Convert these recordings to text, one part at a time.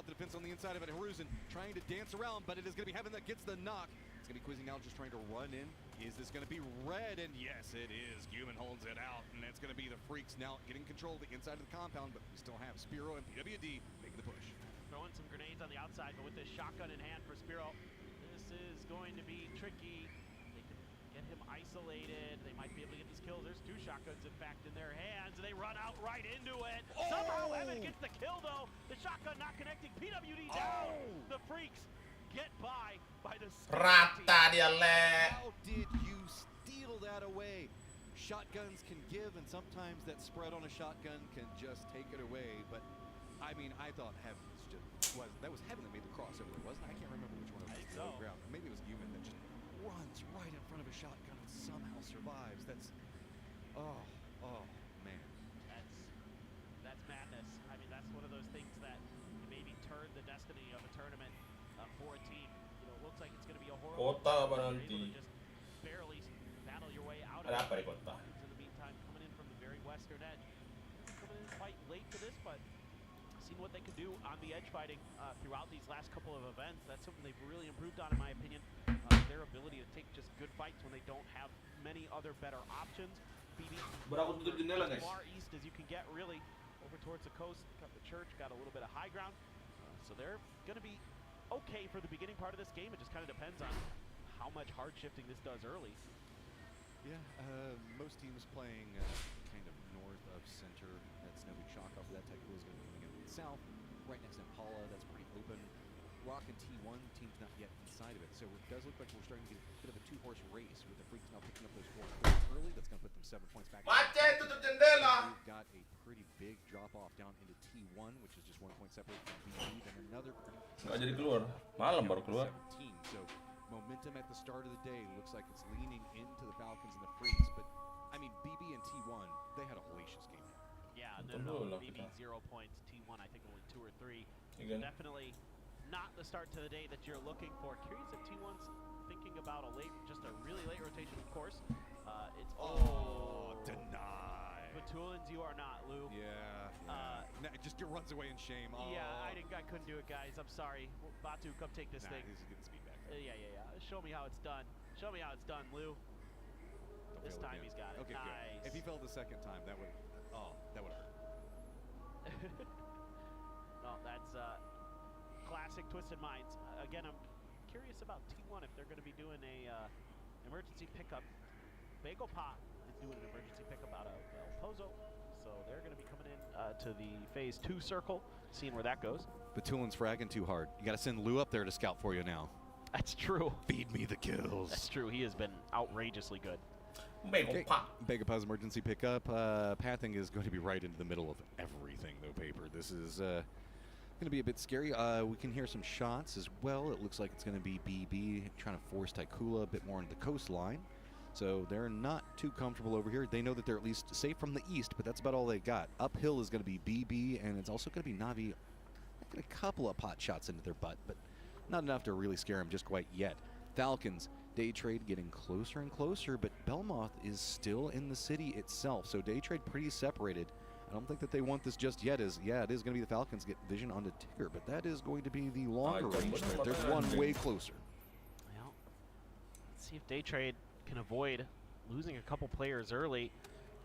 out. The defense on the inside of it. Haruzen trying to dance around, but it is going to be Heaven that gets the knock. It's going to be Quizzing now, just trying to run in. Is this going to be red? And yes, it is. Human holds it out, and it's going to be the Freaks now getting control of the inside of the compound, but we still have Spiro and PWD making the push. Throwing some grenades on the outside, but with this shotgun in hand for Spiro, this is going to be tricky. They can get him isolated. They might be able to get these kills. There's 2 shotguns, in fact, in their hands. They run out right into it. Oh! Somehow Evan gets the kill, though. The shotgun not connecting. PWD down. Oh! The Freaks get by the Rata dia le. How did you steal that away? Shotguns can give, and sometimes that spread on a shotgun can just take it away. But I mean, I thought Heaven was Heaven that made the crossover, wasn't it? I can't remember which one it was. So. Ground. Maybe it was Human that just runs right in front of a shotgun and somehow survives. That's oh man. That's madness. I mean, that's one of those things that maybe turned the destiny of a tournament for a team. You know, it looks like it's going to be a horrible. Kota ba You're able nanti? to just barely battle your way out of Ada it. apa di kota? In the meantime, coming in from the very western edge. Coming in quite late to this, but seeing what they could do on the edge fighting throughout these last couple of events. That's something they've really improved on, in my opinion. Their ability to take just good fights when they don't have many other better options. BB Berapa tutup jendela, guys? far east as you can get, really, over towards the coast. Got the church, got a little bit of high ground. So they're going to be okay for the beginning part of this game. It just kind of depends on how much hard shifting this does early. Yeah, most teams playing kind of north of center. That's no big shock off of that. Tycoon is going to be coming in south, right next to Impala. That's pretty open. Rock and T1, team's not yet inside of it. So it does look like we're starting to get a bit of a 2-horse race with the Freaks now picking up those 4 points early. That's going to put them 7 points back. Macet, tutup jendela. We've got a pretty big drop off down into T1, which is just 1 point separate from BB, and another pretty Nggak jadi keluar. Malam baru keluar. 17. So momentum at the start of the day looks like it's leaning into the Falcons and the Freaks, but I mean BB and T1, they had a hellacious game. Yeah, Betul no, lah BB kita. 0 points, T1 I think only 2 or 3. Again. Definitely not the start to the day that you're looking for. Curious if T1's thinking about just a really late rotation, of course. It's denied. Batulins, you are not, Lou. Yeah. Just runs away in shame. Yeah, I couldn't do it, guys. I'm sorry. Batu, come take this thing. He's getting speed back. Yeah. Show me how it's done. Show me how it's done, Lou. This time he's got it. Okay, nice. good. If he fell the second time, that would hurt. No, that's classic Twisted Minds. Again, I'm curious about T1 if they're going to be doing a emergency pickup. Bagel Pot is doing an emergency pickup out of El Pozo, so they're going to be coming in to the Phase 2 circle, seeing where that goes. Batulin's fragging too hard. You got to send Lou up there to scout for you now. That's true. Feed me the kills. That's true. He has been outrageously good. Bagel Pot. Bagapaw's emergency pickup. Pathing is going to be right into the middle of everything, though, Paper. This is going to be a bit scary. We can hear some shots as well. It looks like it's going to be BB trying to force Taikula a bit more into the coastline. So they're not too comfortable over here. They know that they're at least safe from the east, but that's about all they got. Uphill is going to be BB, and it's also going to be Navi. A couple of pot shots into their butt, but not enough to really scare them just quite yet. Falcons, Day Trade getting closer and closer, but Belmoth is still in the city itself. So Day Trade pretty separated. I don't think that they want this just yet. It is going to be the Falcons get vision onto Tigger, but that is going to be the longer range threat. There's one way closer. Well, let's see if Day Trade can avoid losing a couple players early.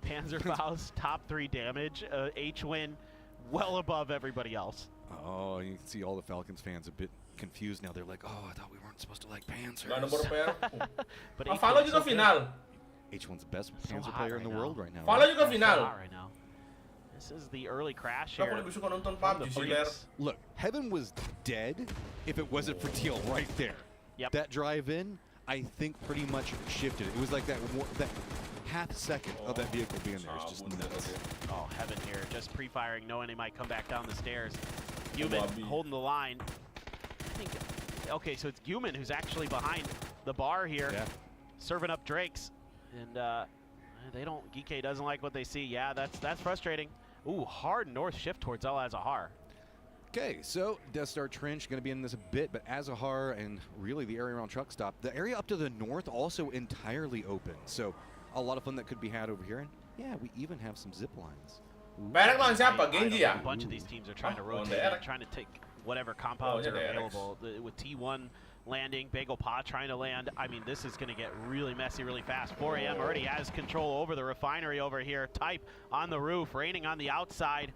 Panzerfaust, top 3 damage. H-Win, well above everybody else. Oh, you can see all the Falcons fans a bit confused now. They're like, oh, I thought we weren't supposed to like Panzers. Nggak nomor PR. But Valo juga final. H1's the best So Panzer hot player right in the now. world right now. Valo juga So final. hot right now. This is the early crash Kenapa here. lebih suka nonton from the PUBG sih, Ler? Freaks. Look, Heaven was dead if it wasn't for Teal right there. Yep. That drive in, I think, pretty much shifted it. It was like that half second of that vehicle being there. It's just nuts. Oh, Heaven here, just pre-firing, knowing they might come back down the stairs. Human holding the line. I think, okay, so it's Human who's actually behind the bar here, serving up Drakes. And they don't, Geekay doesn't like what they see. Yeah, that's frustrating. Ooh, hard north shift towards El Azahar. Okay, so Death Star Trench going to be in this a bit, but Azahar and really the area around Truck Stop, the area up to the north also entirely open. So a lot of fun that could be had over here. And yeah, we even have some zip lines. Perek lawan siapa? Genji ya? A bunch of these teams are trying to rotate, trying to take whatever compounds Oh, are yeah, available. With T1 landing, Bagel Pa trying to land. I mean, this is going to get really messy really fast. 4AM already has control over the refinery over here. Type on the roof, raining on the outside.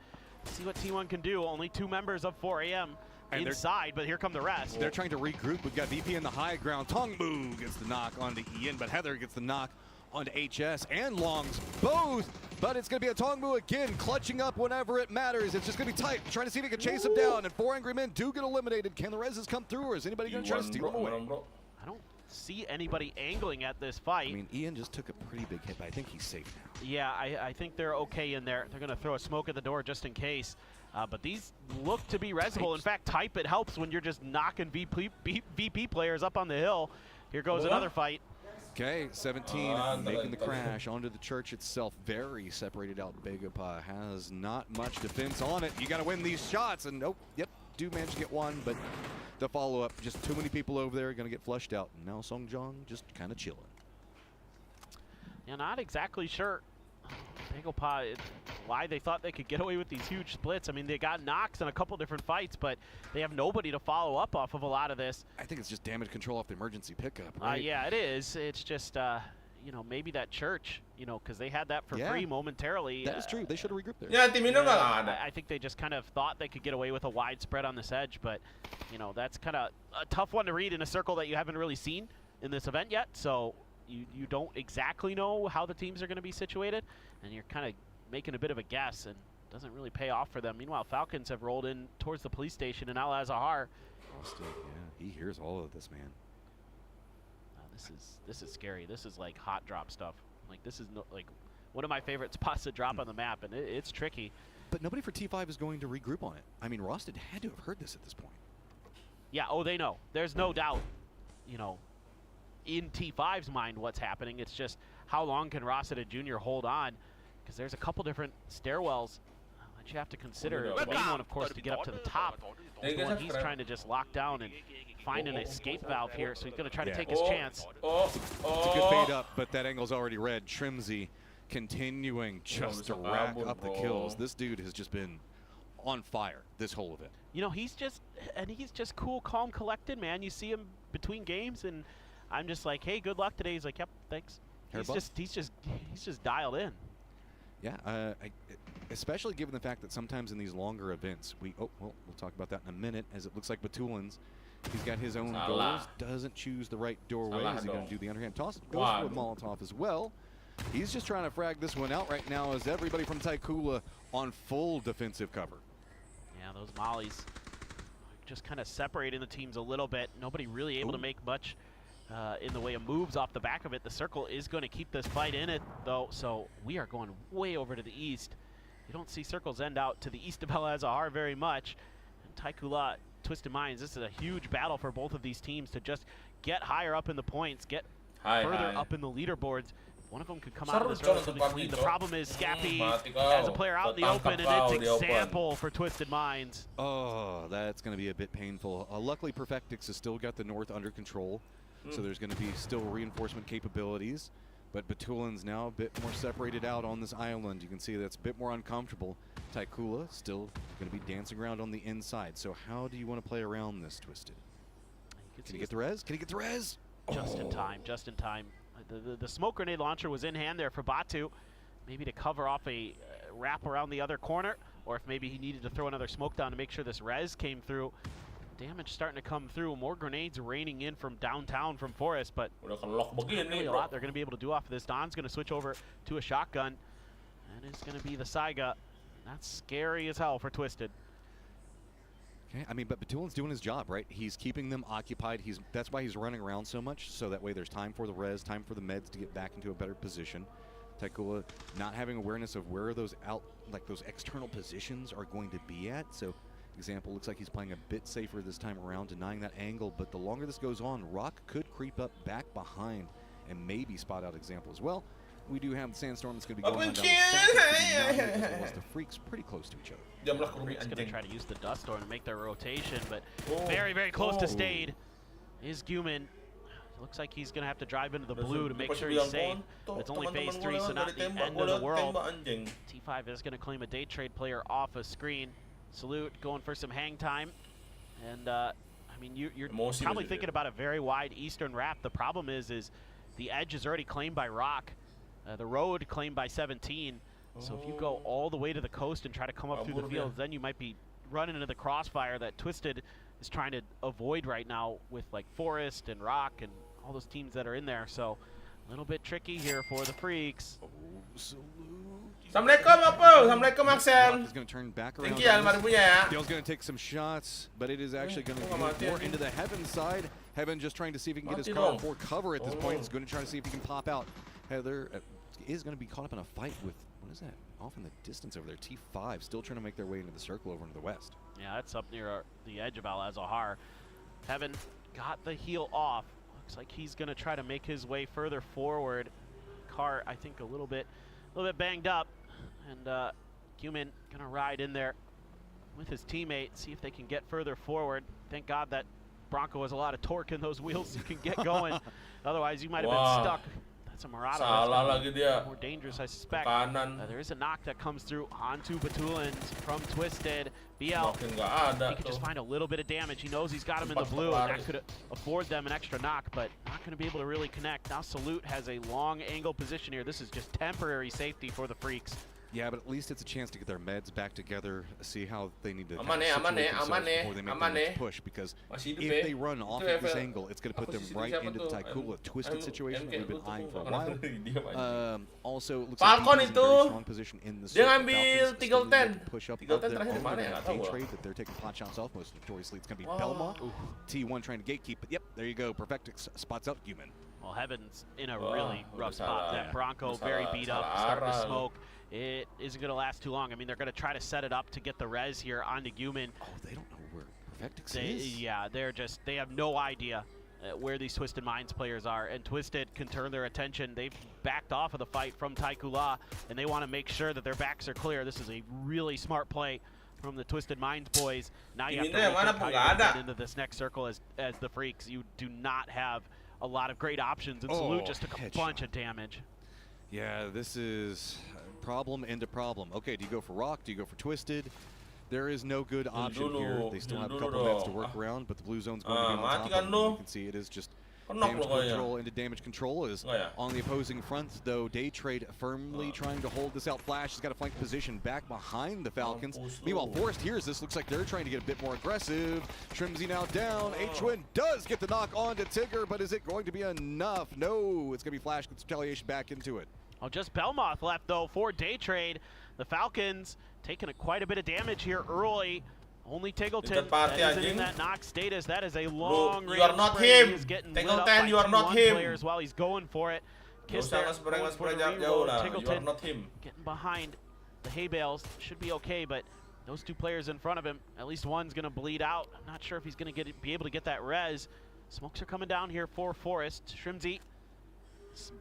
See what T1 can do. Only 2 members of 4AM and inside, but here come the rest. They're trying to regroup. We've got VP in the high ground. Tongbu gets the knock onto Ian, but Heather gets the knock onto HS and Longs both. But it's going to be a Tongbu again, clutching up whenever it matters. It's just going to be tight, trying to see if he can chase him down. And 4 angry men do get eliminated. Can the reses come through, or is anybody going to try to steal them away? I don't see anybody angling at this fight. I mean, Ian just took a pretty big hit, but I think he's safe now. Yeah, I think they're okay in there. They're going to throw a smoke at the door just in case. But these look to be resable. In fact, Type, it helps when you're just knocking VP players up on the hill. Here goes another fight. Okay, 17 making the crash onto the church itself. Very separated out. Begapa has not much defense on it. You got to win these shots. And nope, yep, do manage to get one, but the follow-up, just too many people over there going to get flushed out. And now Songjong just kind of chilling. Yeah, not exactly sure Bagel why they thought they could get away with these huge splits. I mean, they got knocks in a couple different fights, but they have nobody to follow up off of a lot of this. I think it's just damage control off the emergency pickup, right? Yeah, it is. It's just, you know, maybe that church, you know, because they had that for free momentarily. That is true. They should have regrouped there. Yeah, I think they just kind of thought they could get away with a wide spread on this edge, but, you know, that's kind of a tough one to read in a circle that you haven't really seen in this event yet. So you don't exactly know how the teams are going to be situated, and you're kind of making a bit of a guess, and it doesn't really pay off for them. Meanwhile, Falcons have rolled in towards the police station in Al Azhar. Yeah, he hears all of this, man. This is scary. This is like hot drop stuff. Like, this is like one of my favorite spots to drop on the map, and it's tricky. But nobody for T5 is going to regroup on it. I mean, Rosted had to have heard this at this point. Yeah, oh, they know. There's no doubt, you know, in T5's mind what's happening. It's just how long can Rosted Jr. hold on, because there's a couple different stairwells that you have to consider. The main one, of course, to get up to the top is the one he's trying to just lock down and find an escape valve here, so he's going to try to take his chance. It's a good fade up, but that angle's already red. Trimsy continuing just to rack up the kills. This dude has just been on fire this whole event. You know, he's just cool, calm, collected, man. You see him between games, and I'm just like, hey, good luck today. He's like, yep, thanks. He's just dialed in. Yeah, especially given the fact that sometimes in these longer events, we'll talk about that in a minute, as it looks like Batulins, he's got his own goals, doesn't choose the right doorway. Is he going to do the underhand toss? Goes for a Molotov as well. He's just trying to frag this one out right now, as everybody from Taikula on full defensive cover. Yeah, those mollies just kind of separating the teams a little bit. Nobody really able to make much in the way of moves off the back of it. The circle is going to keep this fight in it, though, so we are going way over to the east. You don't see circles end out to the east of Al Azhar very much. And Taikula, Twisted Minds, this is a huge battle for both of these teams to just get higher up in the points, get further up in the leaderboards. One of them could come out of this relatively clean. The problem is Scappy has a player out in the open, and it's example for Twisted Minds. Oh, that's going to be a bit painful. Luckily, Perfectix has still got the north under control, so there's going to be still reinforcement capabilities. But Batulin's now a bit more separated out on this island. You can see that's a bit more uncomfortable. Taikula still going to be dancing around on the inside. So how do you want to play around this, Twisted? Can you get the res? Can he get the res? Just in time, just in time. The smoke grenade launcher was in hand there for Batu, maybe to cover off a wrap around the other corner, or if maybe he needed to throw another smoke down to make sure this res came through. Damage starting to come through. More grenades raining in from downtown from Forest, but really a lot they're going to be able to do off of this. Don's going to switch over to a shotgun, and it's going to be the Saiga. That's scary as hell for Twisted. Okay, I mean, but Batulin's doing his job, right? He's keeping them occupied. That's why he's running around so much, so that way there's time for the res, time for the meds to get back into a better position. Taikula not having awareness of where those those external positions are going to be at. So, example, looks like he's playing a bit safer this time around, denying that angle. But the longer this goes on, Rock could creep up back behind and maybe spot out example as well. We do have the sandstorm that's going to be going on down the south, as the freaks pretty close to each other. Freaks going to try to use the dust storm to make their rotation, but very, very close to stayed is Guman. Looks like he's going to have to drive into the blue to make sure he's safe. It's only phase 3, so not the end of the world. T5 is going to claim a day trade player off a screen. Salute going for some hang time. And I mean, you're Emosi probably masih thinking dia. about a very wide eastern wrap. The problem is the edge is already claimed by Rock, the road claimed by 17. So if you go all the way to the coast and try to come up through the Kabur dia. fields, then you might be running into the crossfire that Twisted is trying to avoid right now with like Forest and Rock and all those teams that are in there. So a little bit tricky here for the Freaks. Oh, salute. Assalamualaikum apa? Assalamualaikum Rock Axel. is going to turn back around. Thank you on this. 5.000 ya. Dale's going to take some shots, but it is actually going to kok move mati more anjing? into the Heaven side. Heaven just trying to see if he can get his Mati car dong. for cover at this point. Oh. He's going to try to see if he can pop out. Heather is going to be caught up in a fight with, what is that? Off in the distance over there, T5, still trying to make their way into the circle over into the west. Yeah, that's up near the edge of Al-Azhar. Heaven got the heel off. Looks like he's going to try to make his way further forward. Car, I think, a little bit banged up. And Human going to ride in there with his teammate, see if they can get further forward. Thank God that Bronco has a lot of torque in those wheels. You can get going. Otherwise, you might have Wow. been stuck. That's a Murata. Salah lagi dia. More dangerous, I suspect. Kanan. There is a knock that comes through onto Batulans from Twisted. BL, Makin nggak ada he could just tuh. find a little bit of damage. He knows he's got him in the Cepat blue, and that berlari. could afford them an extra knock, but not going to be able to really connect. Now Salute has a long angle position here. This is just temporary safety for the Freaks. Yeah, but at least it's a chance to get their meds back together, see how they need to Aman kind of aman situate aman themselves before they make aman their next push, because Masih hidup if they run off Itu at this Evel. angle, it's going to put Apa them sih right siapa into the tuh? Tycool, a twisted situation we've been eyeing for a while. Diam aja. Also, it looks Falcon like BB's in a very itu, strong position in the dia circle. ngambil Falcons Tiggle still need 10. to push up Tiggle of 10 their terakhir own. mana ya? They're Nggak gonna tahu day gua. trade that they're taking pot shots off most notoriously. It's going to be Wah. Belmont. T1 trying to gatekeep, but yep, there you go. Perfectix spots out Human. Well, Heaven's in a Wah, really udah rough spot. salah. That Bronco Udah very salah- beat up, salah starting to arah. smoke. It isn't going to last too long. I mean, they're going to try to set it up to get the res here onto Human. Oh, they don't know where Perfectix They, is. yeah, they have no idea where these Twisted Minds players are, and Twisted can turn their attention. They've backed off of the fight from Taikula, and they want to make sure that their backs are clear. This is a really smart play from the Twisted Minds boys. Now you have to Ini mana rethink how pun you're nggak gonna ada. get into this next circle as the Freaks. You do not have a lot of great options, and Salute Oh, just took a headshot. bunch of damage. Yeah, this is problem into problem. Okay, do you go for Rock? Do you go for Twisted? There is no good option here. They still have a couple dulu meds to work dong. around, but the blue zone's going to be on mati top kan of them. lu? You can see it is just Knock damage lo kayaknya. control into damage control is Nggak ya? on the opposing front, though. Day Trade firmly trying to hold this out. Flash has got a flank position back behind the Falcons. Mampus lu. Meanwhile, Forrest hears this. Looks like they're trying to get a bit more aggressive. Trimsy now down. H-Twin does get the knock on to Tigger, but is it going to be enough? No, it's going to be Flash gets retaliation back into it. Oh, just Belmoth left, though, for Day Trade. The Falcons taking quite a bit of damage here early. Only Tiggleton Dekat party, that isn't in anjing. that knock status. That is a long range you are not spray. him. He is getting lit Tiggleton, up by you are not 2-1 him. players while he's going for it. Nggak Kiss usah there, nge-spray going for the jauh reroll. lah. You are Tiggleton not him. getting behind the hay bales. Should be okay, but those two players in front of him, at least one's going to bleed out. I'm not sure if he's going to be able to get that res. Smokes are coming down here for Forest. Shrimsy,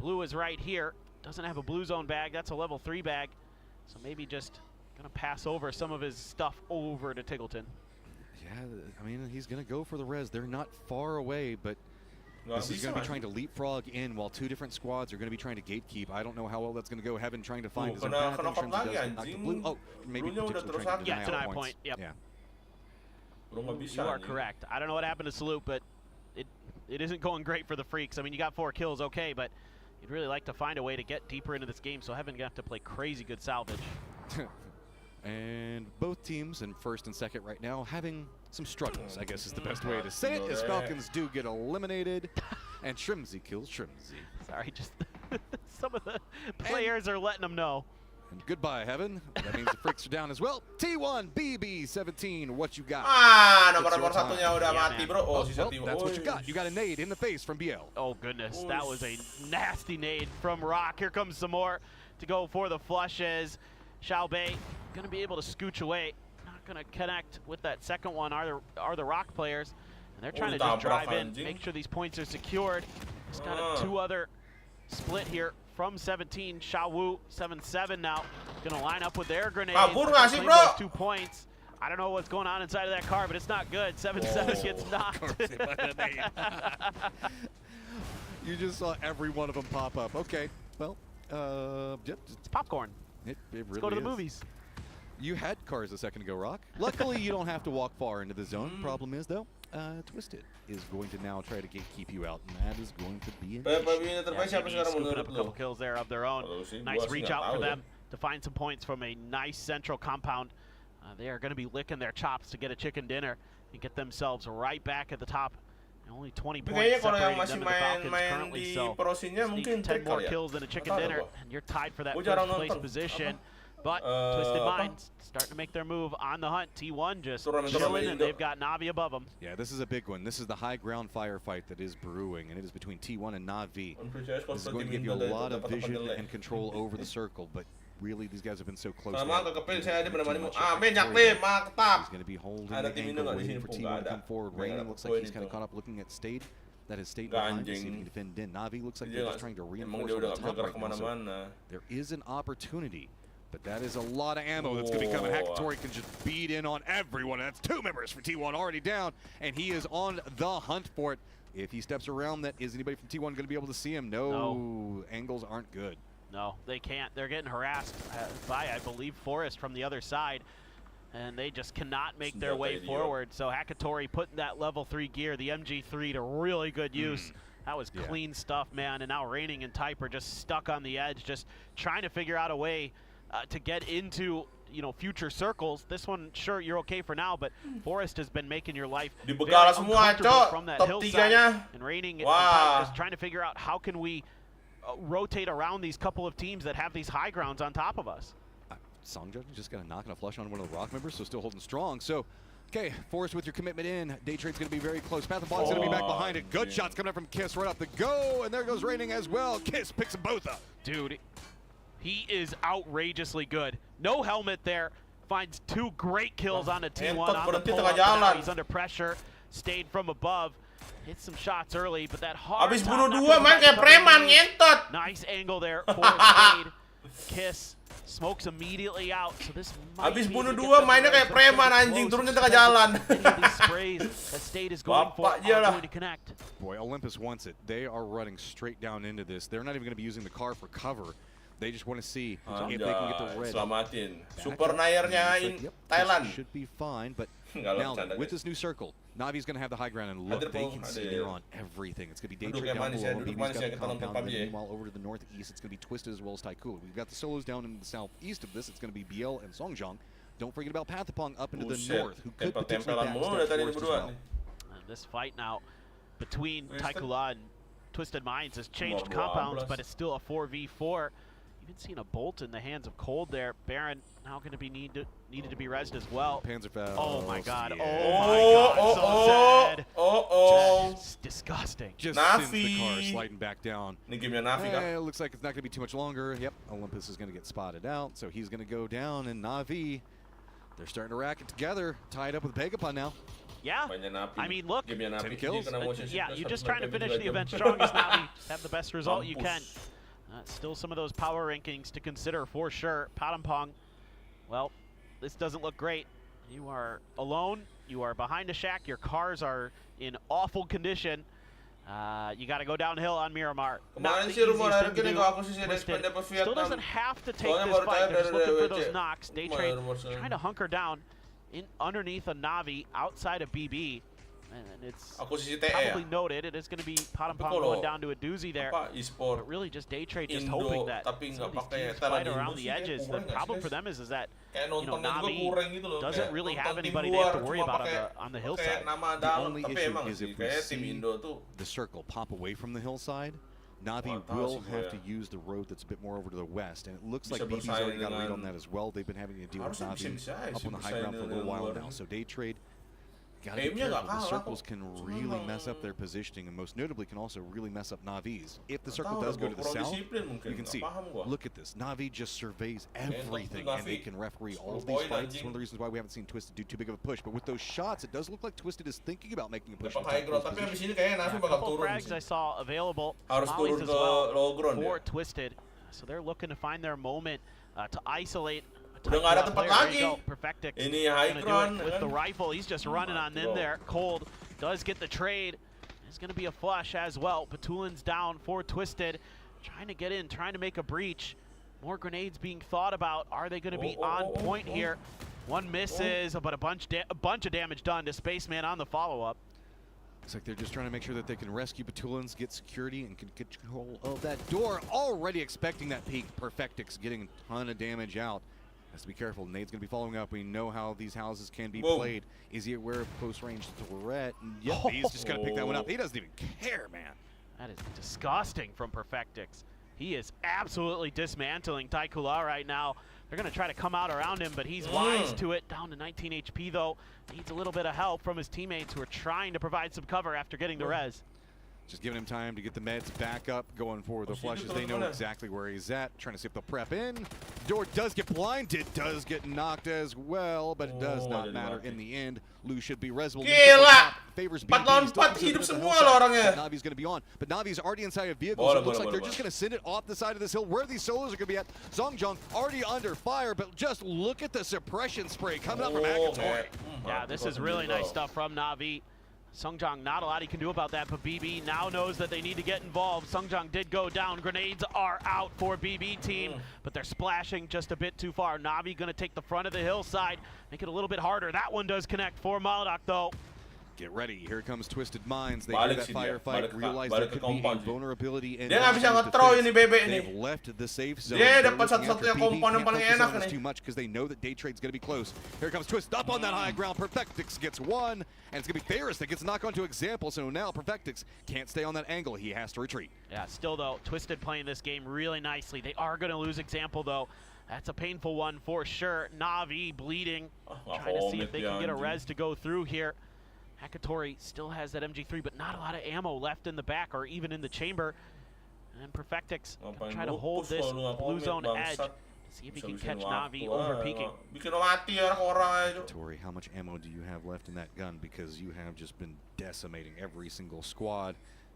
blue is right here. Doesn't have a blue zone bag. That's a level 3 bag. So maybe just going to pass over some of his stuff over to Tiggleton. Yeah, I mean, he's going to go for the res. They're not far away, but Nggak this is bisa, going to be anjing. trying to leapfrog in while two different squads are going to be trying to gatekeep. I don't know how well that's going to go. Heaven trying to find his own kena- path. kena in terms knock of lagi, does get back to anjing. blue. Oh, maybe Bluenya udah potentially terus trying to Yeah, deny deny all point, yep. Yeah. Bro nggak bisa. You are anjing. correct. I don't know what happened to Salute, but it isn't going great for the Freaks. I mean, you got 4 kills, okay, but you'd really like to find a way to get deeper into this game, so Heaven gonna have to play crazy good salvage. And both teams in first and second right now having some struggles, I guess is the best way to say it, as Falcons do get eliminated, and Shrimsy kills Shrimsy. Sorry, just some of the players are letting them know. And goodbye, Heaven. That means the Freaks are down as well. T1 BB17, what you got? Nomor It's your time. satunya udah Yeah, mati, man. bro. Oh, Oh, sisa well, Timo. that's what you got. You got a nade in the face from BL. Oh, goodness. That was a nasty nade from Rock. Here comes some more to go for the flushes. Xiaobei going to be able to scooch away. Not going to connect with that second one are the Rock players. And they're trying to just ditabrak, drive in, anjing. make sure these points are secured. Just got a 2 other split here from 17. Xiaowu, 7-7 now. Going to line up with their grenades. Kabur nggak sih, claim bro? those 2 points. I don't know what's going on inside of that car, but it's not good. 7-7 gets knocked. You just saw every one of them pop up. Okay, well, yep, It's popcorn. it really Let's go to the is. movies. You had cars a second ago, Rock. Luckily, you don't have to walk far into the zone. Problem is, though, Twisted is going to now try to keep you out, and that is going to be an issue. terbaik siapa BB sekarang scooping menurut up a couple lo? kills there of their own. Nice reach out for them to find some points from a nice central compound. They are going to be licking their chops to get a chicken dinner and get themselves right back at the top. Only 20 Tapi points kayaknya kalau yang separating masih them and the Falcons main currently, di so prosinya just mungkin need 10 trik more kali ya. kills than a chicken Atau dinner, apa? and you're tied for that Gua first jarang place nonton. position. Apa? But Twisted apa? Minds starting to make their move on the hunt. T1 just Turnamen chilling, and Indo. they've got Navi above them. Yeah, this is a big one. This is the high ground firefight that is brewing, and it is between T1 and Navi. Percaya kalau This is going to seperti give you a Indo lot dari of tempat-tempat vision jelek. and control over the circle, but really these guys have been so close. Sama now. kekepil They saya ada don't benar too benar much ah effort banyak for nih you. mantap. He's going to be holding Ada the tim Indo angle, nggak di waiting sini, for Pung? T1 Nggak to ada. come forward. Dia Raymond nggak looks like poin he's kind of itu. caught up looking at Stade. That is Stade Nggak behind to see if he anjing. can defend in. Navi looks like Dia they're nggak- just trying to emang reinforce dia on udah the nggak bisa top gerak right now. So kemana-mana. there is an opportunity, but that is a lot of ammo that's going to be coming. Whoa. Hakatori can just beat in on everyone. That's 2 members for T1 already down, and he is on the hunt for it. If he steps around that, is anybody from T1 going to be able to see him? No. Angles aren't good. No, they can't. They're getting harassed by, I believe, Forrest from the other side, and they just cannot make their way forward. So Hakatori putting that level 3 gear, the MG3, to really good use. That was clean stuff, man. And now Raining and Type are just stuck on the edge, just trying to figure out a way to get into, you know, future circles. This one, sure, you're okay for now, but Forrest has been making your life very Dibegal semua, uncomfortable Cok. from that Top hillside. 3-nya. And Raining and Wah. Type just trying to figure out how can we rotate around these couple of teams that have these high grounds on top of us. Songjung just got a knock and a flush on one of the Rock members, so still holding strong. So, okay, Forrest with your commitment in. Day Trade's going to be very close. Path of Bog's going to be back behind it. Good man. shots coming up from Kiss right off the go, and there goes Raining as well. Kiss picks them both up. Dude, he is outrageously good. No helmet there. Finds 2 great kills on a T1 entot on the berhenti pull tengah up. Now jalan. he's under pressure. Stayed from above. Hit some shots early, but that hard Habis top bunuh not 2 gonna main kayak cover preman me. ngentot. Nice angle there for Stayed. Kiss smokes immediately out. So this might Habis be bunuh able to 2 get them mainnya right kayak up preman close. anjing turun ke tengah Any jalan. of these sprays that Stayed is going for Bapak dia are lah. going to connect. Boy, Olympus wants it. They are running straight down into this. They're not even going to be using the car for cover. They just want to see if they can get the red. Selamatin. back Super up. Nair-nya And in it's like, yep, Thailand. this should be fine, but Nggak now bercanda, with guys. this new circle, Navi's going to have the high ground, and look, Hadir, they Pung. can see Hadir. near on everything. It's going to be Day Duduk Trade yang down manis below. ya, duduk BB's manis got ya, the kita nonton compound, and PUBG then ya. meanwhile over to the northeast, it's going to be Twisted as well as Taikula. We've got the solos down in the southeast of this. It's going to be BL and Songjong. Don't forget about Pathapong up into the Buset, north, who could potentially tempel-tempelan mulu backstep dari Forest as berdua well. nih. And this fight now between Twisted. Taikula and Twisted Minds has changed Nomor 12. compounds, but it's still a 4v4. Even seen a bolt in the hands of Cold there. Baron now going to be needed to be rezzed as well. Panzerfaust. Oh my God! Yeah. Oh my God! So sad. Oh. Just disgusting. Just sends Navi. the car sliding back down. Ini gamenya Navi kah? It looks like it's not going to be too much longer. Yep, Olympus is going to get spotted out, so he's going to go down, and Navi, they're starting to rack it together, tied up with Vegapon now. Yeah. Mainnya Navi. I mean, look. Gamenya Navi. 10 kills. Dia kena motion Yeah, sickness you're just sampai trying to sampai finish the 2 event jam. strongest now. Have the best result you can. Mampus. Still some of those power rankings to consider for sure. Padampong, well, this doesn't look great. You are alone. You are behind a shack. Your cars are in awful condition. You got to go downhill on Miramar. Not Kemarin the sih rumor easiest hari thing to ini do. kalau aku sih Twisted dapat still Vietnam. doesn't have to take Soalnya this baru fight. cair They're just dari looking for WC. those knocks. Day Rumor, Trade rumor saya. trying to hunker down in underneath a Navi outside of BB. And it's Aku sisi TE ya. probably noted it is going to be Padampong kalau going down to a doozy there. Apa e-sport But really just Day Trade just Indo, hoping that tapi some of nggak these pakai teams talent fight Indo around sih, the kayak edges. The kurang nggak problem sih, for guys? them is that kayak you know, nontonnya juga Navi kurang gitu loh. doesn't Kayak really nonton have tim anybody they luar have to worry cuma about pakai- on the pakai hillside. nama The dalam, only tapi issue emang is sih if we kayak tim see Indo tuh the circle pop away from the hillside, Navi Wah, tahu will sih have gue to ya. use the road that's a bit more over to the west, and it looks Bisa like BB's bersaing already got a read on dengan- that as well. They've been having to deal with Harusnya Navi bisa up on the high bersaing ground for a dengan little while luar. now, so Day Trade got to be Aimnya nggak careful. The kalah circles kok. can Cuma really emang- mess up their positioning, and most notably can also really mess up Navi's. If the Nggak circle tahu does dah, go gua to the kurang south, disiplin mungkin, you can nggak see, paham gua. look at this. Navi just surveys Entot everything, tuh and they Navi. can referee all of 10 these poin, fights. It's anjing. one of the reasons why we haven't seen Twisted do too big of a push, but with those shots, it does look like Twisted is thinking about making a push. dapat into high top ground, close tapi abis position. ini kayaknya Yeah, Navi a bakal couple turun frags sih. I saw available. Harus Mollies turun as ke well low ground for ya. Twisted. So they're looking to find their moment to isolate. Udah nggak ada tempat There you lagi. go, Perfectix Ini high gonna do ground, it with kan? the rifle. He's just running on in bro. there. Cold does get the trade. There's going to be a flush as well. Batulin's down for Twisted. Trying to get in, trying to make a breach. More grenades being thought about. Are they going to be on point here? One misses, but a bunch of damage done to Spaceman on the follow-up. Looks like they're just trying to make sure that they can rescue Batulans, get security, and can get control of that door. Already expecting that peak. Perfectix getting a ton of damage out. Has to be careful. Nade's going to be following up. We know how these houses can be played. Is he aware of close-range turret? Yep, he's just going to pick that one up. He doesn't even care, man. That is disgusting from Perfectix. He is absolutely dismantling Taikula right now. They're going to try to come out around him, but he's wise to it. Down to 19 HP, though. Needs a little bit of help from his teammates who are trying to provide some cover after getting the res. Just giving him time to get the meds back up, going for the flushes. They know exactly where he's at, trying to see if they'll prep in. Door does get blinded, does get knocked as well, but it does not matter in the end. Lou should be resable. Gila! Favors 4 lawan 4, hidup semua loh orangnya. Navi's going to be on, but Navi's already inside a vehicle, so it looks like they're just going to send it off the side of this hill where these solos are going to be at. Zongjong already under fire, but just look at the suppression spray coming out from Akatori. Yeah, this is really nice stuff from Navi. Sungjong, not a lot he can do about that, but BB now knows that they need to get involved. Sungjong did go down. Grenades are out for BB team, but they're splashing just a bit too far. Navi going to take the front of the hillside, make it a little bit harder. That one does connect for Maladak, though. Get ready. Here comes Twisted Minds. They hear that firefight, realize there could be a vulnerability in dia nggak bisa nge-throw ini bebek nih. They've left the safe zone. Dia dapat satu-satunya komponen paling enak nih. Too much because they know that Day Trade's going to be close. Here comes Twist up on that high ground. Perfectix gets one, and it's going to be Ferris that gets knocked onto Example. So now Perfectix can't stay on that angle. He has to retreat. Yeah, still though, Twisted playing this game really nicely. They are going to lose Example though. That's a painful one for sure. Navi bleeding, trying to see if they can get a res to go through here. Akatori still has that MG3, but not a lot of ammo left in the back or even in the chamber. And Perfectix try to hold this blue zone edge. See if he can catch Navi over peeking. Tori, how much ammo do you have left in that gun? Because you have just been decimating every single squad.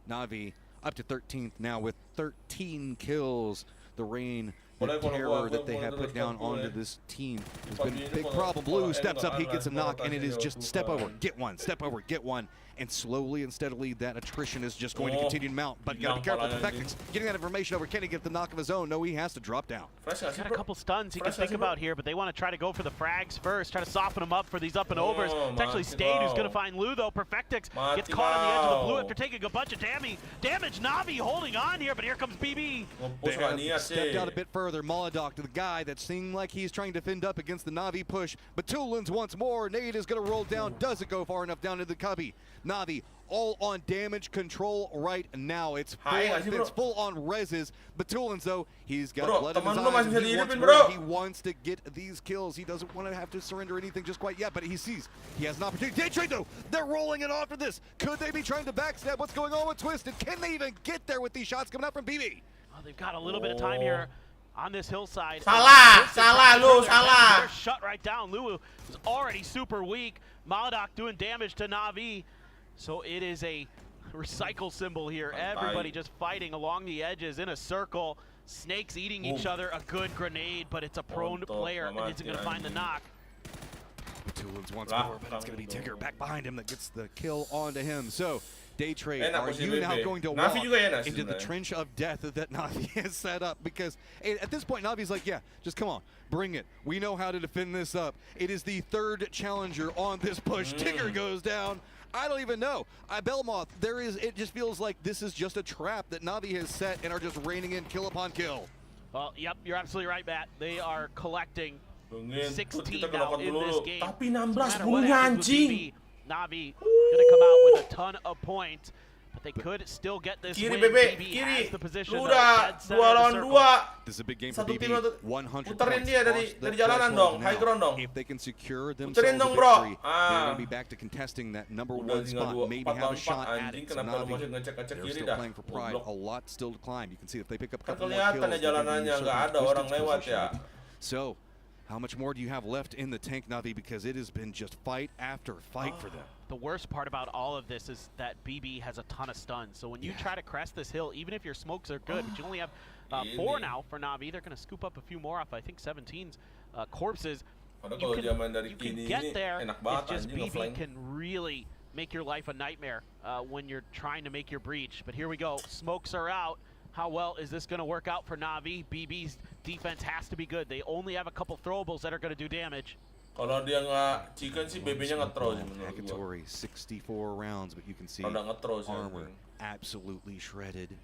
Navi up to 13th now with 13 kills. The rain, the terror that they have put down onto this team has been a big problem. Blue steps up, he gets a knock, and it is just step over, get one, step over, get one. And slowly and steadily, that attrition is just going to continue to mount. But you gotta be careful. Perfectix getting that information over. Can he get the knock of his own? No, he has to drop down. Got a couple stuns he can think about here, but they want to try to go for the frags first, try to soften them up for these up and overs. It's actually Stade who's going to find Lou, though. Perfectix gets caught on the edge of the blue after taking a bunch of damage. Navi holding on here, but here comes BB. They have stepped out a bit further. Molodok to the guy that seemed like he's trying to fend up against the Navi push. But Tulans once more. Nade is going to roll down. Doesn't go far enough down to the cubby. Navi all on damage control right now. It's full on reses. Batulans, though, he's got blood in his eyes. He wants to get these kills. He doesn't want to have to surrender anything just quite yet, but he sees he has an opportunity. Day Trade, though, they're rolling it off of this. Could they be trying to backstab? What's going on with Twisted? Can they even get there with these shots coming out from BB? Well, they've got a little bit of time here on this hillside. Salah, Lou, salah. They're shut right down. Lou is already super weak. Maladak doing damage to Navi. So it is a recycle symbol here. Everybody just fighting along the edges in a circle. Snakes eating each other. A good grenade, but it's a prone player and isn't going to find the knock. Batulans once more, but it's going to be Tigger back behind him that gets the kill onto him. So, Day Trade, are you now going to walk into the trench of death that Navi has set up? Because at this point, Navi's like, yeah, just come on, bring it. We know how to defend this up. It is the third challenger on this push. Tigger goes down. I don't even know. Belmoth, it just feels like this is just a trap that Navi has set and are just raining in kill upon kill. Well, yep, you're absolutely right, Matt. They are collecting 16 now in this game. Tapi 16 bunyinya anjing. Navi gonna come out with a ton of points, but they could still get this Kiri, win. bebek, BB kiri. has the position. Udah, 2 lawan 2. This is a big game for Satu BB. tim 100 puterin points dia dari jalanan dong, high ground dong. If they can secure themselves Puterin a dong, bro. victory, they're going to be back to contesting that number Udah 1 spot. Maybe 4 have a lawan 4 shot at anjing, it. So kenapa lu masih Navi, ngecek-ngecek they're kiri still dah. playing for pride. A lot still to climb. You can see if they pick up a couple more Kelihatan kills. ya jalanannya nggak ada orang lewat ya. So, how much more do you have left in the tank, Navi? Because it has been just fight after fight for them. The worst part about all of this is that BB has a ton of stuns. So when you try to crest this hill, even if your smokes are good, but you only have 4 now for Navi, they're going to scoop up a few more off, I think, 17's corpses. You can get there. It's just BB can really make your life a nightmare when you're trying to make your breach. But here we go. Smokes are out. How well is this going to work out for Na'Vi? BB's defense has to be good. They only have a couple throwables that are going to do damage. Kalau dia nggak chicken sih, BB-nya nge-throw sih menurut gua. Hakatory, 64 rounds, but you can see Kalau nggak nge-throw sih. armor absolutely shredded.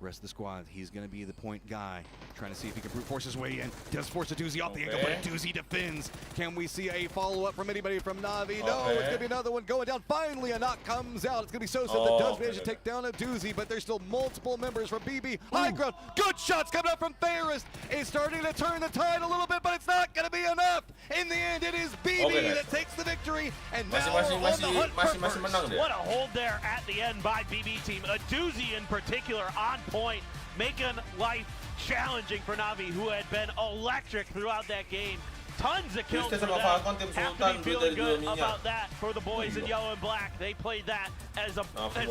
Rest of the squad, he's going to be the point guy, trying to see if he can brute force his way in. Does force a doozy off the angle, but a doozy defends. Can we see a follow-up from anybody from Na'Vi? No, it's going to be another one going down. Finally, a knock comes out. It's going to be Sosa that does manage to take down a doozy, but there's still multiple members from BB. High ground, good shots coming up from Ferris. It's starting to turn the tide a little bit, but it's not going to be enough. In the end, it is BB that takes the victory, and now on the hunt for first. What a hold there at the end by BB team. A doozy in particular on point, making life challenging for Na'Vi, who had been electric throughout that game. Tons of kills for them. Have to be feeling good about that for the boys in yellow and black. They played that as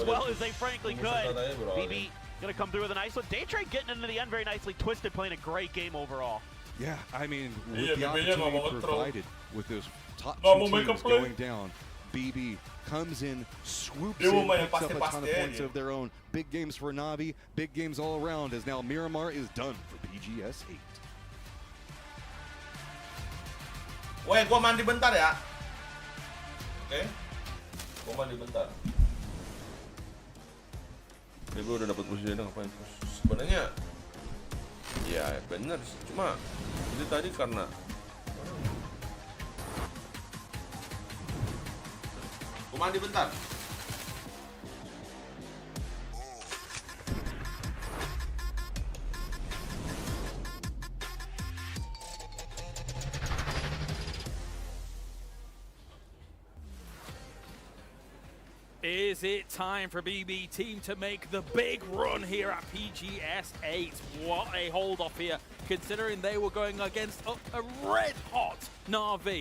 well as they frankly could. BB gonna come through with a nice one. Daytrade getting into the end very nicely. Twisted playing a great game overall. Yeah, I mean, with the opportunity provided with those top two teams going down, BB comes in, swoops in, picks up a ton of points of their own. Big games for Na'Vi, big games all around, as now Miramar is done for PGS 8. Weh, gua mandi bentar ya. Oke. Gua mandi bentar. Ya, gua udah dapat posisi ngapain? Sebenarnya ya bener sih, cuma itu tadi karena gua mandi bentar. Is it time for BB team to make the big run here at PGS 8? What a hold off here, considering they were going against a red-hot Na'Vi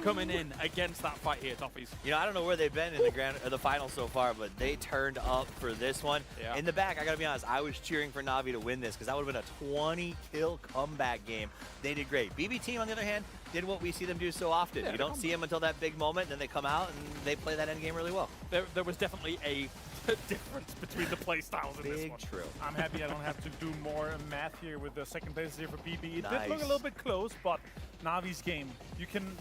coming in against that fight here, Toffees. You know, I don't know where they've been in the finals so far, but they turned up for this one. Yeah. In the back, I gotta be honest, I was cheering for Na'Vi to win this because that would have been a 20-kill comeback game. They did great. BB team, on the other hand, did what we see them do so often. Yeah, you don't see them until that big moment, and then they come out and they play that end game really well. There was definitely a difference between the play styles in this Big one. true. I'm happy I don't have to do more math here with the second place here for BB. It Nice. did look a little bit close, but Navi's game, you can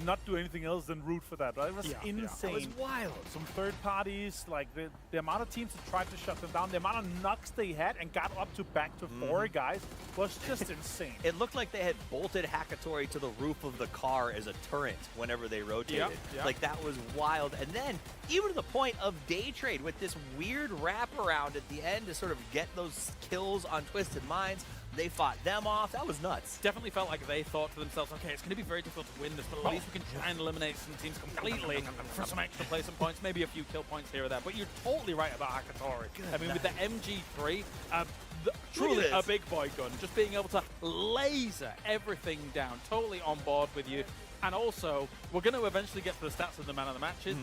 not do anything else than root for that. Right? It was insane. It was wild. Some third parties, like the amount of teams that tried to shut them down, the amount of knocks they had and got up to back to 4 guys was just insane. It looked like they had bolted Hakatory to the roof of the car as a turret whenever they rotated. Yeah. Like, that was wild. And then, even to the point of Daytrade with this weird wraparound at the end to sort of get those kills on Twisted Minds. They fought them off. That was nuts. Definitely felt like they thought to themselves, okay, it's going to be very difficult to win this, but at least we can try and eliminate some teams completely for some extra placement points, maybe a few kill points here or there. But you're totally right about Hakatory. I mean, with the MG3, truly a big boy gun, just being able to laser everything down, totally on board with you. And also, we're going to eventually get to the stats of the man of the matches.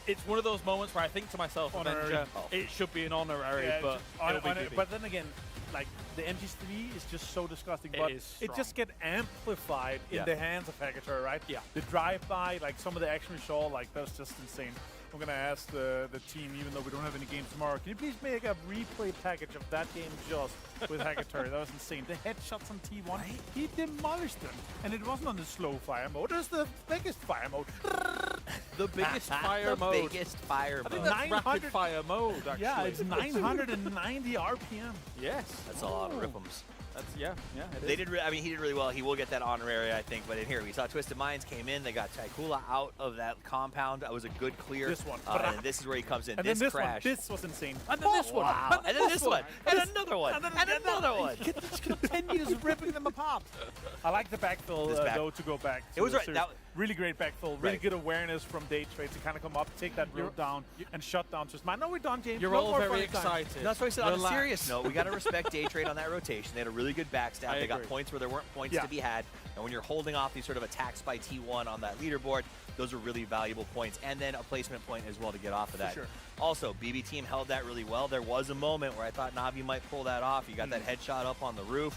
It's one of those moments where I think to myself, Avenger, it should be an honorary, but it'll be BB. But then again, like, the MG3 is just so disgusting, It but is it just get amplified in the hands of Hakatory, right? Yeah. The drive-by, like some of the action we saw, like, that's just insane. I'm gonna ask the team, even though we don't have any games tomorrow, can you please make a replay package of that game just with Hakatory? That was insane. The headshots on T1, he demolished them, and it wasn't on the slow fire mode. It was the biggest fire mode. The biggest fire mode. The biggest fire I think mode. that's rapid fire mode, actually. Yeah, it's 990 RPM. Yes. That's a lot of rip'ems. That's, yeah, it They is. did. I mean, he did really well. He will get that honorary, I think. But in here, we saw Twisted Minds came in. They got Taikula out of that compound. That was a good clear. This one. And this is where he comes in. And this then this crash. one. This was insane. And then this one. Wow. And then this one. And another one. And another one. He just continues ripping them apart. I like the backfill, though, to go back. It was right. That, really great backfill. Really good awareness from Daytrade to kind of come up, take that road down, and shut down Twisted Minds. I know we're done, James. You're No all more very funny time. excited. That's why I said on a Relax. serious note, we got to respect Daytrade on that rotation. They had a really good backstab. They got agree. points where there weren't points to be had. And And when you're holding off these sort of attacks by T1 on that leaderboard, those are really valuable points. And then a placement point as well to get off of that. sure. Also, BB team held that really well. There was a moment where I thought Na'Vi might pull that off. You got that headshot up on the roof.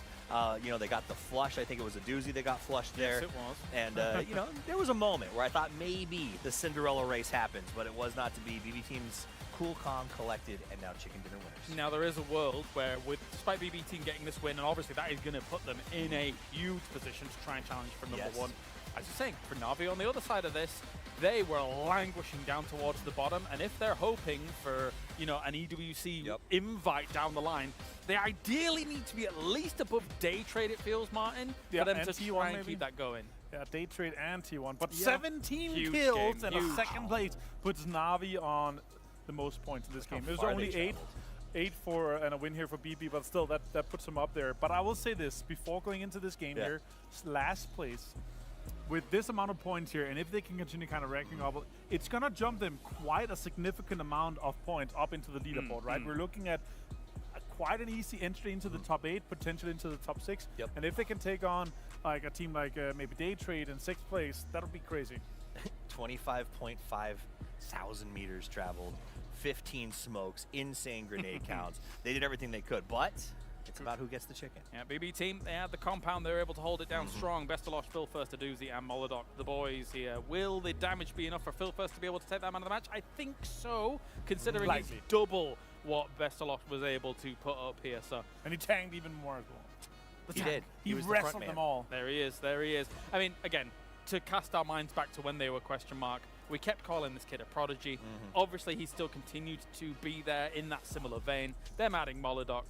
You know, they got the flush. I think it was a doozy that got flushed there. Yes, it was. And, you know, there was a moment where I thought maybe the Cinderella race happens, but it was not to be. BB team's cool, calm, collected, and now chicken dinner winners. Now, there is a world where, despite BB team getting this win, and obviously that is going to put them in a huge position to try and challenge for number Yes. one. As you're saying, for Na'Vi on the other side of this, they were languishing down towards the bottom, and if they're hoping for, you know, an EWC invite down the line, they ideally need to be at least above day trade, it feels, Martin, Yeah, for them and to T1 try and maybe? keep that going. Yeah, day trade and T1, but Yeah. 17 Huge kills game, and a huge. second place puts Na'Vi on the most points in this game. There's far only they eight traveled. for and a win here for BB, but still that puts them up there. But I will say this before going into this game here, last place with this amount of points here, and if they can continue kind of ranking up, it's gonna jump them quite a significant amount of points up into the leaderboard, right? We're looking at quite an easy entry into the top 8, potentially into the top 6. Yep. And if they can take on like a team like maybe Day Trade in 6th place, that'll be crazy. 25.5 thousand meters traveled, 15 smokes, insane grenade counts. They did everything they could, but it's about who gets the chicken. Yeah, BB team, they had the compound, they were able to hold it down strong. Bestalosh, Phil First, Aduzi, and Molodoc, the boys here. Will the damage be enough for Phil First to be able to take that man of the match? I think so, considering it's Likely. double what Bestalosh was able to put up here. So And he tanked even more as well. He did. He was the front wrestled man. them all. there he is, there he is. I mean, again, to cast our minds back to when they were question mark, we kept calling this kid a prodigy. Obviously, he still continued to be there in that similar vein. Them adding Molodoc.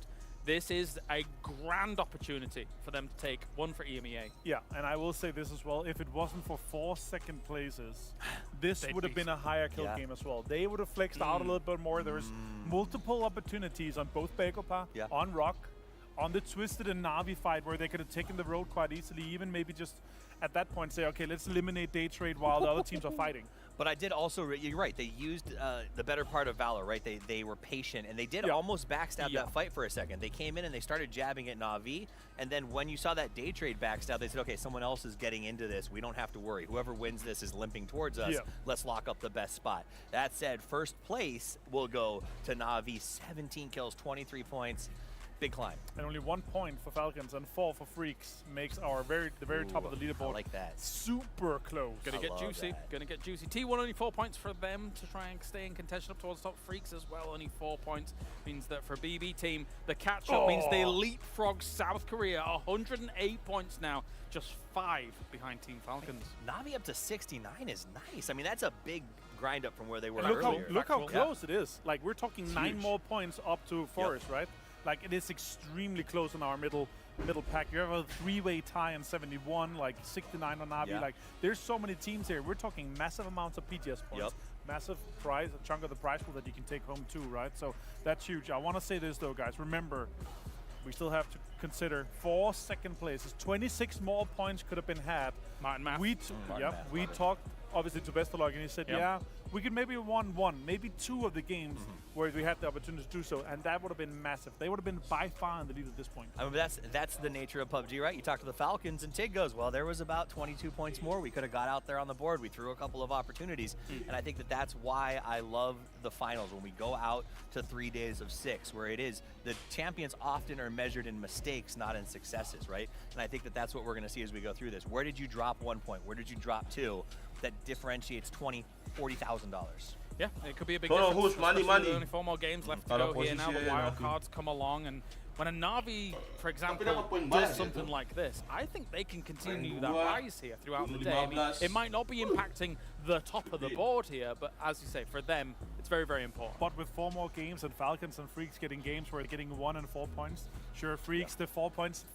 This is a grand opportunity for them to take one for EMEA. Yeah, and I will say this as well. If it wasn't for 4 second places, this They'd would have be- been a higher kill Yeah. game as well. They would have flexed out a little bit more. There was multiple opportunities on both Begopa, Yeah. on Rock, on the Twisted and Na'Vi fight where they could have taken the road quite easily, even maybe just at that point say, okay, let's eliminate Day Trade while the other teams are fighting. But I did also, you're right, they used the better part of Valor, right? They were patient, and they did Yeah. almost backstab Yeah. that fight for a second. They came in and they started jabbing at Na'Vi, and then when you saw that Day Trade backstab, they said, okay, someone else is getting into this. We don't have to worry. Whoever wins this is limping towards us. Yeah. Let's lock up the best spot. That said, first place will go to Na'Vi, 17 kills, 23 points. Big climb. And only 1 point for Falcons and 4 for Freaks makes our the very top of the Ooh, leaderboard I like that. super close. Gonna I get love juicy. that. Gonna get juicy. T1 only 4 points for them to try and stay in contention up towards top. Freaks as well, only 4 points. Means that for BB team, the catch-up means they leapfrog South Korea. 108 points now, just 5 behind Team Falcons. Na'Vi up to 69 is nice. I mean, that's a big grind up from where they were And look earlier. how Factual. close it is. Like we're talking 9 huge. more points up to Forest, right? Like it is extremely close in our middle pack. You have a 3-way tie on 71, like 69 on Na'Vi. Yeah. Like there's so many teams here. We're talking massive amounts of PTS points. Yep. Massive prize, a chunk of the prize pool that you can take home too, right? So that's huge. I want to say this though, guys. Remember, we still have to consider 4 second places. 26 more points could have been had. Martin Math. We Math, we love it. talked obviously to Vesterlog, and he said, Yep. yeah, we could maybe have won 1, maybe 2 of the games where we had the opportunity to do so, and that would have been massive. They would have been by far in the lead at this point. I mean, that's the nature of PUBG, right? You talk to the Falcons, and Tig goes, well, there was about 22 points more. We could have got out there on the board. We threw a couple of opportunities, and I think that's why I love the finals, when we go out to 3 days of 6, where it is the champions often are measured in mistakes, not in successes, right? And I think that's what we're going to see as we go through this. Where did you drop 1 point? Where did you drop 2? That differentiates $40,000. Yeah, it could be a big Tono, difference. who's money, especially with money? only 4 more games left to Kalau go here now. The posisi wild Na'Vi. cards come along, and when a Na'Vi, for example, dapat poin does banyak something tu. like this, I think they can continue Poin that dua, rise here throughout the bunuh day. I mean, 15. it might not be impacting the top of the board here, but as you say, for them, it's very, very important. But with 4 more games and Falcons and Freaks getting games where they're getting 1 and 4 points, sure, Freaks, the 4 points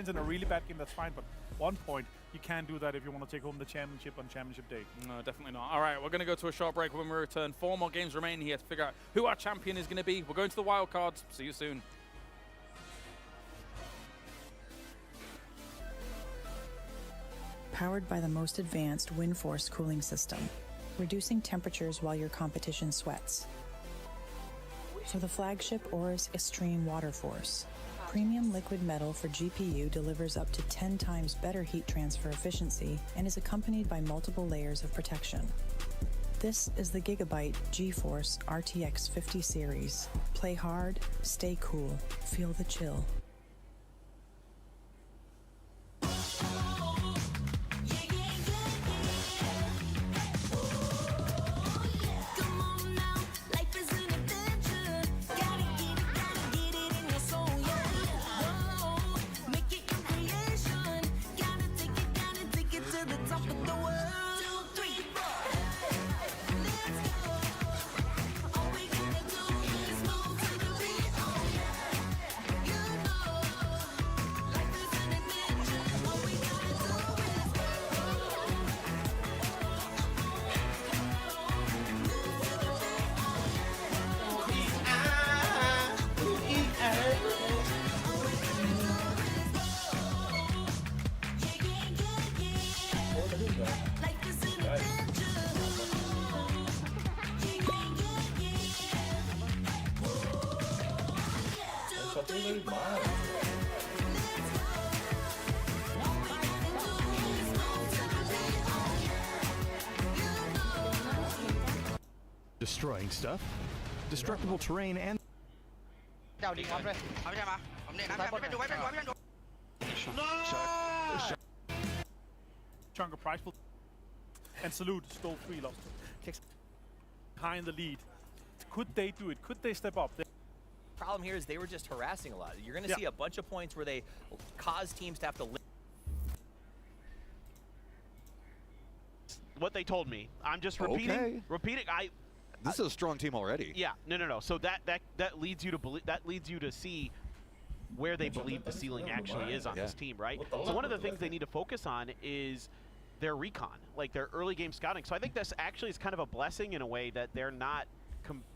in a really bad game, that's fine, but 1 point, you can't do that if you want to take home the championship on championship day. No, definitely not. All right, we're going to go to a short break. When we return, 4 more games remaining here to figure out who our champion is going to be. We're going to the wild cards. See you soon. Powered by the most advanced WindForce cooling system, reducing temperatures while your competition sweats. For the flagship Oris Extreme Water Force, Premium liquid metal for GPU delivers up to 10 times better heat transfer efficiency and is accompanied by multiple layers of protection. This is the Gigabyte GeForce RTX 50 series. Play hard, stay cool, feel the chill. Destroying stuff, destructible terrain, and Chunk of prize pool. And Salute stole 3, lost 2. Kicks behind the lead. Could they do it? Could they step up? Problem here is they were just harassing a lot. You're going to see a bunch of points where they cause teams to have to. What they told me. I'm just repeating. Okay. Repeating. This is a strong team already. Yeah. No. So that leads you to believe. That leads you to see where they believe the ceiling actually is on this team, right? So one of the things they need to focus on is their recon, like their early game scouting. So I think this actually is kind of a blessing in a way that they're not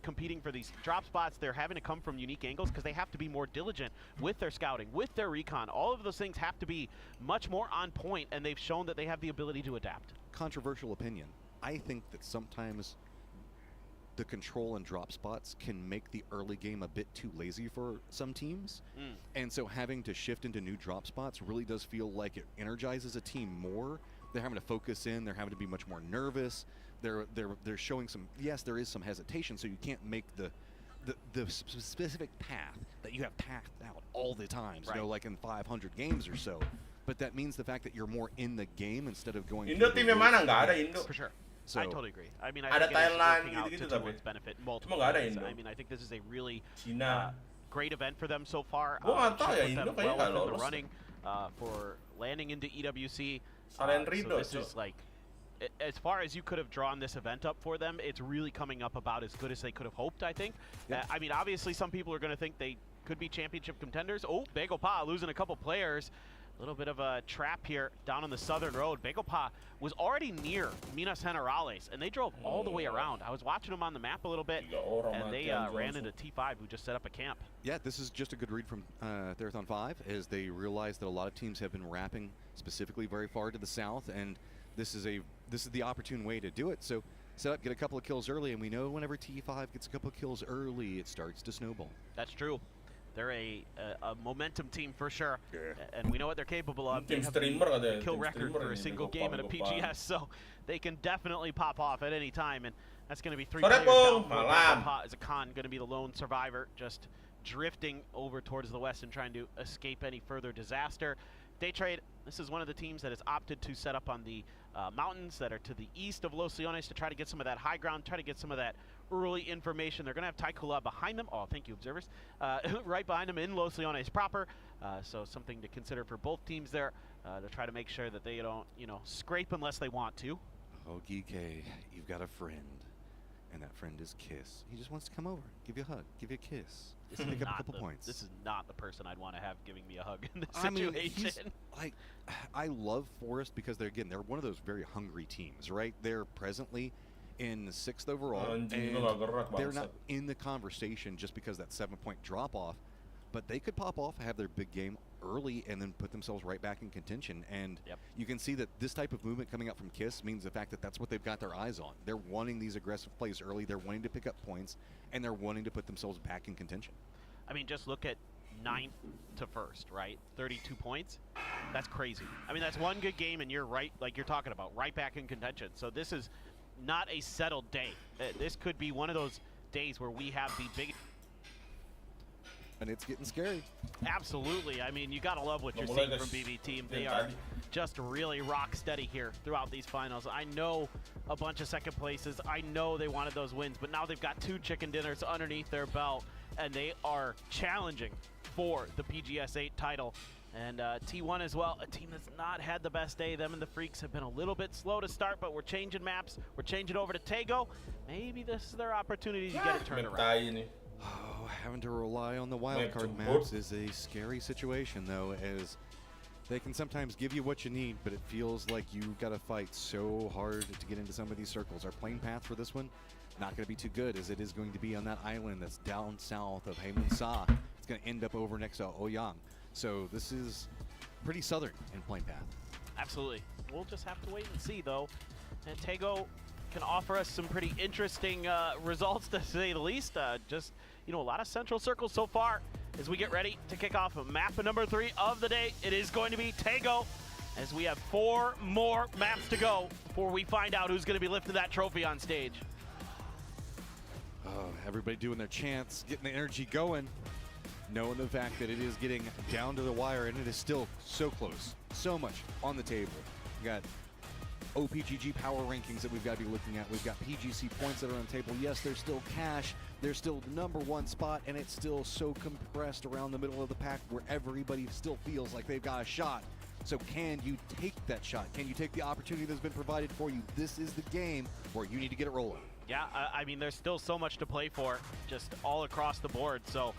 competing for these drop spots. They're having to come from unique angles because they have to be more diligent with their scouting, with their recon. All of those things have to be much more on point, and they've shown that they have the ability to adapt. Controversial opinion. I think that sometimes the control and drop spots can make the early game a bit too lazy for some teams. And so having to shift into new drop spots really does feel like it energizes a team more. They're having to focus in, they're having to be much more nervous. They're showing some, yes, there is some hesitation, so you can't make the specific path that you have pathed out all the times, you know, like in 500 games or so. But that means the fact that you're more in the game instead of going Indo tim yang mana? Nggak ada Indo. For sure. So, I totally agree. I mean, I ada think it is Thailand working out gitu-gitu to tapi. T1's benefit in multiple Cuma nggak ada ways. Indo. I mean, I think this is a really Cina. great event for them so far. Gua nggak tahu ya, Put Indo them kayaknya well nggak within the lolos. running for landing into EWC. Salen So Rido, this is like, as far as you could have drawn this event up for them, it's really coming up about as good as they could have hoped, I think. I mean, obviously some people are going to think they could be championship contenders. Oh, Begopa losing a couple players. A little bit of a trap here down on the southern road. Begopa was already near Minas Generales, and they drove all the way around. I was watching them on the map a little bit, and they ran into T5, who just set up a camp. yeah, this is just a good read from Therathon 5 as they realize that a lot of teams have been wrapping specifically very far to the south, and this is the opportune way to do it. So set up, get a couple of kills early, and we know whenever T5 gets a couple of kills early, it starts to snowball. That's true. They're a momentum team for sure, and we know what they're capable of. They Tim have streamer the katanya, kill tim record streamer for a ini, single game in a Begopa. PGS, so they can definitely pop off at any time, and that's going to be 3 Sore, players Pung. down for Malam. Begopa. Is a con going to be the lone survivor, just drifting over towards the west and trying to escape any further disaster. Daytrade, this is one of the teams that has opted to set up on the mountains that are to the east of Los Leones to try to get some of that high ground, try to get some of that early information. They're going to have Taikula behind them. Oh, thank you, observers. Right behind them in Los Leones proper. So something to consider for both teams there to try to make sure that they don't, scrape unless they want to. Oh, Geek, you've got a friend, and that friend is Kiss. He just wants to come over, give you a hug, give you a kiss, pick up a couple points. This is not the person I'd want to have giving me a hug in this I mean, situation. I love Forest because they're one of those very hungry teams, right? They're presently in 6th overall, Anjing, and lu nggak gerak, they're bangsat. not in the conversation just because that 7-point drop off, but they could pop off, have their big game early, and then put themselves right back in contention. And you can see that this type of movement coming out from Kiss means the fact that that's what they've got their eyes on. They're wanting these aggressive plays early, they're wanting to pick up points, and they're wanting to put themselves back in contention. I mean, just look at 9th to 1st, right? 32 points. That's crazy. I mean, that's one good game, and you're right, like you're talking about, right back in contention. So this is not a settled day. This could be one of those days where we have the big. And it's getting scary. Absolutely. I mean, you got to love what you're seeing from BB Team. They are just really rock steady here throughout these finals. I know a bunch of second places. I know they wanted those wins, but now they've got 2 chicken dinners underneath their belt, and they are challenging for the PGS 8 title. And T1 as well, a team that's not had the best day. Them and the Freaks have been a little bit slow to start, but we're changing maps. We're changing over to Tego. Maybe this is their opportunity to get it turned around. Oh, having to rely on the wildcard maps is a scary situation, though, as they can sometimes give you what you need, but it feels like you got to fight so hard to get into some of these circles. Our plane path for this one, not going to be too good, as it is going to be on that island that's down south of Haemun Sa. It's going to end up over next to Oyang. So this is pretty southern in plane path. Absolutely. We'll just have to wait and see, though. And Tego can offer us some pretty interesting results, to say the least. Just, you know, a lot of central circles so far as we get ready to kick off map number 3 of the day. It is going to be Tego, as we have 4 more maps to go before we find out who's going to be lifting that trophy on stage. Oh, everybody doing their chants, getting the energy going, knowing the fact that it is getting down to the wire, and it is still so close, so much on the table. We got OPGG power rankings that we've got to be looking at. We've got PGC points that are on the table. Yes, there's still cash. There's still the #1 spot, and it's still so compressed around the middle of the pack where everybody still feels like they've got a shot. So can you take that shot? Can you take the opportunity that's been provided for you? This is the game where you need to get it rolling. Yeah, I mean, there's still so much to play for, just all across the board. So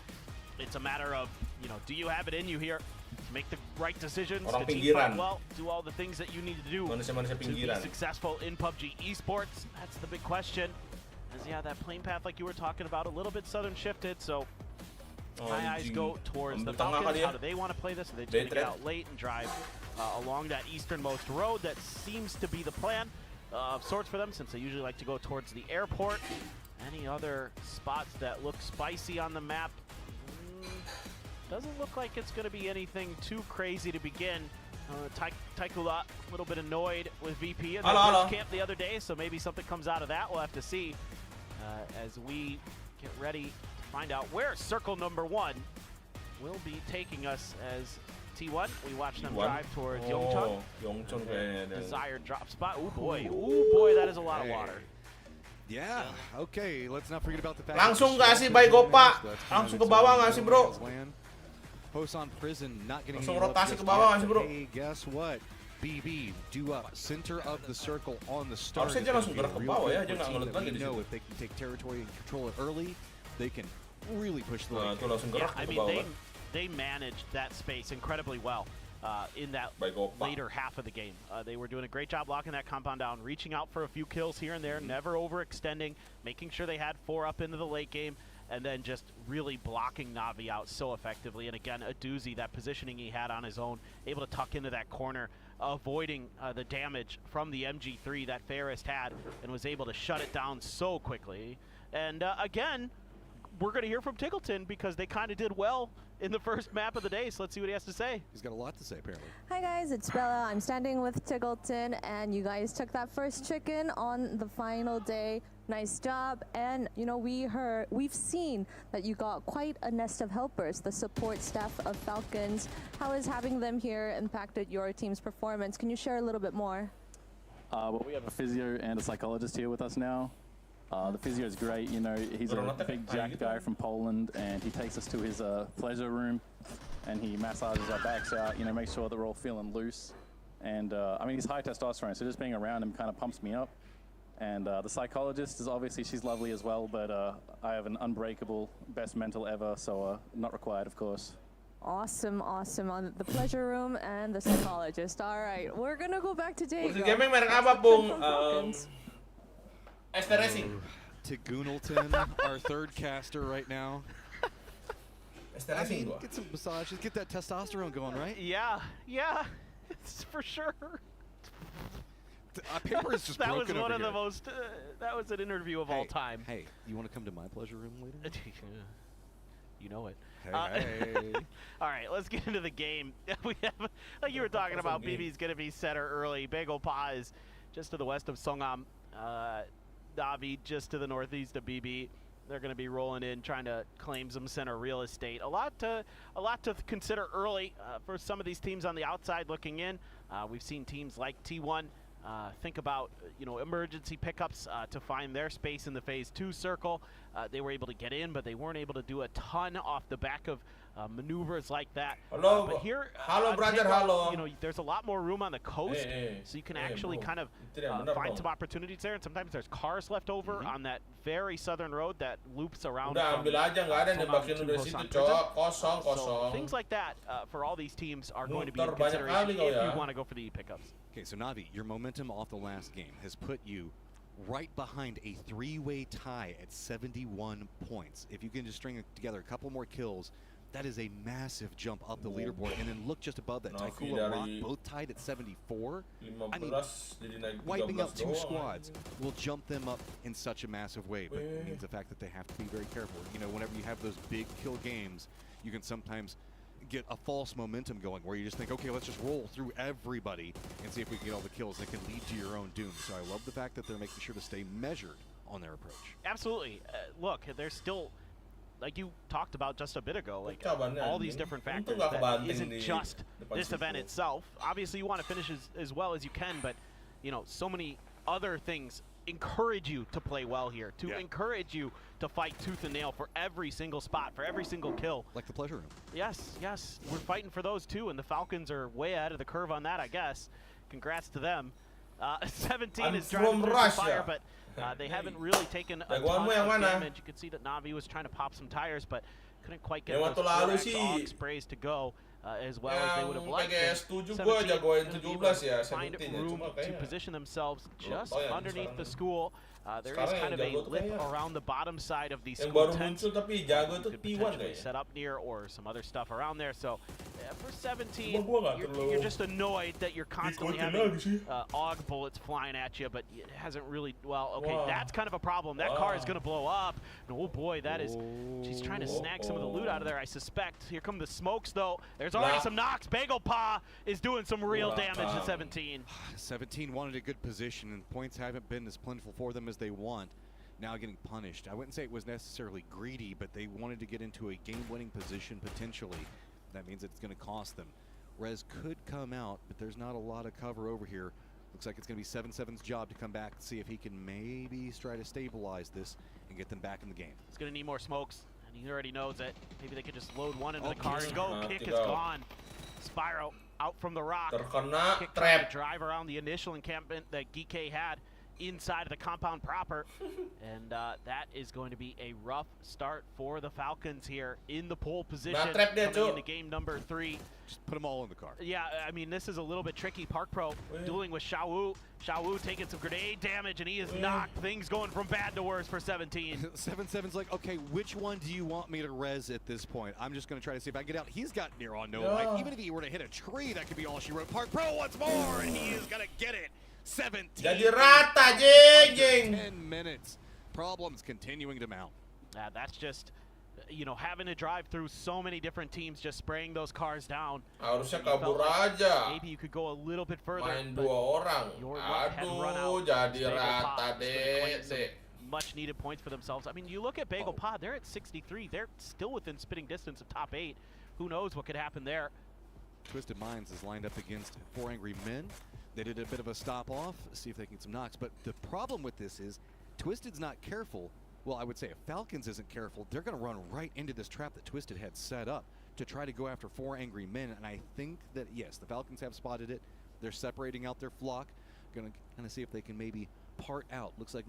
it's a matter of, you know, do you have it in you here to make the right decisions, to team fight well, do all the things that you need to do to be successful in PUBG esports? That's the big question. As, yeah, that plane path, like you were talking about, a little bit southern shifted, so my eyes go towards the Falcons. How do they want to play this? Are they just going to get out late and drive along that easternmost road? That seems to be the plan of sorts for them, since they usually like to go towards the airport. Any other spots that look spicy on the map? Doesn't look like it's going to be anything too crazy to begin. Taikula, a little bit annoyed with VP in the first camp the other day, so maybe something comes out of that. We'll have to see as we get ready to find out where circle #1 will be taking us. As T1, we watch them drive towards Yongchun. Desired drop spot. Oh boy, that is a lot of water. Yeah, okay, let's not forget about the fact Langsung gak sih by Gopa? Langsung ke bawah gak sih, bro? Hosan Prison not getting langsung rotasi ke bawah gak sih, bro? Hey, guess what? BB due up center of the circle on the start. Harusnya dia langsung gerak ke bawah ya, dia nggak ngelut lagi di situ. If they can take territory and control it early, they can really push the lane. Itu langsung gerak I ke mean, bawah. they managed that space incredibly well. In that later half of the game. They were doing a great job locking that compound down, reaching out for a few kills here and there, never overextending, making sure they had 4 up into the late game, and then just really blocking Navi out so effectively. And again, a doozy, that positioning he had on his own, able to tuck into that corner, avoiding the damage from the MG3 that Fairest had, and was able to shut it down so quickly. And again, we're going to hear from Tiggleton, because they kind of did well in the first map of the day, so let's see what he has to say. He's got a lot to say, apparently. Hi guys, it's Bella. I'm standing with Tiggleton, and you guys took that first chicken on the final day. Nice job. And you know, we've seen that you got quite a nest of helpers, the support staff of Falcons. How has having them here impacted your team's performance? Can you share a little bit more? Well, we have a physio and a psychologist here with us now. The physio is great, you know, he's a big jack guy from Poland, and he takes us to his pleasure room, and he massages our backs out, you know, make sure that we're all feeling loose. And I mean, he's high testosterone, so just being around him kind of pumps me up. And the psychologist is obviously, she's lovely as well, but I have an unbreakable best mental ever, so not required, of course. Awesome, awesome. On the pleasure room and the psychologist. All right, we're gonna go back to Diego. Kursi gaming merek apa, Bung? ST Racing. Tigunalton, our third caster right now. ST Racing gua. Get some massages, get that testosterone going, right? Yeah, it's for sure. Paper is just that broken was one over of the here. most. That was an interview of all time. Hey, you want to come to my pleasure room later? You know it. Hey. All right, let's get into the game. We have, like you were talking about, BB's going to be center early. Bagel Pa is just to the west of Songam. Navi just to the northeast of BB. They're going to be rolling in, trying to claim some center real estate. A lot to consider early for some of these teams on the outside looking in. We've seen teams like T1 think about emergency pickups to find their space in the Phase 2 circle. They were able to get in, but they weren't able to do a ton off the back of maneuvers like that. But here, there's a lot more room on the coast, so you can actually kind of find some opportunities there. And sometimes there's cars left over on that very southern road that loops around. So things like that for all these teams are going to be in consideration if you want to go for the pickups. Okay, so Navi, your momentum off the last game has put you right behind a three-way tie at 71 points. If you can just string together a couple more kills, that is a massive jump up the leaderboard. And then look just above that, Taikula Rock, both tied at 74. I mean, wiping out two squads will jump them up in such a massive way, but it means the fact that they have to be very careful. Whenever you have those big kill games, you can sometimes get a false momentum going where you just think, okay, let's just roll through everybody and see if we can get all the kills that can lead to your own doom. So I love the fact that they're making sure to stay measured on their approach. Absolutely. Look, there's still, like you talked about just a bit ago, like all these different factors that isn't just this event itself. Obviously, you want to finish as well as you can, but so many other things encourage you to play well here, to encourage you to fight tooth and nail for every single spot, for every single kill. Like the pleasure room. Yes, we're fighting for those too, and the Falcons are way ahead of the curve on that, I guess. Congrats to them. 17 is driving through the fire, but they haven't really taken a ton of damage. You can see that Navi was trying to pop some tires, but couldn't quite get those AUG sprays to go as well as they would have liked. 17 find room to position themselves just underneath the school. There is kind of a lip around the bottom side of the school tent. You could potentially set up near or some other stuff around there. So for 17, you're just annoyed that you're constantly having AUG bullets flying at you, but it hasn't really, okay, that's kind of a problem. That car is going to blow up. And oh boy, she's trying to snag some of the loot out of there, I suspect. Here come the smokes, though. There's already some knocks. Bagel Pa is doing some real damage to 17. 17 wanted a good position, and points haven't been as plentiful for them as they want. Now getting punished. I wouldn't say it was necessarily greedy, but they wanted to get into a game-winning position potentially. That means it's going to cost them. Rez could come out, but there's not a lot of cover over here. Looks like it's going to be 7-7's job to come back and see if he can maybe try to stabilize this and get them back in the game. He's going to need more smokes, and he already knows it. Maybe they could just load one into the car and go. Kick is gone. Spyro out from the rock. Kick trying to drive around the initial encampment that Geek had inside of the compound proper. And that is going to be a rough start for the Falcons here in the pole position coming into game number 3. Just put them all in the car. Yeah, I mean, this is a little bit tricky. Park Pro dueling with Xiao Wu taking some grenade damage, and he has knocked things going from bad to worse for 17. 7-7's like, okay, which one do you want me to res at this point? I'm just going to try to see if I can get out. He's got near on no life. Even if he were to hit a tree, that could be all she wrote. Park Pro once more, and he is going to get it. 17. Jadi rata, jeng. 10 minutes. Problems continuing to mount. That's just, having to drive through so many different teams, just spraying those cars down. Harusnya kabur aja. Maybe you could go a little bit further. Main 2 orang. Aduh, jadi rata deh. Much needed points for themselves. I mean, you look at Bagel Pa, they're at 63. They're still within spitting distance of top 8. Who knows what could happen there? Twisted Minds is lined up against 4 Angry Men. They did a bit of a stop off, see if they can get some knocks. But the problem with this is Twisted's not careful. Well, I would say if Falcons isn't careful, they're going to run right into this trap that Twisted had set up to try to go after 4 Angry Men. And I think that, yes, the Falcons have spotted it. They're separating out their flock. Going to kind of see if they can maybe part out. Looks like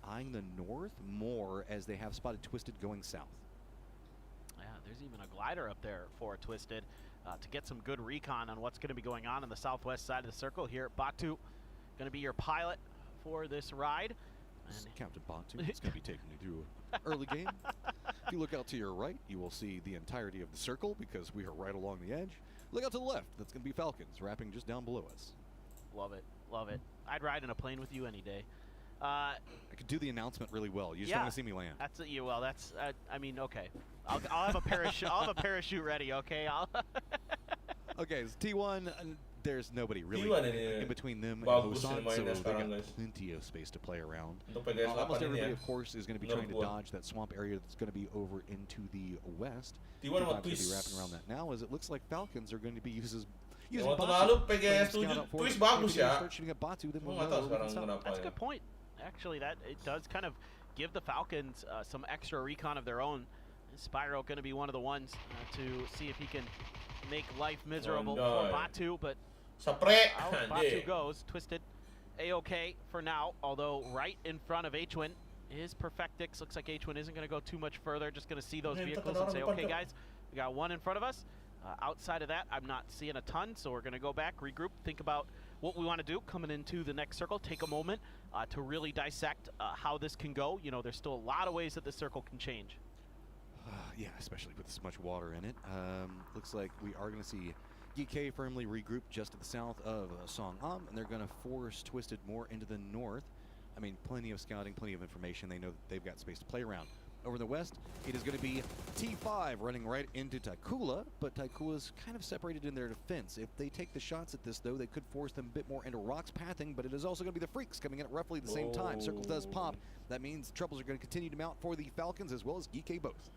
eyeing the north more as they have spotted Twisted going south. Yeah, there's even a glider up there for Twisted to get some good recon on what's going to be going on the southwest side of the circle here. Batu going to be your pilot for this ride. And Captain Batu is going to be taking you through an early game. If you look out to your right, you will see the entirety of the circle because we are right along the edge. Look out to the left. That's going to be Falcons wrapping just down below us. Love it. Love it. I'd ride in a plane with you any day. I could do the announcement really well. You just Yeah. want to see me land. That's it. Well, that's. I mean, okay. I'll have a parachute. I'll have a parachute ready. Okay. Okay, it's T1. There's nobody really T1 ini in between them and bagus Hosan, ini so mainnya they sekarang, got guys. plenty of space to play around. Untuk PGS 8 Almost ini everybody, ya. of course, is going to be Menurut trying to gua. dodge that swamp area that's going to be over into the west. T1 T5's mau gonna be twist. wrapping around that now, as it looks like Falcons are going to be using Waktu Batu, lalu playing PGS scout 7 out for twist it. bagus Maybe they ya. start shooting at Batu, then Gua we'll nggak know tahu we can sekarang stop. kenapa That's a ya. good point. Actually, that it does kind of give the Falcons some extra recon of their own. Spyro going to be one of the ones to see if he can make life miserable for Andai. Batu, but Spray. out Batu goes. Twisted A-OK for now, although right in front of H-Win is Perfectix. Looks like H-Win isn't going to go too much further, just going to see those Man, vehicles tak and ada say, orang okay, depan, guys, we got one in front of us. Outside of that, I'm not seeing a ton, so we're going to go back, regroup, think about what we want to do coming into the next circle, take a moment to really dissect how this can go. You know, there's still a lot of ways that this circle can change. Yeah, especially with this much water in it. Looks like we are going to see GK firmly regroup just to the south of Song Am, and they're going to force Twisted more into the north. I mean, plenty of scouting, plenty of information. They know that they've got space to play around. Over in the west, it is going to be T5 running right into Taikula, but Taikula's kind of separated in their defense. If they take the shots at this, though, they could force them a bit more into Rock's pathing, but it is also going to be the Freaks coming in at roughly the same time. Circle does pop. That means troubles are going to continue to mount for the Falcons as well as GK both.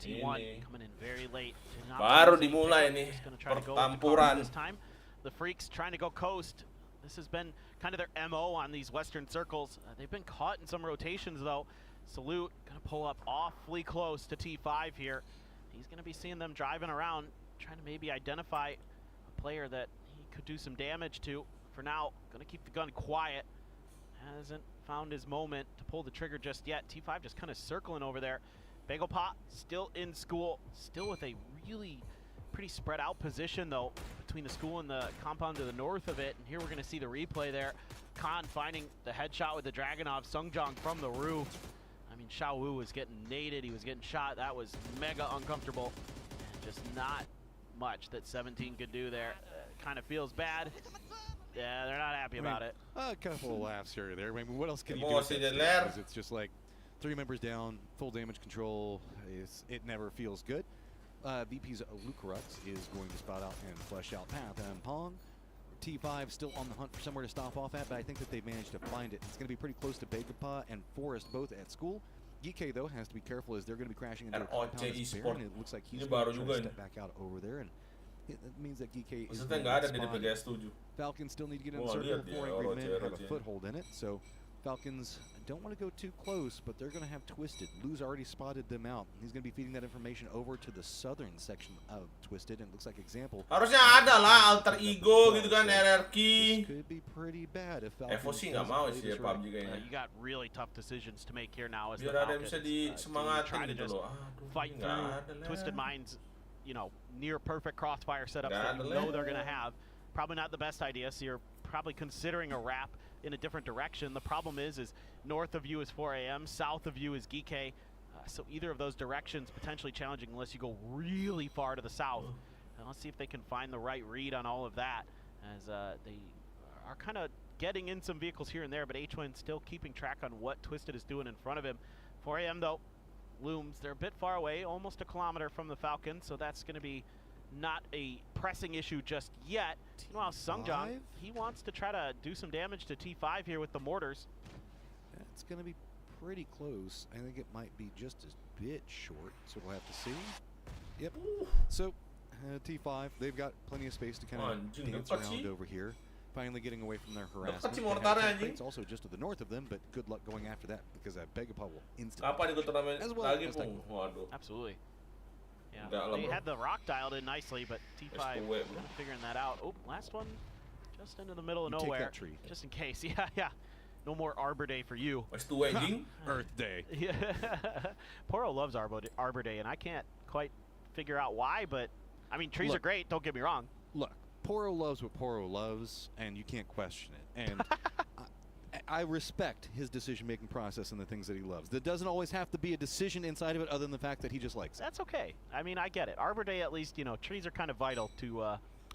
T1 Ini. coming in very late. Did not Baru lose any dimulai pickup. nih Just gonna try to go with the pertempuran. cars this time. The Freaks trying to go coast. This has been kind of their MO on these western circles. They've been caught in some rotations though. Salute gonna pull up awfully close to T5 here. He's gonna be seeing them driving around, trying to maybe identify a player that he could do some damage to. For now, gonna keep the gun quiet. Hasn't found his moment to pull the trigger just yet. T5 just kind of circling over there. Bagel Pot still in school, still with a really pretty spread out position though between the school and the compound to the north of it. And here we're going to see the replay there. Khan finding the headshot with the Dragonov. Sungjong from the roof. I mean, Xiao Wu was getting naded. He was getting shot. That was mega uncomfortable. And just not much that 17 could do there. Kind of feels bad. Yeah, they're not happy about it. A couple of laughs here or there. I mean, what else can you do? Emosi at that de stage? ler. 'Cause it's just like 3 members down, full damage control. It never feels good. VP's Lucarux is going to spot out and flesh out Path and Pong. T5 still on the hunt for somewhere to stop off at, but I think that they've managed to find it. It's going to be pretty close to Begapa and Forest, both at school. GK, though, has to be careful as they're going to be crashing into a ROC compound as Esport. Baron, and it looks like he's Ini going baru to try juga to ini. step back out over there, and it means that GK is Maksudnya going to nggak ada get di spotted. PGS 7. Falcons still need to get in Oh, the circle lihat before dia, Angry Orochi, Men have a Orochi. foothold in it. So Falcons don't want to go too close, but they're going to have Twisted. Lou's already spotted them out. He's going to be feeding that information over to the southern section of Twisted, and it looks like Example. Harusnya ada lah alter ego gitu kan, This RRQ. could be pretty bad if Falcons FOC nggak doesn't mau play sih this ya right. PUBG kayaknya. You got really tough decisions to make here now as the Biar ada yang Falcons bisa do you disemangatin try to gitu just loh. Aduh, fight ini through nggak ada lah. Twisted Minds, you know, near perfect crossfire setups Nggak that ada you lah. know they're going to have. Probably not the best idea, so you're probably considering a wrap in a different direction. The problem is north of you is 4 a.m., south of you is Gike. So either of those directions potentially challenging unless you go really far to the south. And let's see if they can find the right read on all of that, as they are kind of getting in some vehicles here and there, but H-Win still keeping track on what Twisted is doing in front of him. 4 a.m. though looms. They're a bit far away, almost a kilometer from the Falcon, so that's going to be not a pressing issue just yet. Meanwhile, Sungjong, he wants to try to do some damage to T5 here with the mortars. That's going to be pretty close. I think it might be just a bit short, so we'll have to see. Yep. So, T5, they've got plenty of space to kind of Anjing, dance dekat around sih. over here. Finally getting away from their Dekat harassment. sih They have mortarnya, tank anjing. rates also just to the north of them, but good luck going after that because Begapa will instantly. Kapan ikut turnamen As well lagi, as Pung? Waduh. Absolutely. Yeah, Enggak lah, they bro. had the rock dialed in nicely, but T5 S2, bro. figuring that out. Oh, last one just into the middle of You take nowhere. that tree. Just in case. Yeah, yeah. No more Arbor Day for you. S2 anjing. Earth Day. Yeah. Poro loves Arbor Day, and I can't quite figure out why, but I mean, trees are Look. great, don't get me wrong. Look, Poro loves what Poro loves, and you can't question it. And I respect his decision-making process and the things that he loves. There doesn't always have to be a decision inside of it other than the fact that he just likes it. That's okay. I mean, I get it. Arbor Day, at least, you know, trees are kind of vital to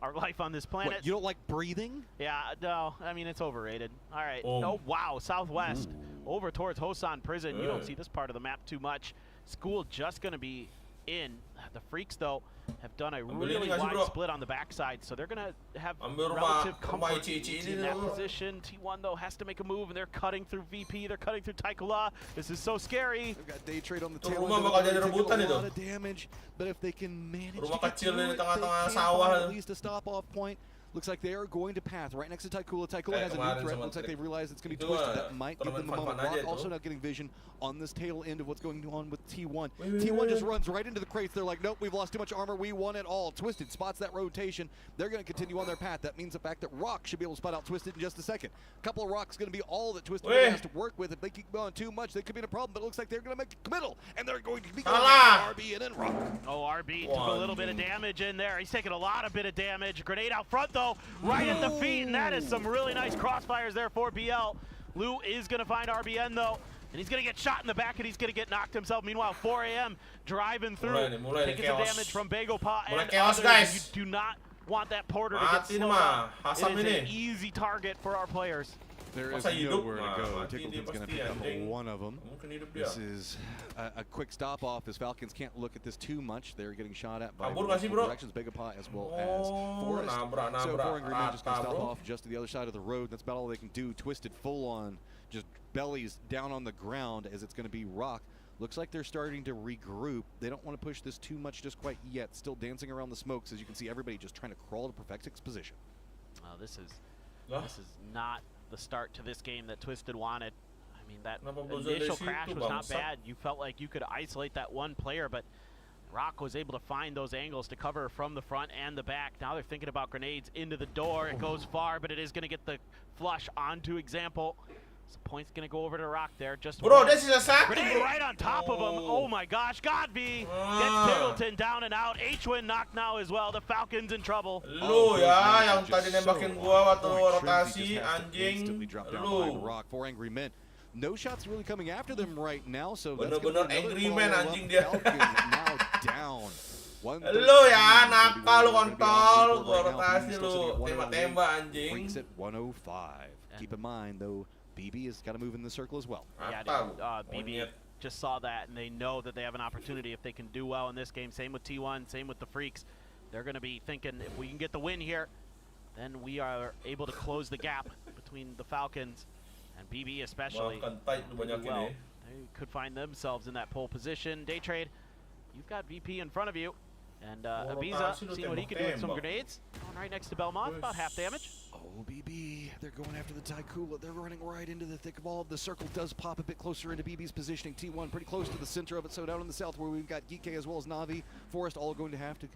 our life on this planet. What, you don't like breathing? Yeah, no, I mean, it's overrated. All right. Oh. Oh, wow, Southwest over towards Hosan Prison. You don't see this part of the map too much. School just going to be in. The Freaks, though, have done a really wide split on the backside, so they're going to have relative comfort in that position. T1, though, has to make a move, and they're cutting through VP. They're cutting through Taikula. This is so scary. They've got Day Trade on the tail. Rumah bakal jadi Taking rebutan a itu. lot of damage, but if they can manage Rumah to get kecil through di it, tengah-tengah they can sawah. find at least a stop-off point. Looks like they are going to path right next to Taikula. Taikula has a new threat. Looks like they've realized it's going to be Twisted. That might give them the moment. Rock also now getting vision on this tail end of what's going on with T1. T1 just runs right into the crates. They're like, nope, we've lost too much armor. We won it all. Twisted spots that rotation. They're going to continue on their path. That means the fact that Rock should be able to spot out Twisted in just a second. A couple of Rocks going to be all that Twisted has to work with. If they keep going too much, they could be in a problem. But it looks like they're going to make a committal, and they're going to be going RB and then Rock. Oh, RB took a little bit of damage in there. He's taking a lot of damage. Grenade out front, though, right in the feet, and that is some really nice crossfires there for BL. Lou is going to find RBN, though, and he's going to get shot in the back, and he's going to get knocked himself. Meanwhile, 4AM driving through, taking some damage from Bagel Pa and others. You do not want that Porter to get slowed up. It is an easy target for our players. There is nowhere to go. Tickleton's going to pick up one of them. This is a quick stop off as Falcons can't look at this too much. They're getting shot at by multiple directions, Begapa as well as Forest. So Foreign Green just going to stop off just to the other side of the road. That's about all they can do. Twisted full on, just bellies down on the ground as it's going to be Rock. Looks like they're starting to regroup. They don't want to push this too much just quite yet. Still dancing around the smokes as you can see everybody just trying to crawl to perfect its position. This is not the start to this game that Twisted wanted. I mean, that initial crash was not bad. You felt like you could isolate that one player, but Rock was able to find those angles to cover from the front and the back. Now they're thinking about grenades into the door. It goes far, but it is going to get the flush onto Example. So point's going to go over to Rock there. Just this is a sack. Grenade right on top of him. Oh my gosh. Godby gets Tiggleton down and out. H-Win knocked now as well. The Falcons in trouble. Lu ya, yang tadi nembakin gua waktu rotasi, anjing. Lu. Rock, 4 angry men. No shots really coming after them right now, so bener-bener angry man anjing dia. Now down. Lu ya, nakal lu kontol, gua rotasi lu, tembak-tembak anjing. Freaks at 105. Keep in mind though, BB has got to move in the circle as well. Yeah, BB just saw that, and they know that they have an opportunity if they can do well in this game. Same with T1, same with the Freaks. They're going to be thinking, if we can get the win here, then we are able to close the gap between the Falcons and BB especially. They could find themselves in that pole position. Day Trade, you've got VP in front of you. And Ibiza, seeing what he can do with some grenades. Going right next to Belmont, about half damage. Oh, BB, they're going after the Taikula. They're running right into the thick of all. The circle does pop a bit closer into BB's positioning. T1 pretty close to the center of it. So down in the south where we've got Geek as well as Navi, Forest all going to have to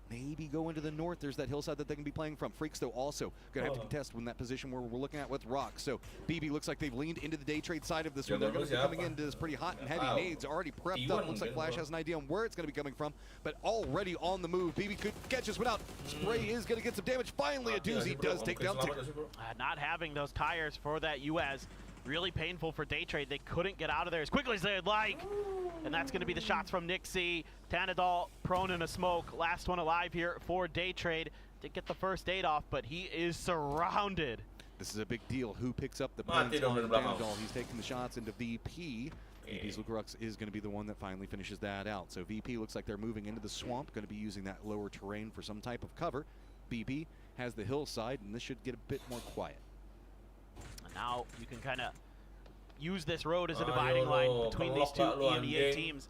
maybe go into the north. There's that hillside that they can be playing from. Freaks, though, also going to have to contest in that position where we're looking at with Rock. So BB looks like they've leaned into the Day Trade side of this one. They're going to be coming into this pretty hot and heavy. Nades already prepped up. Looks like Flash has an idea on where it's going to be coming from, but already on the move. BB could catch us without. Spray is going to get some damage. Finally, a doozy does take down Tick. Not having those tires for that US. Really painful for Day Trade. They couldn't get out of there as quickly as they'd like. And that's going to be the shots from Nixie. Tanadol prone in a smoke. Last one alive here for Day Trade. Did get the first aid off, but he is surrounded. This is a big deal. Who picks up the points on Tanadol? He's taking the shots into VP. VP's Lucarux is going to be the one that finally finishes that out. So VP looks like they're moving into the swamp, going to be using that lower terrain for some type of cover. BB has the hillside, and this should get a bit more quiet. And now you can kind of use this road as a dividing line between these two EMEA teams.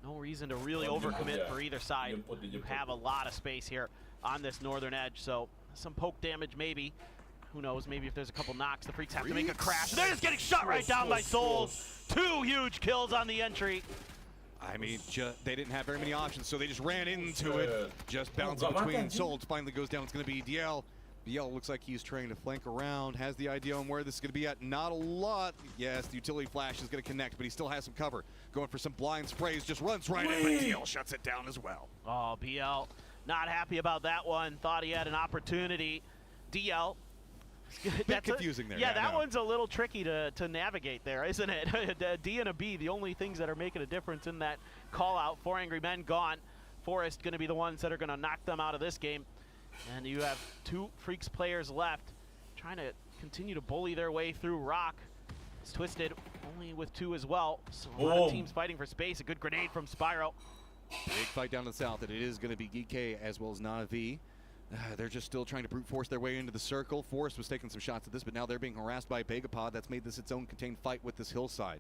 No reason to really overcommit for either side. You have a lot of space here on this northern edge, so some poke damage maybe. Who knows, maybe if there's a couple knocks, the Freaks have to make a crash. They're just getting shot right down by Souls. 2 huge kills on the entry. I mean, they didn't have very many options, so they just ran into it. Just bouncing between Souls. Finally goes down. It's going to be DL. BL looks like he's trying to flank around, has the idea on where this is going to be at. Not a lot. Yes, the utility flash is going to connect, but he still has some cover. Going for some blind sprays, just runs right in, but DL shuts it down as well. Oh, BL not happy about that one. Thought he had an opportunity. DL. Bit confusing there. Yeah, that one's a little tricky to navigate there, isn't it? A D and a B, the only things that are making a difference in that call out. 4 angry men gone. Forest going to be the ones that are going to knock them out of this game. And you have 2 Freaks players left trying to continue to bully their way through Rock. It's Twisted only with 2 as well. So a lot of teams fighting for space. A good grenade from Spyro. Big fight down to the south, and it is going to be GK as well as Na'Vi. They're just still trying to brute force their way into the circle. Forrest was taking some shots at this, but now they're being harassed by Begapod. That's made this its own contained fight with this hillside.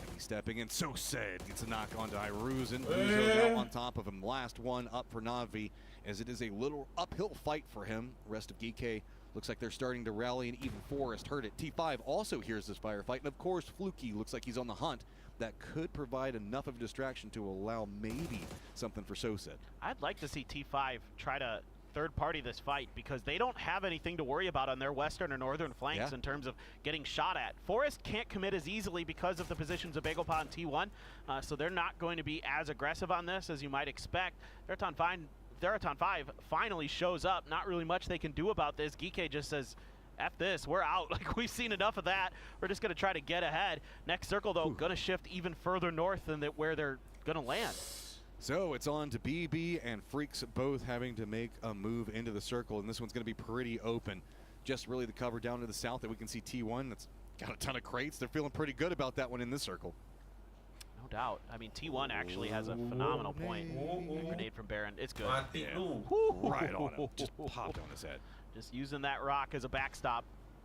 And he's stepping in. So sad. Gets a knock onto Iruzen. Luzo's out on top of him. Last one up for Na'Vi, as it is a little uphill fight for him. The rest of GK looks like they're starting to rally, and even Forrest heard it. T5 also hears this firefight, and of course Fluky looks like he's on the hunt. That could provide enough of a distraction to allow maybe something for Soset. I'd like to see T5 try to third-party this fight, because they don't have anything to worry about on their western or northern flanks in terms of getting shot at. Forrest can't commit as easily because of the positions of Begopod and T1, so they're not going to be as aggressive on this as you might expect. Theraton 5 finally shows up. Not really much they can do about this. Geeke just says, F this, we're out. Like, we've seen enough of that. We're just going to try to get ahead. Next circle, though, going to shift even further north than where they're going to land. So it's on to BB and Freaks, both having to make a move into the circle, and this one's going to be pretty open. Just really the cover down to the south that we can see T1. That's got a ton of crates. They're feeling pretty good about that one in this circle. No doubt. I mean, T1 actually has a phenomenal point. A grenade from Baron. It's good. Yeah. Right on him. Just popped on his head. Just using that rock as a backstop.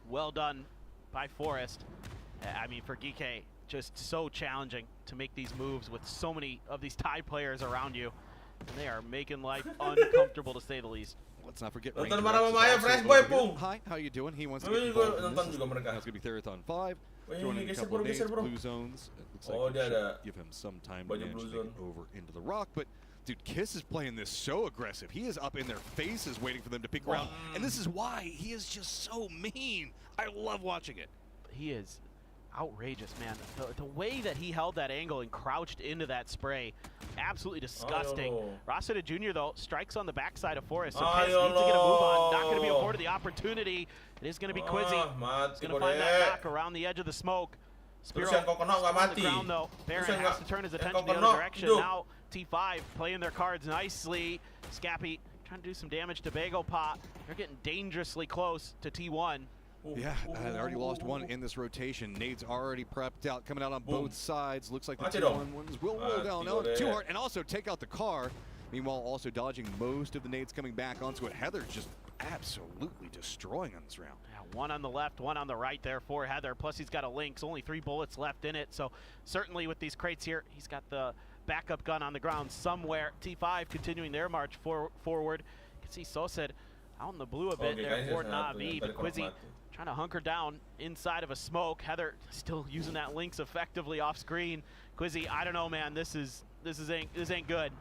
Well done by Forrest. I mean, for Geeke, just so challenging to make these moves with so many of these Tide players around you. And they are making life uncomfortable, to say the least. Let's not forget Nonton bareng sama Fresh Boy, Pung. Hi, how you doing? He wants to get involved in this. That's going to be Theraton 5. Throwing in a couple of nades, blue zones. It looks like we should give him some time to manage to make it over into the rock. But, dude, Kiss is playing this so aggressive. He is up in their faces waiting for them to pick around. And this is why he is just so mean. I love watching it. He is outrageous, man. The way that he held that angle and crouched into that spray, absolutely disgusting. Rossita Jr., though, strikes on the backside of Forrest, so Kiss needs to get a move on. Not going to be afforded the opportunity. It is going to be Quizzy. He's going to find that knock around the edge of the smoke. Spiro on the ground, though. Baron has to turn his attention the other direction. Now T5 playing their cards nicely. Scappy trying to do some damage to Begopod. They're getting dangerously close to T1. Yeah, they already lost one in this rotation. Nade's already prepped out, coming out on both sides. Looks like the T1 ones will roll down. No, too hard, and also take out the car. Meanwhile, also dodging most of the nades coming back onto it. Heather's just absolutely destroying on this round. Yeah, one on the left, one on the right there for Heather. Plus, he's got a Lynx, only 3 bullets left in it. So certainly with these crates here, he's got the backup gun on the ground somewhere. T5 continuing their march forward. You can see Soset out in the blue a bit there for Na'Vi, but Quizzy trying to hunker down inside of a smoke. Heather still using that Lynx effectively off screen. Quizzy, I don't know, man. This ain't good.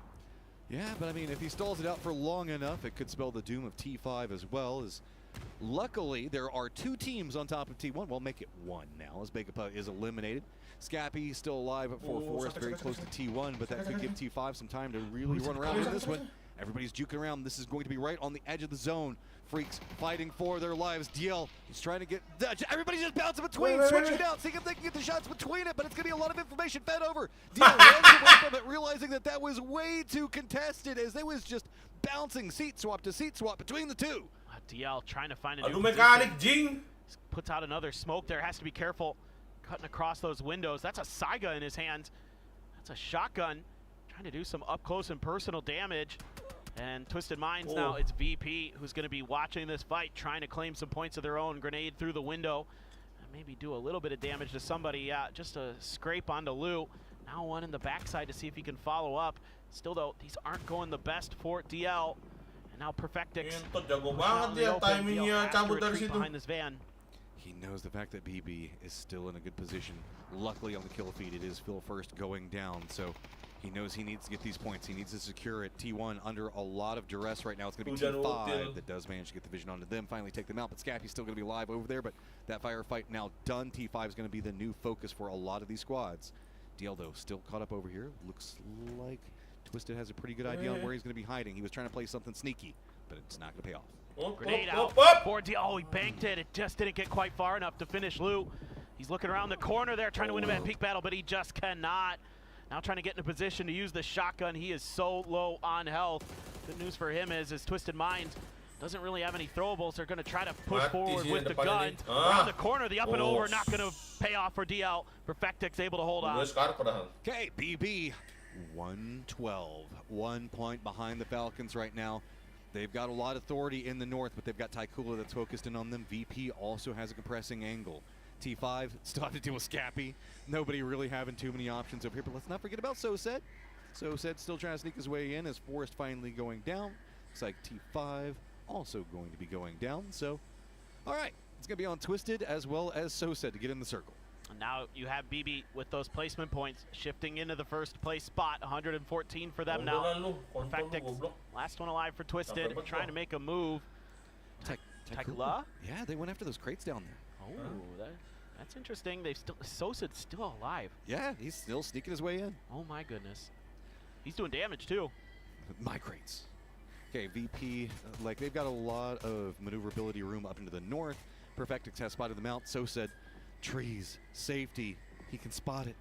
Yeah, but I mean, if he stalls it out for long enough, it could spell the doom of T5 as well. As luckily, there are 2 teams on top of T1. We'll make it 1 now, as Begapod is eliminated. Scappy still alive at 4 Forest, very close to T1, but that could give T5 some time to really run around in this one. Everybody's juking around. This is going to be right on the edge of the zone. Freaks fighting for their lives. DL is trying to get... Everybody's just bouncing between, switching it out, seeing if they can get the shots between it, but it's going to be a lot of information fed over. DL runs away from it, realizing that that was way too contested, as they was just bouncing seat swap to seat swap between the 2. DL trying to find a new position. Puts out another smoke there. Has to be careful cutting across those windows. That's a Saiga in his hand. That's a shotgun. Trying to do some up close and personal damage. And Twisted Minds now, it's VP who's going to be watching this fight, trying to claim some points of their own. Grenade through the window. And maybe do a little bit of damage to somebody. Yeah, just a scrape onto Lou. Now one in the backside to see if he can follow up. Still, though, these aren't going the best for DL. And now Perfectix behind this van. He knows the fact that BB is still in a good position. Luckily on the kill feed, it is Phil first going down, so he knows he needs to get these points. He needs to secure it. T1 under a lot of duress right now. It's going to be T5 that does manage to get the vision onto them, finally take them out, but Scappy's still going to be live over there, but that firefight now done. T5 is going to be the new focus for a lot of these squads. DL, though, still caught up over here. Looks like Twisted has a pretty good idea on where he's going to be hiding. He was trying to play something sneaky, but it's not going to pay off. Grenade out for DL. Oh, he banked it. It just didn't get quite far enough to finish Lou. He's looking around the corner there, trying to win him at peak battle, but he just cannot. Now trying to get in a position to use the shotgun. He is so low on health. Good news for him is his Twisted Mind doesn't really have any throwables. They're going to try to push forward with the gun. Around the corner, the up and over, not going to pay off for DL. Perfectix able to hold on. Okay, BB, 112. 1 point behind the Falcons right now. They've got a lot of authority in the north, but they've got Taikula that's focused in on them. VP also has a compressing angle. T5 still have to deal with Scappy. Nobody really having too many options over here, but let's not forget about Soset. Soset still trying to sneak his way in as Forrest finally going down. Looks like T5 also going to be going down. So, all right, it's going to be on Twisted as well as Soset to get in the circle. And now you have BB with those placement points shifting into the first place spot. 114 for them now. Perfectix, last one alive for Twisted, trying to make a move. Taikula? Yeah, they went after those crates down there. Oh, that's interesting. They've still Sosa's still alive. Yeah, he's still sneaking his way in. Oh my goodness. He's doing damage too. My crates. Okay, VP, like they've got a lot of maneuverability room up into the north. Perfectix has spotted them out. So said trees, safety. He can spot it.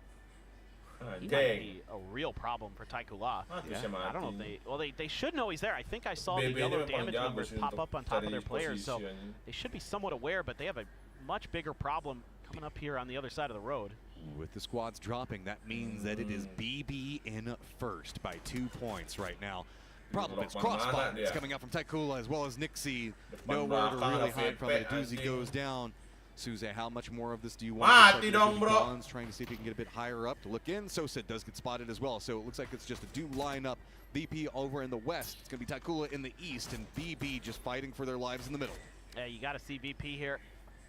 He might be a real problem for Taikula. Yeah. I don't know if they should know he's there. I think I saw the yellow damage numbers pop up on top of their players, so they should be somewhat aware, but they have a much bigger problem coming up here on the other side of the road. With the squads dropping, that means that it is BB in first by 2 points right now. Problem is crossfire. It's coming out from Taikula as well as Nixie. Nowhere to really hide from it. Doozy goes down. Suze, how much more of this do you want? Don's trying to see if he can get a bit higher up to look in. Sosa does get spotted as well, so it looks like it's just a Doom lineup. BP over in the west. It's going to be Taikula in the east, and BB just fighting for their lives in the middle. Yeah, you got to see VP here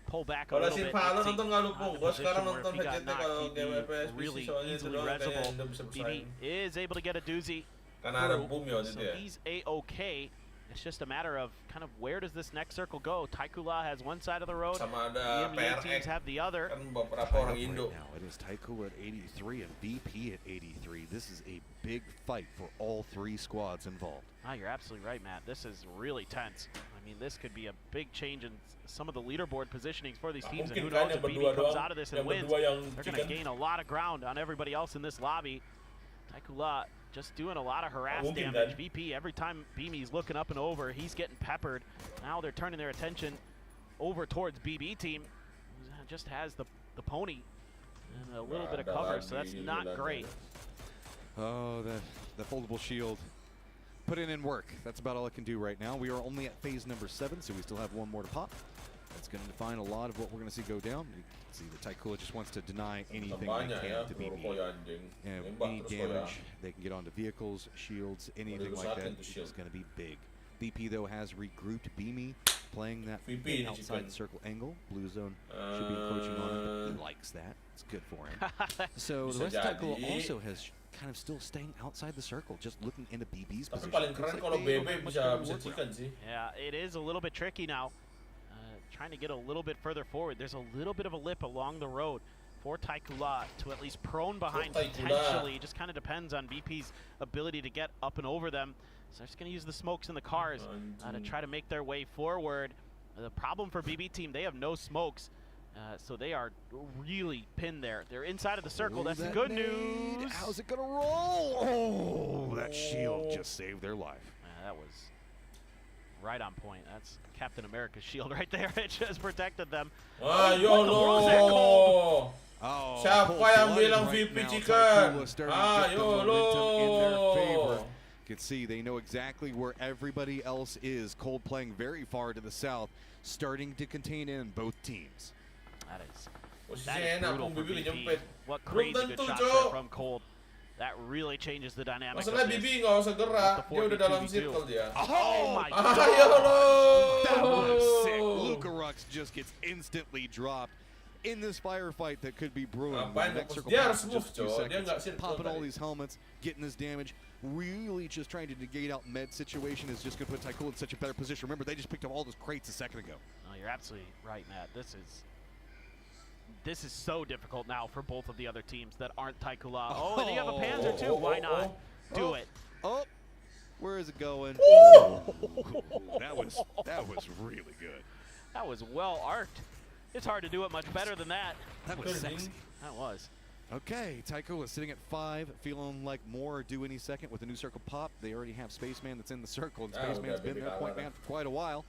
pull back a little bit. Really easily reservable. BB is able to get a doozy through, so he's A-okay. It's just a matter of kind of where does this next circle go. Taikula has one side of the road, the EMEA teams have the other. Right now, it is Taikula at 83 and BP at 83. This is a big fight for all three squads involved. Ah, you're absolutely right, Matt. This is really tense. I mean, this could be a big change in some of the leaderboard positionings for these teams. And who knows if BB comes out of this and wins, they're going to gain a lot of ground on everybody else in this lobby. Taikula just doing a lot of harass damage. VP, every time Beamy's looking up and over, he's getting peppered. Now they're turning their attention over towards BB team, who just has the pony and a little bit of cover, so that's not great. Oh, the foldable shield. Put it in work. That's about all it can do right now. We are only at phase number 7, so we still have one more to pop. That's going to define a lot of what we're going to see go down. You can see that Taikula just wants to deny anything they can to BB. And any damage they can get onto vehicles, shields, anything like that is going to be big. BP, though, has regrouped Beamy, playing that outside the circle angle. Blue Zone should be encroaching on him, but he likes that. It's good for him. So the rest of Taikula also has kind of still staying outside the circle, just looking into BB's position. Yeah, it is a little bit tricky now. Trying to get a little bit further forward. There's a little bit of a lip along the road for Taikula to at least prone behind potentially. It just kind of depends on BP's ability to get up and over them. So they're just going to use the smokes in the cars to try to make their way forward. The problem for BB team, they have no smokes. So they are really pinned there. They're inside of the circle. That's the good news. How's it going to roll? Oh, that shield just saved their life. That was right on point. That's Captain America's shield right there. It just protected them. Oh, siapa yang bilang right VP now, chicken? You can see they know exactly where everybody else is. Cold playing very far to the south, starting to contain in both teams. That is brutal for VP. What crazy good shots there from Cold. That really changes the dynamic. Masalah BB nggak usah gerak, dia udah dalam circle dia. Oh my God! That was sick. Luka Rux just gets instantly dropped in this firefight that could be brewing. Dia harus move, coy. Dia nggak circle. Popping all these helmets, getting this damage, really just trying to negate out med situation is just going to put Taikula in such a better position. Remember, they just picked up all those crates a second ago. No, you're absolutely right, Matt. This is so difficult now for both of the other teams that aren't Taikula. Oh, and you have a Panzer too. Why not? Do it. Oh, where is it going? That was really good. That was well arced. It's hard to do it much better than that. That was sexy. That was. Okay, Taiko is sitting at 5, feeling like more are due any second with the new circle pop. They already have Spaceman that's in the circle, and Spaceman's been their point man for quite a while.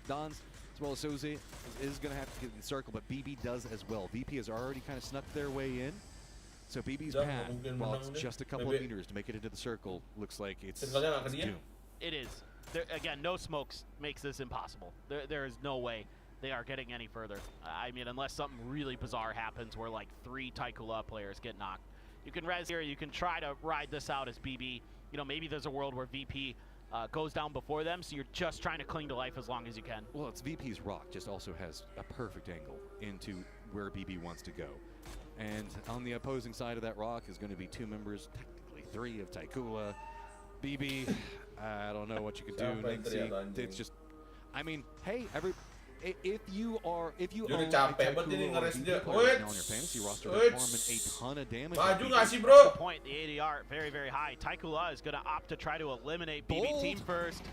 Don's, as well as Soze, is going to have to get in the circle, but BB does as well. VP has already kind of snuck their way in. So BB's path, while it's just a couple of meters to make it into the circle, looks like it's doomed. It is. Again, no smokes makes this impossible. There is no way they are getting any further. I mean, unless something really bizarre happens where like 3 Taikula players get knocked. You can res here, you can try to ride this out as BB. You know, maybe there's a world where VP goes down before them, so you're just trying to cling to life as long as you can. Well, it's VP's rock, just also has a perfect angle into where BB wants to go. And on the opposing side of that rock is going to be 2 members, technically 3 of Taikula. BB, I don't know what you can do. Nixie, it's just, I mean, hey, if you own a Taikula or VP player now on your fantasy roster, they're farming a ton of damage. Good point. The ADR very, very high. Taikula is going to opt to try to eliminate BB team first.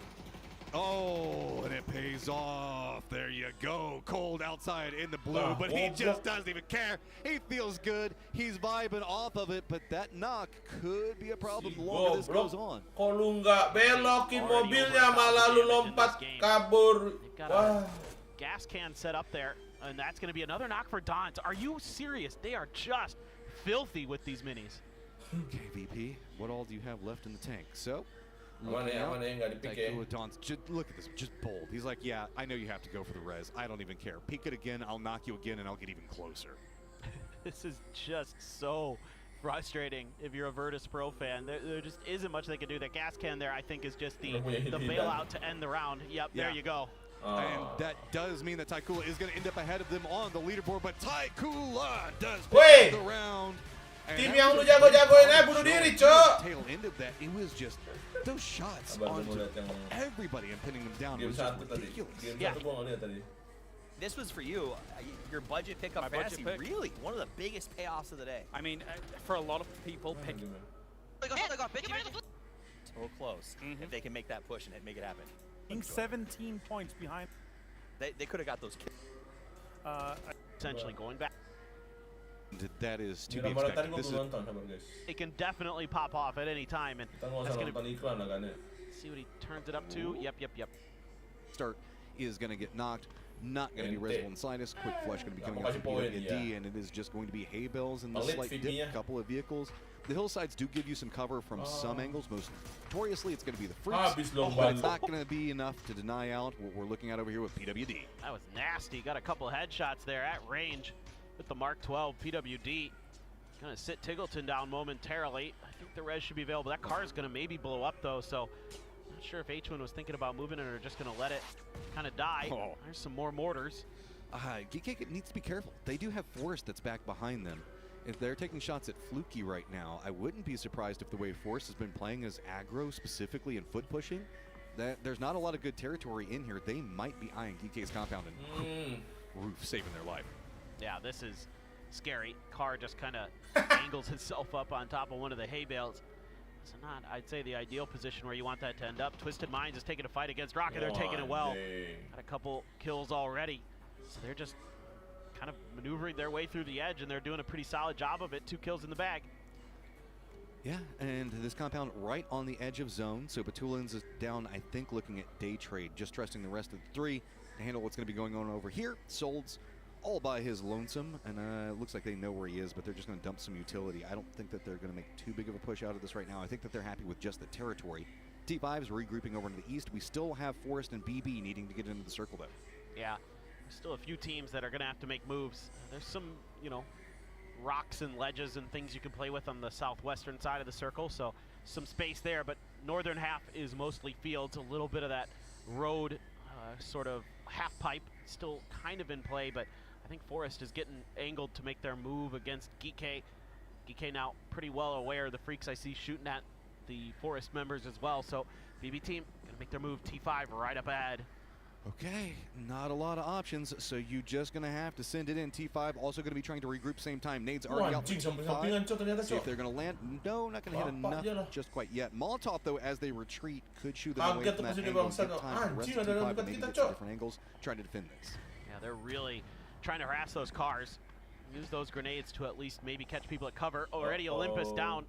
Oh, and it pays off. There you go. Cold outside in the blue, but he just doesn't even care. He feels good. He's vibing off of it, but that knock could be a problem the longer this goes on. Kalau nggak belokin mobilnya malah lu lompat kabur. Wah. Gas can set up there, and that's going to be another knock for Dons. Are you serious? They are just filthy with these minis. Okay, VP, what all do you have left in the tank? So, Mana yang nggak dipikir? look at this, just bold. He's like, yeah, I know you have to go for the res. I don't even care. Peek it again, I'll knock you again, and I'll get even closer. This is just so frustrating if you're a Virtus Pro fan. There just isn't much they can do. That gas can there, I think, is just the bailout to end the round. Yep, there you go. And that does mean that Taikula is going to end up ahead of them on the leaderboard, but Taikula does Wait! the round. Tim yang lu jago-jagoin aja bunuh diri, Cok. Tail end of that, it was just those shots onto everybody and pinning them down. It was just ridiculous. Yeah. This was for you. Your budget pickup My budget fantasy, pick. really one of the biggest payoffs of the day. I mean, for a lot of people, picking. So close. If they can make that push and make it happen. 17 points behind. They could have got those kills. Essentially going back. That is to be expected. This is It can definitely pop off at any time, and that's going to see what he turns it up to. Yep. start is going to get knocked. Not going to be Resville and Sinus. Quick Flush going to be coming out from PWD, and it is just going to be hay bales in the slight dip, couple of vehicles. The hillsides do give you some cover from some angles. Most notoriously, it's going to be the freaks, but it's not going to be enough to deny out what we're looking at over here with PWD. That was nasty. Got a couple headshots there at range with the Mark 12 PWD. Going to sit Tiggleton down momentarily. I think the res should be available. That car is going to maybe blow up, though, so not sure if H1 was thinking about moving it or just going to let it kind of die. There's some more mortars. GK needs to be careful. They do have Forrest that's back behind them. If they're taking shots at Fluky right now, I wouldn't be surprised if the way Forrest has been playing as aggro, specifically in foot pushing, that there's not a lot of good territory in here. They might be eyeing GK's compound and roof, saving their life. Yeah, this is scary. Car just kind of angles himself up on top of one of the hay bales. It's not, I'd say, the ideal position where you want that to end up. Twisted Minds is taking a fight against Rocket. They're taking it well. Got a couple kills already. So they're just kind of maneuvering their way through the edge, and they're doing a pretty solid job of it. 2 kills in the bag. Yeah, and this compound right on the edge of zone. So Batulins is down, I think, looking at day trade, just trusting the rest of the 3 to handle what's going to be going on over here. Sold's all by his lonesome, and it looks like they know where he is, but they're just going to dump some utility. I don't think that they're going to make too big of a push out of this right now. I think that they're happy with just the territory. T5 is regrouping over to the east. We still have Forrest and BB needing to get into the circle, though. Yeah, there's still a few teams that are going to have to make moves. There's some, you know, rocks and ledges and things you can play with on the southwestern side of the circle, so some space there, but northern half is mostly fields. A little bit of that road sort of half pipe still kind of in play, but I think Forrest is getting angled to make their move against Geek. Geek now pretty well aware of the freaks I see shooting at the Forrest members as well, so BB team gonna make their move. T5 right up ahead. Okay, not a lot of options, so you just going to have to send it in. T5 also going to be trying to regroup same time. Nades already out for T5. See if they're going to land. No, not going to hit enough just quite yet. Molotov, though, as they retreat, could shoot them away from that angle. Give time for the rest of T5 to maybe get some different angles, trying to defend this. Yeah, they're really trying to harass those cars. Use those grenades to at least maybe catch people at cover. Already Olympus down.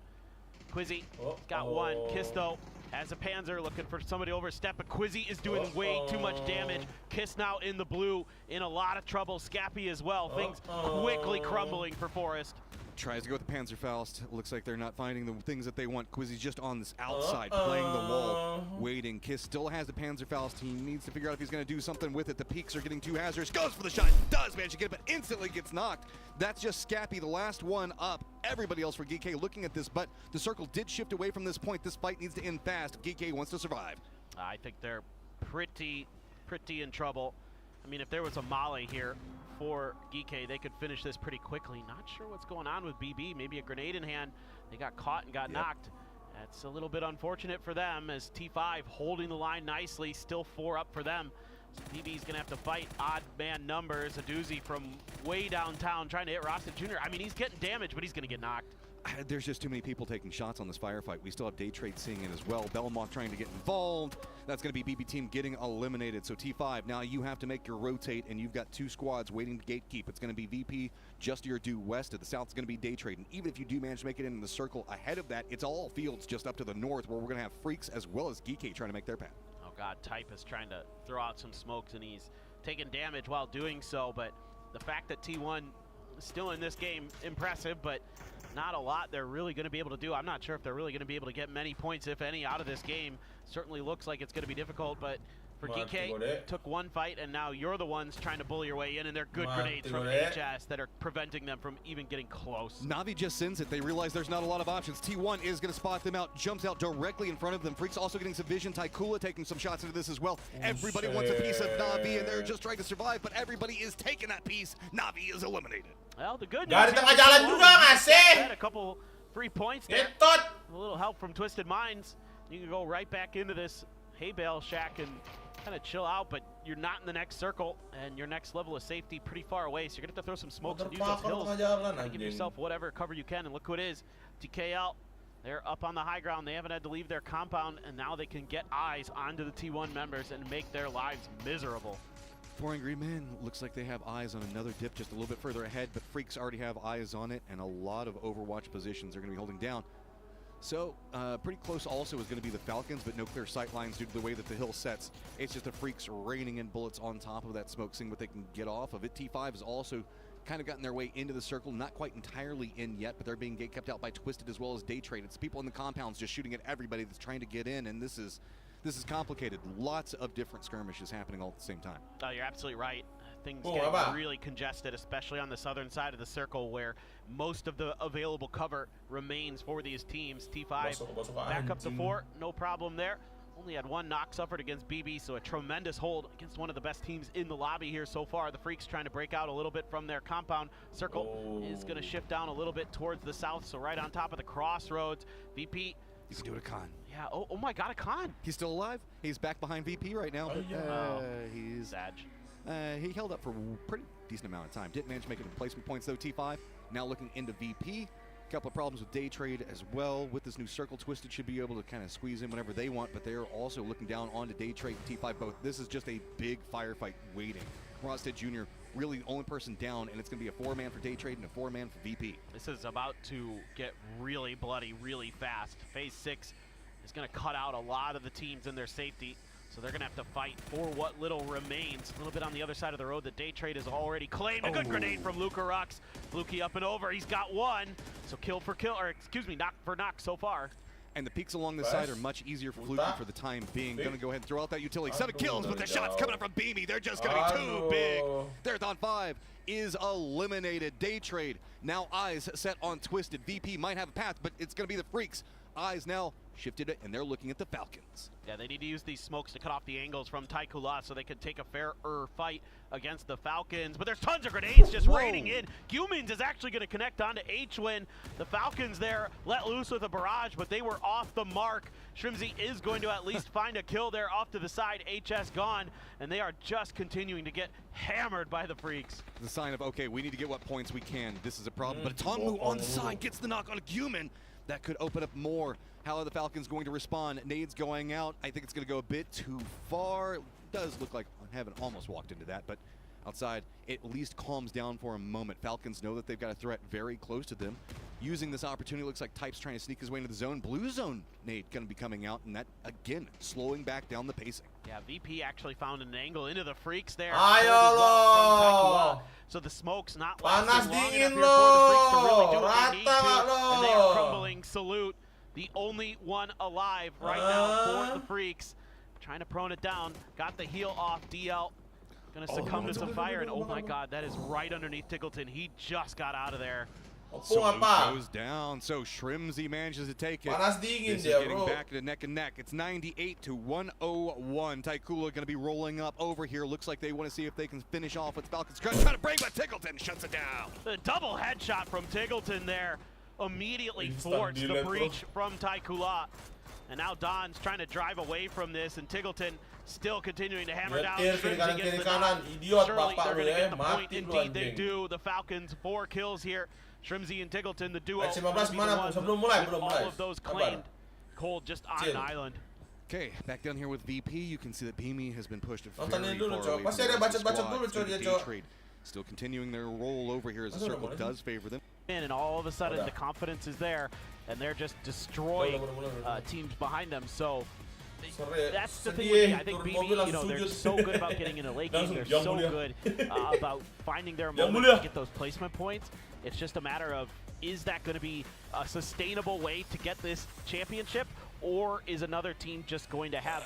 Quizzy got one. Kiss, though, has a Panzer looking for somebody to overstep, but Quizzy is doing way too much damage. Kiss now in the blue, in a lot of trouble. Scappy as well. Things quickly crumbling for Forest. Tries to go with the Panzerfaust. Looks like they're not finding the things that they want. Quizzy's just on this outside, playing the wall, waiting. Kiss still has the Panzerfaust. He needs to figure out if he's going to do something with it. The peaks are getting too hazardous. Goes for the shot. Does manage to get it, but instantly gets knocked. That's just Scappy, the last one up. Everybody else for GK looking at this, but the circle did shift away from this point. This fight needs to end fast if GK wants to survive. I think they're pretty in trouble. I mean, if there was a Molly here for GK, they could finish this pretty quickly. Not sure what's going on with BB. Maybe a grenade in hand. They got caught and got knocked. That's a little bit unfortunate for them, as T5 holding the line nicely. Still 4 up for them. So BB's gonna have to fight odd man numbers. A doozy from way downtown trying to hit Rosted Jr. I mean, he's getting damage, but he's gonna get knocked. There's just too many people taking shots on this firefight. We still have Day Trade seeing it as well. Belmont trying to get involved. That's going to be BB team getting eliminated. So T5, now you have to make your rotate, and you've got 2 squads waiting to gatekeep. It's going to be VP just to your due west. To the south, it's going to be Day Trade. And even if you do manage to make it into the circle ahead of that, it's all fields just up to the north, where we're going to have Freaks as well as GK trying to make their path. Oh God, Type is trying to throw out some smokes, and he's taking damage while doing so. But the fact that T1 is still in this game, impressive, but not a lot they're really going to be able to do. I'm not sure if they're really going to be able to get many points, if any, out of this game. Certainly looks like it's going to be difficult, but for GK, took 1 fight, and now you're the ones trying to bully your way in, and they're good grenades from HS that are preventing them from even getting close. Navi just sends it. They realize there's not a lot of options. T1 is going to spot them out, jumps out directly in front of them. Freaks also getting some vision. Taikula taking some shots into this as well. Everybody wants a piece of Navi, and they're just trying to survive, but everybody is taking that piece. Navi is eliminated. Well, the good Gak news di tengah jalan juga nggak sih? a couple free points there. A little help from Twisted Minds. You can go right back into this hay bale shack and kind of chill out, but you're not in the next circle, and your next level of safety pretty far away, so you're gonna have to throw some smokes and use those hills and give yourself whatever cover you can. And look who it is, TKL. They're up on the high ground. They haven't had to leave their compound, and now they can get eyes onto the T1 members and make their lives miserable. 4 Angry Men looks like they have eyes on another dip just a little bit further ahead, but Freaks already have eyes on it, and a lot of Overwatch positions they're going to be holding down. So pretty close also is going to be the Falcons, but no clear sight lines due to the way that the hill sets. It's just the Freaks raining in bullets on top of that smoke, seeing what they can get off of it. T5 has also kind of gotten their way into the circle, not quite entirely in yet, but they're being gate kept out by Twisted as well as Day Trade. It's people in the compounds just shooting at everybody that's trying to get in, and this is complicated. Lots of different skirmishes happening all at the same time. Oh, you're absolutely right. Things get really congested, especially on the southern side of the circle, where most of the available cover remains for these teams. T5 back up to 4, no problem there. Only had 1 knock suffered against BB, so a tremendous hold against one of the best teams in the lobby here so far. The Freaks trying to break out a little bit from their compound. Circle is going to shift down a little bit towards the south, so right on top of the crossroads. VP. You can do it, a con. Yeah, oh my God, a con. He's still alive. He's back behind VP right now, but he's... Sad. He held up for a pretty decent amount of time. Didn't manage to make any placement points, though, T5. Now looking into VP. A couple of problems with Day Trade as well. With this new circle, Twisted should be able to kind of squeeze in whenever they want, but they're also looking down onto Day Trade and T5 both. This is just a big firefight waiting. Rosted Jr. really the only person down, and it's going to be a 4-man for Day Trade and a 4-man for VP. This is about to get really bloody really fast. Phase 6 is going to cut out a lot of the teams in their safety, so they're going to have to fight for what little remains. A little bit on the other side of the road that Day Trade has already claimed. A good grenade from Luca Rux. Fluky up and over. He's got 1. So kill for kill, or excuse me, knock for knock so far. And the peaks along the side are much easier for Fluky for the time being. Going to go ahead and throw out that utility. 7 kills, but the shots coming up from Beamy. They're just going to be too big. Therathon 5 is eliminated. Day Trade now eyes set on Twisted. VP might have a path, but it's going to be the Freaks. Eyes now shifted it, and they're looking at the Falcons. Yeah, they need to use these smokes to cut off the angles from Taikula so they can take a fairer fight against the Falcons. But there's tons of grenades just raining in. Gumins is actually going to connect onto H-Win. The Falcons there let loose with a barrage, but they were off the mark. Shrimzy is going to at least find a kill there off to the side. HS gone, and they are just continuing to get hammered by the Freaks. The sign of, okay, we need to get what points we can. This is a problem. But Tongmu on the side gets the knock on a Gumin. That could open up more. How are the Falcons going to respond? Nades going out. I think it's going to go a bit too far. It does look like Heaven almost walked into that, but outside, it at least calms down for a moment. Falcons know that they've got a threat very close to them. Using this opportunity, looks like Type's trying to sneak his way into the zone. Blue zone nade going to be coming out, and that, again, slowing back down the pacing. Yeah, VP actually found an angle into the Freaks there. Ayo Well, so the smoke's not lasting long enough here for the Freaks to really do what they need to, and they are crumbling. Salute, the only one alive right now for the Freaks. Trying to prone it down, got the heal off. DL gonna succumb to some fire, and oh my god, that is right underneath Tiggleton. He just got out of there. Salute goes down, so Shrimzy manages to take it. This is getting back to neck and neck. It's 98 to 101. Taikula going to be rolling up over here. Looks like they want to see if they can finish off with Falcons. Trying to break, but Tiggleton shuts it down. The double headshot from Tiggleton there immediately thwarts the breach from Taikula. And now Don's trying to drive away from this, and Tiggleton still continuing to hammer down. Shrimzy gets the knock. Surely they're going to get the point. Indeed they do. The Falcons 4 kills here. Shrimzy and Tiggleton, the duo, with all of those claimed. Cold just on an island. Okay, back down here with VP, you can see that Beamy has been pushed very far away from the squad. Trade still continuing their roll over here as the circle does favor them. And all of a sudden the confidence is there, and they're just destroying teams behind them. So that's the thing with me. I think BB, you know, they're so good about getting into late game. They're so good about finding their moment to get those placement points. It's just a matter of, is that going to be a sustainable way to get this championship, or is another team just going to have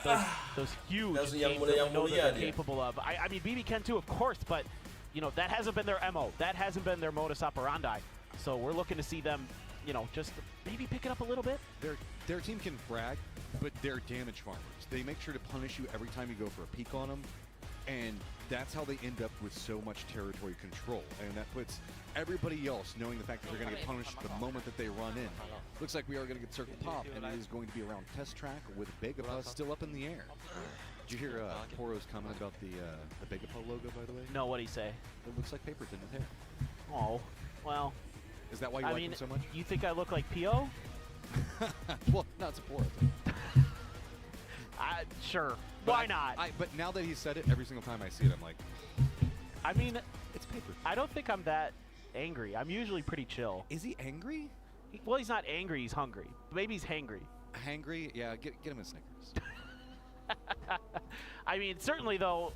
those huge games that we know that they're capable of? I mean, BB can too, of course, but you know, that hasn't been their MO. That hasn't been their modus operandi. So we're looking to see them, you know, just maybe pick it up a little bit. Their team can brag, but they're damage farmers. They make sure to punish you every time you go for a peek on them, and that's how they end up with so much territory control. And that puts everybody else knowing the fact that they're going to get punished the moment that they run in. Looks like we are going to get circle pop, and it is going to be around test track with Begapa still up in the air. Did you hear Poro's comment about the Begapa logo, by the way? No, what'd he say? It looks like Paperton with hair. Oh, well. Is that why you like him so much? You think I look like P.O.? Well, no, it's a Poro thing. Sure. But why not? But now that he said it, every single time I see it, I'm like, I mean, it's Paper. I don't think I'm that angry. I'm usually pretty chill. Is he angry? Well, he's not angry. He's hungry. Maybe he's hangry. Hangry? Yeah, get him a Snickers. I mean, certainly, though,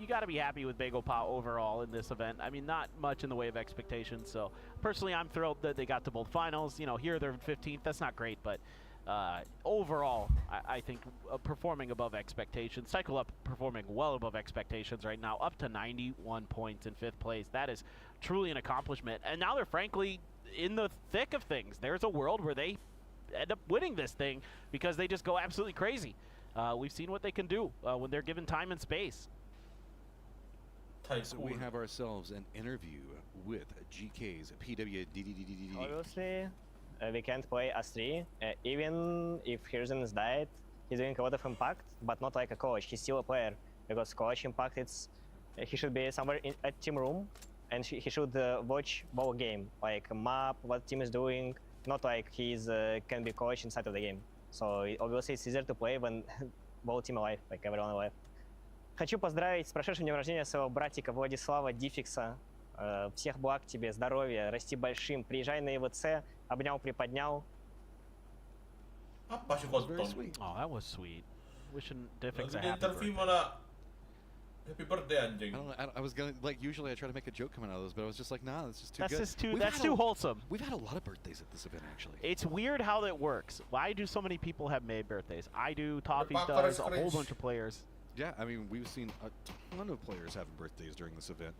you got to be happy with Begapa overall in this event. I mean, not much in the way of expectations. So, personally, I'm thrilled that they got to both finals. You know, here they're 15th. That's not great, but overall, I think performing above expectations. Cycle Up performing well above expectations right now, up to 91 points in 5th place. That is truly an accomplishment. And now they're frankly in the thick of things. There's a world where they end up winning this thing because they just go absolutely crazy. We've seen what they can do when they're given time and space. So we have ourselves an interview with GK's PWDDDDD. Obviously, we can't play S3. Even if Hirzen died, he's doing a lot of impact, but not like a coach. He's still a player, because coach impact, he should be somewhere at team room, and he should watch ball game, like map, what team is doing, not like he's can be coach inside of the game. So obviously it's easier to play when whole team alive, like everyone alive. Хочу поздравить с прошедшим днем рождения своего братика Владислава Дификса. Всех благ тебе, здоровья, расти большим. Приезжай на ИВЦ, обнял, приподнял. Apa sih kontol? Oh, that was sweet. Wishing Diffix a Lagi happy interview birthday. malah happy birthday anjing. I was gonna, like, usually I try to make a joke coming out of those, but I was just like, nah, that's just too good. That's too wholesome. We've had a lot of birthdays at this event, actually. It's weird how that works. Why do so many people have made birthdays? I do, Toffee does, a whole bunch of players. Yeah, I mean, we've seen a ton of players having birthdays during this event.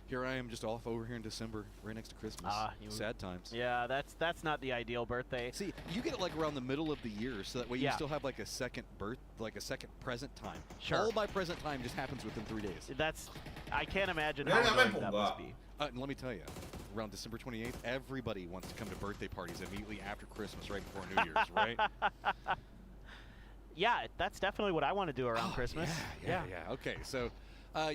Here I am just off over here in December, right next to Christmas. Sad times. Yeah, that's not the ideal birthday. See, you get it like around the middle of the year, so that way you still have like a second present time. Sure. All my present time just happens within 3 days. I can't imagine how annoying that must be. And let me tell you, around December 28th, everybody wants to come to birthday parties immediately after Christmas, right before New Year's, right? Yeah, that's definitely what I want to do around Christmas. Yeah. Okay, so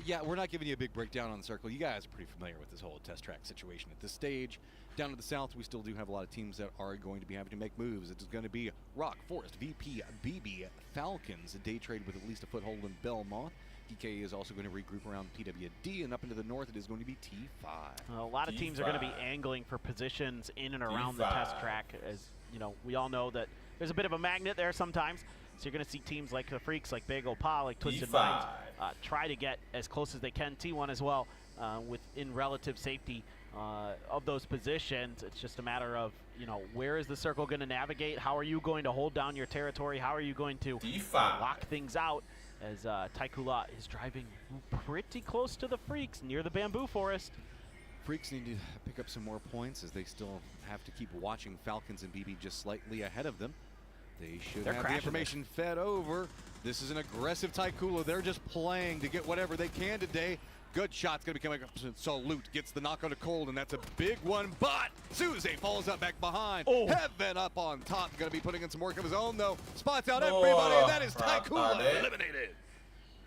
Yeah, we're not giving you a big breakdown on the circle. You guys are pretty familiar with this whole test track situation at this stage. Down to the south, we still do have a lot of teams that are going to be having to make moves. It is going to be Rock, Forest, VP, BB, Falcons, a day trade with at least a foothold in Belmont. DK is also going to regroup around PWD, and up into the north, it is going to be T5. A lot of teams are going to be angling for positions in and around the test track. As you know, we all know that there's a bit of a magnet there sometimes. So you're going to see teams like the Freaks, like Big Opa, like Twisted Minds, try to get as close as they can. T1 as well, within relative safety of those positions. It's just a matter of, you know, where is the circle going to navigate? How are you going to hold down your territory? How are you going to lock things out? As Taikula is driving pretty close to the Freaks, near the bamboo forest. Freaks need to pick up some more points as they still have to keep watching Falcons and BB just slightly ahead of them. They should have the information fed over. This is an aggressive Taikula. They're just playing to get whatever they can today. Good shot's going to be coming up. Salute gets the knock on a cold, and that's a big one. But Suze falls up back behind. Heaven up on top. Going to be putting in some work of his own, though. Spots out everybody, and that is Taikula eliminated.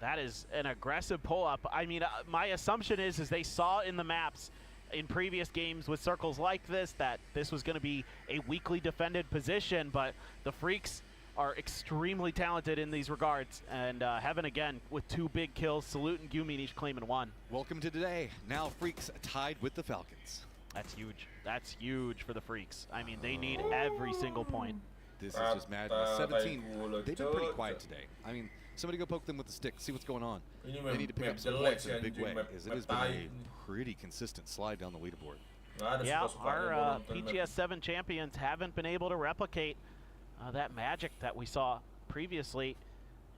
That is an aggressive pull-up. I mean, my assumption is they saw in the maps in previous games with circles like this that this was going to be a weakly defended position, but the Freaks are extremely talented in these regards, and Heaven again with 2 big kills. Salute and Gumin each claiming 1. Welcome to today. Now Freaks tied with the Falcons. That's huge. That's huge for the Freaks. I mean, they need every single point. This is just madness. 17. They've been pretty quiet today. I mean, somebody go poke them with the stick, see what's going on. They need to pick up some points in a big way, as it has been a pretty consistent slide down the leaderboard. Yeah, our PGS7 champions haven't been able to replicate that magic that we saw previously.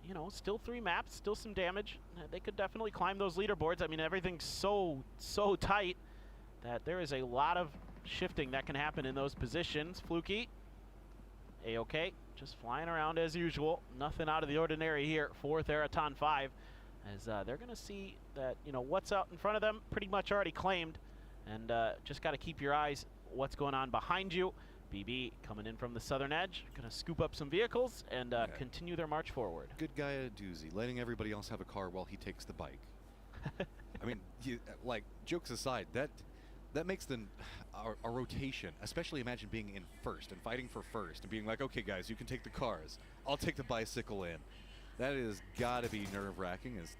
You know, still 3 maps, still some damage. They could definitely climb those leaderboards. I mean, everything's so tight that there is a lot of shifting that can happen in those positions. Fluky, A-okay, just flying around as usual. Nothing out of the ordinary here for Theraton 5, as they're going to see that, you know, what's out in front of them pretty much already claimed, and just got to keep your eyes what's going on behind you. BB coming in from the southern edge, going to scoop up some vehicles and continue their march forward. Good guy at a doozy, letting everybody else have a car while he takes the bike. I mean, like, jokes aside, that makes a rotation, especially imagine being in first and fighting for first and being like, okay, guys, you can take the cars. I'll take the bicycle in. That is got to be nerve-wracking as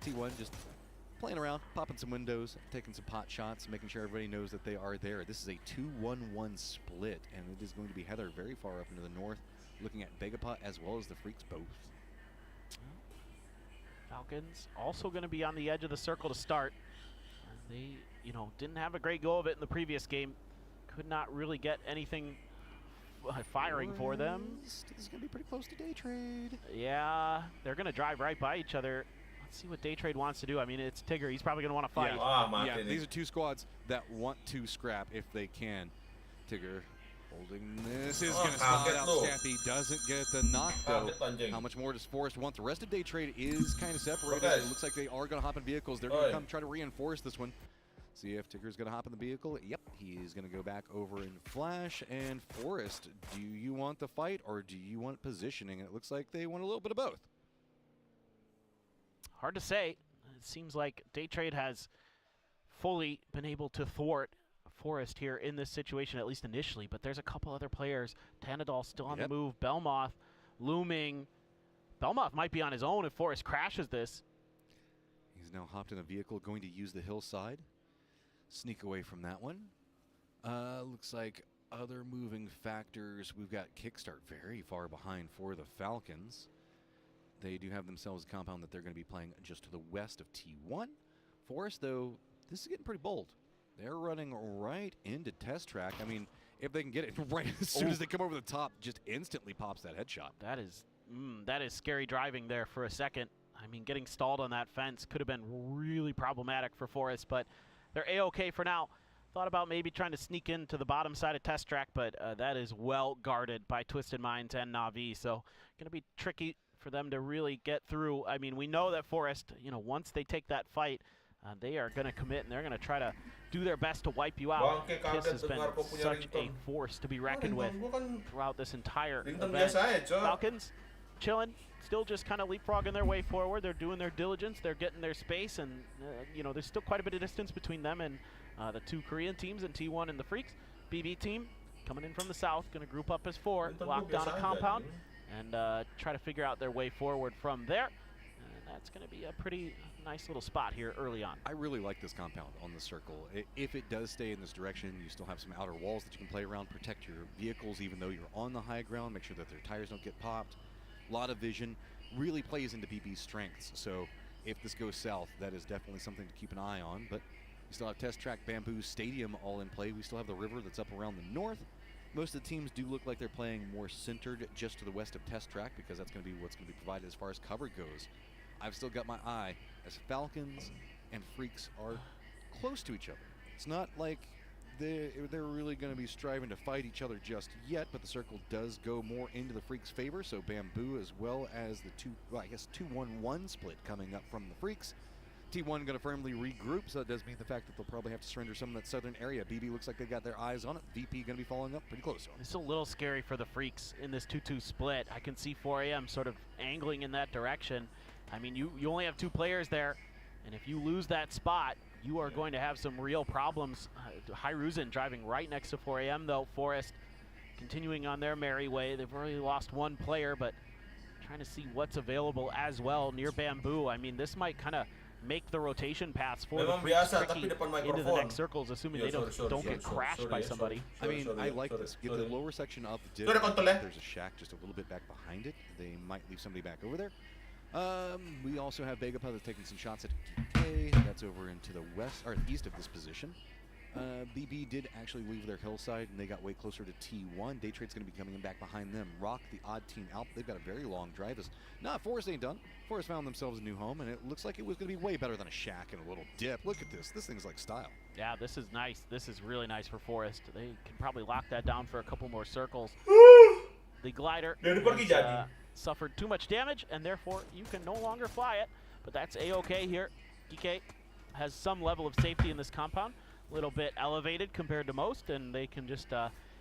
T1 just playing around, popping some windows, taking some pot shots, making sure everybody knows that they are there. This is a 2-1-1 split, and it is going to be Heather very far up into the north, looking at Begapot as well as the Freaks both. Falcons also going to be on the edge of the circle to start. They, you know, didn't have a great go of it in the previous game. Could not really get anything firing for them. This is going to be pretty close to day trade. Yeah, they're going to drive right by each other. Let's see what day trade wants to do. I mean, it's Tigger. He's probably going to want to fight. Yeah, these are 2 squads that want to scrap if they can. Tigger holding this is going to spot out Scampy. Doesn't get the knock, though. How much more does Forrest want? The rest of day trade is kind of separated. It looks like they are going to hop in vehicles. They're going to come try to reinforce this one. See if Tigger's going to hop in the vehicle. Yep, he's going to go back over in flash. And Forrest, do you want the fight or do you want positioning? It looks like they want a little bit of both. Hard to say. It seems like day trade has fully been able to thwart Forrest here in this situation, at least initially, but there's a couple other players. Tanadol still on the move. Belmoth looming. Belmoth might be on his own if Forrest crashes this. He's now hopped in a vehicle going to use the hillside. Sneak away from that one. Looks like other moving factors. We've got Kickstart very far behind for the Falcons. They do have themselves a compound that they're going to be playing just to the west of T1. Forrest, though, this is getting pretty bold. They're running right into test track. I mean, if they can get it right as soon as they come over the top, just instantly pops that headshot. That is scary driving there for a second. I mean, getting stalled on that fence could have been really problematic for Forrest, but they're A-okay for now. Thought about maybe trying to sneak into the bottom side of test track, but that is well guarded by Twisted Minds and Na'Vi, so going to be tricky for them to really get through. I mean, we know that Forrest, you know, once they take that fight, they are going to commit and they're going to try to do their best to wipe you out. Kiss has been such a force to be reckoned with throughout this entire event. Falcons chilling, still just kind of leapfrogging their way forward. They're doing their diligence. They're getting their space, and you know, there's still quite a bit of distance between them and the two Korean teams and T1 and the Freaks. BB team coming in from the south, going to group up as 4, lock down a compound, and try to figure out their way forward from there. And that's going to be a pretty nice little spot here early on. I really like this compound on the circle. If it does stay in this direction, you still have some outer walls that you can play around, protect your vehicles even though you're on the high ground, make sure that their tires don't get popped. A lot of vision, really plays into BB's strengths. So if this goes south, that is definitely something to keep an eye on. But we still have Test Track, Bamboo Stadium all in play. We still have the river that's up around the north. Most of the teams do look like they're playing more centered just to the west of Test Track, because that's going to be what's going to be provided as far as cover goes. I've still got my eye as Falcons and Freaks are close to each other. It's not like they're really going to be striving to fight each other just yet, but the circle does go more into the Freaks' favor. So Bamboo, as well as the 2-1-1 split coming up from the Freaks. T1 going to firmly regroup, so that does mean the fact that they'll probably have to surrender some of that southern area. BB looks like they got their eyes on it. VP going to be following up pretty close. It's a little scary for the Freaks in this 2-2 split. I can see 4AM sort of angling in that direction. I mean, you only have 2 players there, and if you lose that spot, you are going to have some real problems. Hyruzen driving right next to 4AM, though. Forest continuing on their merry way. They've already lost 1 player, but trying to see what's available as well near Bamboo. I mean, this might kind of make the rotation paths for the Freaks tricky into the next circles, assuming they don't get crashed by somebody. I mean, I like this. Get the lower section of the dip. There's a shack just a little bit back behind it. They might leave somebody back over there. We also have Vega Pubg that's taking some shots at DK. That's over into the west or east of this position. BB did actually leave their hillside, and they got way closer to T1. Daytrade's going to be coming in back behind them. Rock, the odd team out. They've got a very long drive. Forest ain't done. Forest found themselves a new home, and it looks like it was going to be way better than a shack and a little dip. Look at this. This thing's like style. Yeah, this is nice. This is really nice for Forest. They can probably lock that down for a couple more circles. The glider has, suffered too much damage, and therefore you can no longer fly it. But that's A-okay here. DK has some level of safety in this compound. A little bit elevated compared to most, and they can just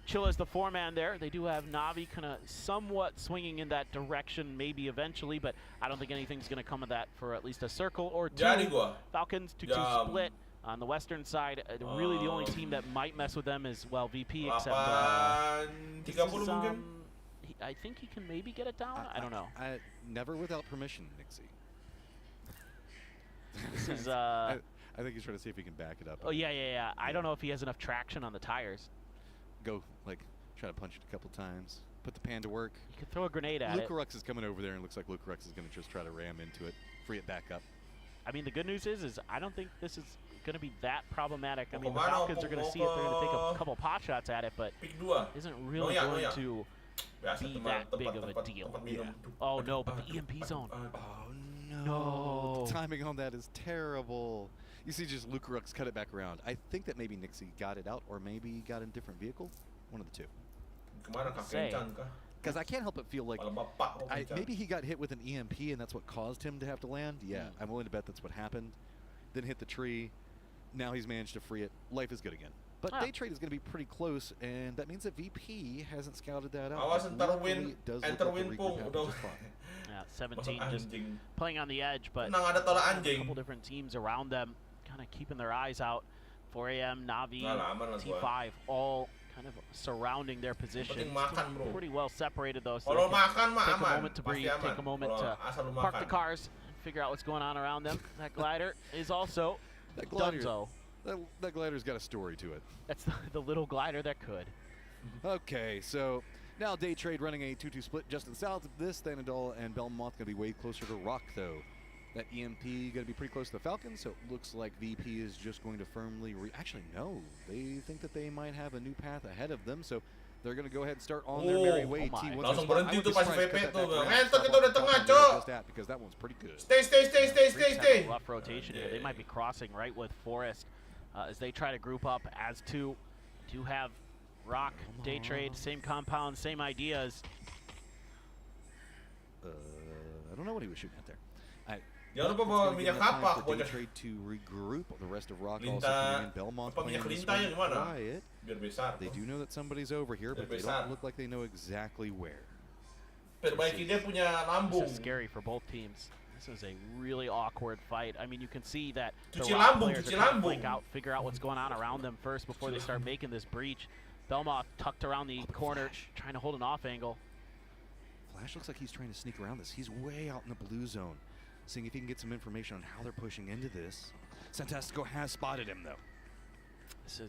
chill as the 4-man there. They do have Navi kind of somewhat swinging in that direction maybe eventually, but I don't think anything's going to come of that for at least a circle or 2. Falcons 2-2 split on the western side. Really the only team that might mess with them is, well, VP, except I think he can maybe get it down. I don't know. Never without permission, Nixie. This is I think he's trying to see if he can back it up. Oh, yeah. I don't know if he has enough traction on the tires. Go, try to punch it a couple times. Put the pan to work. You could throw a grenade at it. Lucarux is coming over there, and looks like Lucarux is going to just try to ram into it, free it back up. I mean, the good news is I don't think this is going to be that problematic. I mean, the Falcons are going to see it. They're going to take a couple pot shots at it, but isn't really going to be that big of a deal. Yeah. Oh, no, but the EMP zone. Oh, no. Timing on that is terrible. You see just Lucarux cut it back around. I think that maybe Nixie got it out, or maybe he got in a different vehicle. One of the two. Because I can't help but feel like maybe he got hit with an EMP and that's what caused him to have to land. Yeah, I'm willing to bet that's what happened. Then hit the tree. Now he's managed to free it. Life is good again. But Daytrade is going to be pretty close, and that means that VP hasn't scouted that out. Awas ntar win, enter win pung udah. Yeah, 17 just playing on the edge, but Tenang, ada tolak a anjing. couple different teams around them kind of keeping their eyes out. 4AM, Navi, T5, all kind of surrounding their position. Pretty well separated though, so they can take a moment to breathe, take a moment to park the cars, and figure out what's going on around them. That glider is also Dunzo. That glider's got a story to it. That's the little glider that could. Okay, so now Daytrade running a 2-2 split just to the south of this. Thanadol and Belmont going to be way closer to Rock, though. That EMP going to be pretty close to the Falcons, so it looks like VP is just going to firmly actually, no. They think that they might have a new path ahead of them, so they're going to go ahead and start on their merry way. T1 langsung berhenti tuh pas VP tuh. Ngentot kita udah tengah, Cok. Because that one's pretty good. Stay. Rough rotation here. They might be crossing right with Forest as they try to group up as 2. Do have Rock, Daytrade, same compound, same ideas. I don't know what he was shooting at there. Jangan lupa bawa minyak kapak, bocah. Daytrade to regroup. The rest of Rock Linta, also coming in. Belmont playing this one gimana? quiet. Biar besar. They do know that somebody's over here, but they don't look like they know exactly where. Perbaiki dia punya lambung. This is scary for both teams. This is a really awkward fight. I mean, you can see that the Cuci Rock lambung, players cuci are trying to lambung. blink out, figure out what's going on around them first before they start making this breach. Belmont tucked around the corner, trying to hold an off angle. Flash looks like he's trying to sneak around this. He's way out in the blue zone, seeing if he can get some information on how they're pushing into this. Santastico has spotted him, though. This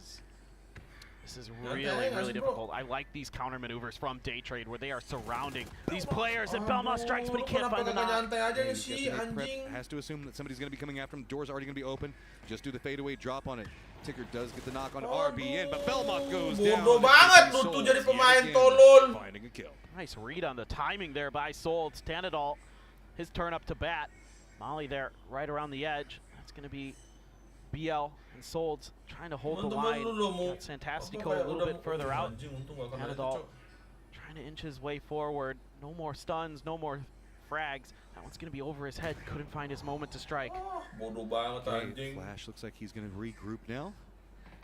is really difficult. I like these counter maneuvers from Day Trade where they are surrounding these players and Belmont strikes, but he can't find the knock. Has to assume that somebody's going to be coming after him. Door's already going to be open. Just do the fadeaway drop on it. Ticker does get the knock on RBN, but Belmont goes down. Bodoh banget lu tuh jadi pemain tolol. Finding a kill. Nice read on the timing there by Sold. Tanadol, his turn up to bat. Molly there right around the edge. That's going to be BL and Solds trying to hold the line. Got Santastico a little bit further out. Tanadol trying to inch his way forward. No more stuns, no more frags. That one's going to be over his head. Couldn't find his moment to strike. Bodoh banget anjing. Flash looks like he's going to regroup now.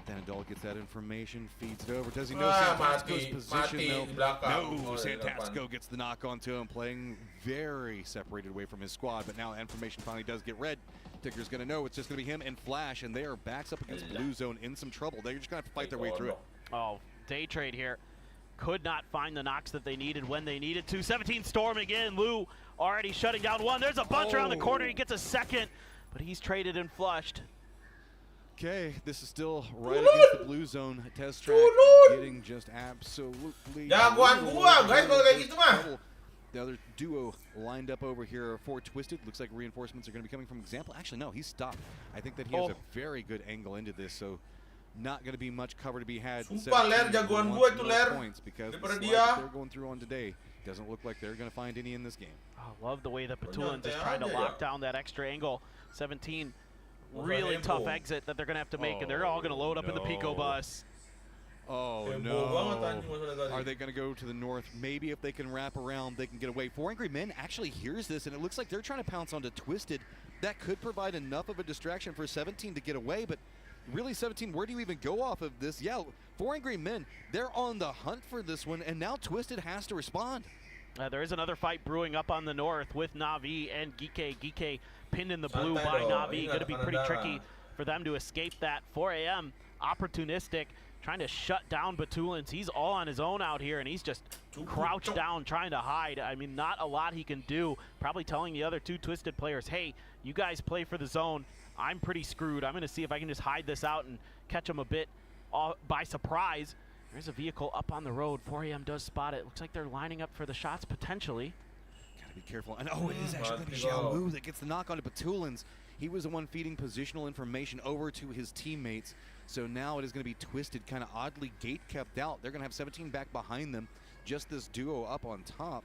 Tanadol gets that information, feeds it over. Does he know Santastico's position though? No, Santastico gets the knock onto him, playing very separated away from his squad. But now information finally does get read. Ticker's going to know it's just going to be him and Flash, and they are backs up against Blue Zone in some trouble. They're just going to have to fight their way through it. Oh, Day Trade here. Could not find the knocks that they needed when they needed to. 17 storming in. Lou already shutting down one. There's a bunch around the corner. He gets a second, but he's traded and flushed. Okay, this is still right against the Blue Zone test track. Getting just absolutely... Jagoan gua, guys, kalau kayak gitu mah. The other duo lined up over here for Twisted. Looks like reinforcements are going to be coming from Example. Actually, no, he's stopped. I think that he has a very good angle into this, so not going to be much cover to be had. Sumpah, Ler, jagoan gua itu, Ler. Because the Daripada slide dia. that they're going through on today doesn't look like they're going to find any in this game. Oh, love the way that Petulans is trying to lock down that extra angle. 17, really tough exit that they're going to have to make, and they're all going to load up in the Pico bus. Oh no. Are they going to go to the north? Maybe if they can wrap around, they can get away. 4 Angry Men actually hears this, and it looks like they're trying to pounce onto Twisted. That could provide enough of a distraction for 17 to get away, but really, 17, where do you even go off of this? Yeah, 4 Angry Men, they're on the hunt for this one, and now Twisted has to respond. There is another fight brewing up on the north with Na'Vi and Gike. Gike pinned in the blue by Na'Vi. Going to be pretty tricky for them to escape that. 4 AM, opportunistic, trying to shut down Batulans. He's all on his own out here, and he's just crouched down trying to hide. I mean, not a lot he can do. Probably telling the other 2 Twisted players, hey, you guys play for the zone. I'm pretty screwed. I'm going to see if I can just hide this out and catch them a bit by surprise. There's a vehicle up on the road. 4 AM does spot it. Looks like they're lining up for the shots potentially. Gotta be careful. And oh, it is actually going to be Xiao Wu that gets the knock onto Batulans. He was the one feeding positional information over to his teammates. So now it is going to be Twisted, kind of oddly gate kept out. They're going to have 17 back behind them. Just this duo up on top.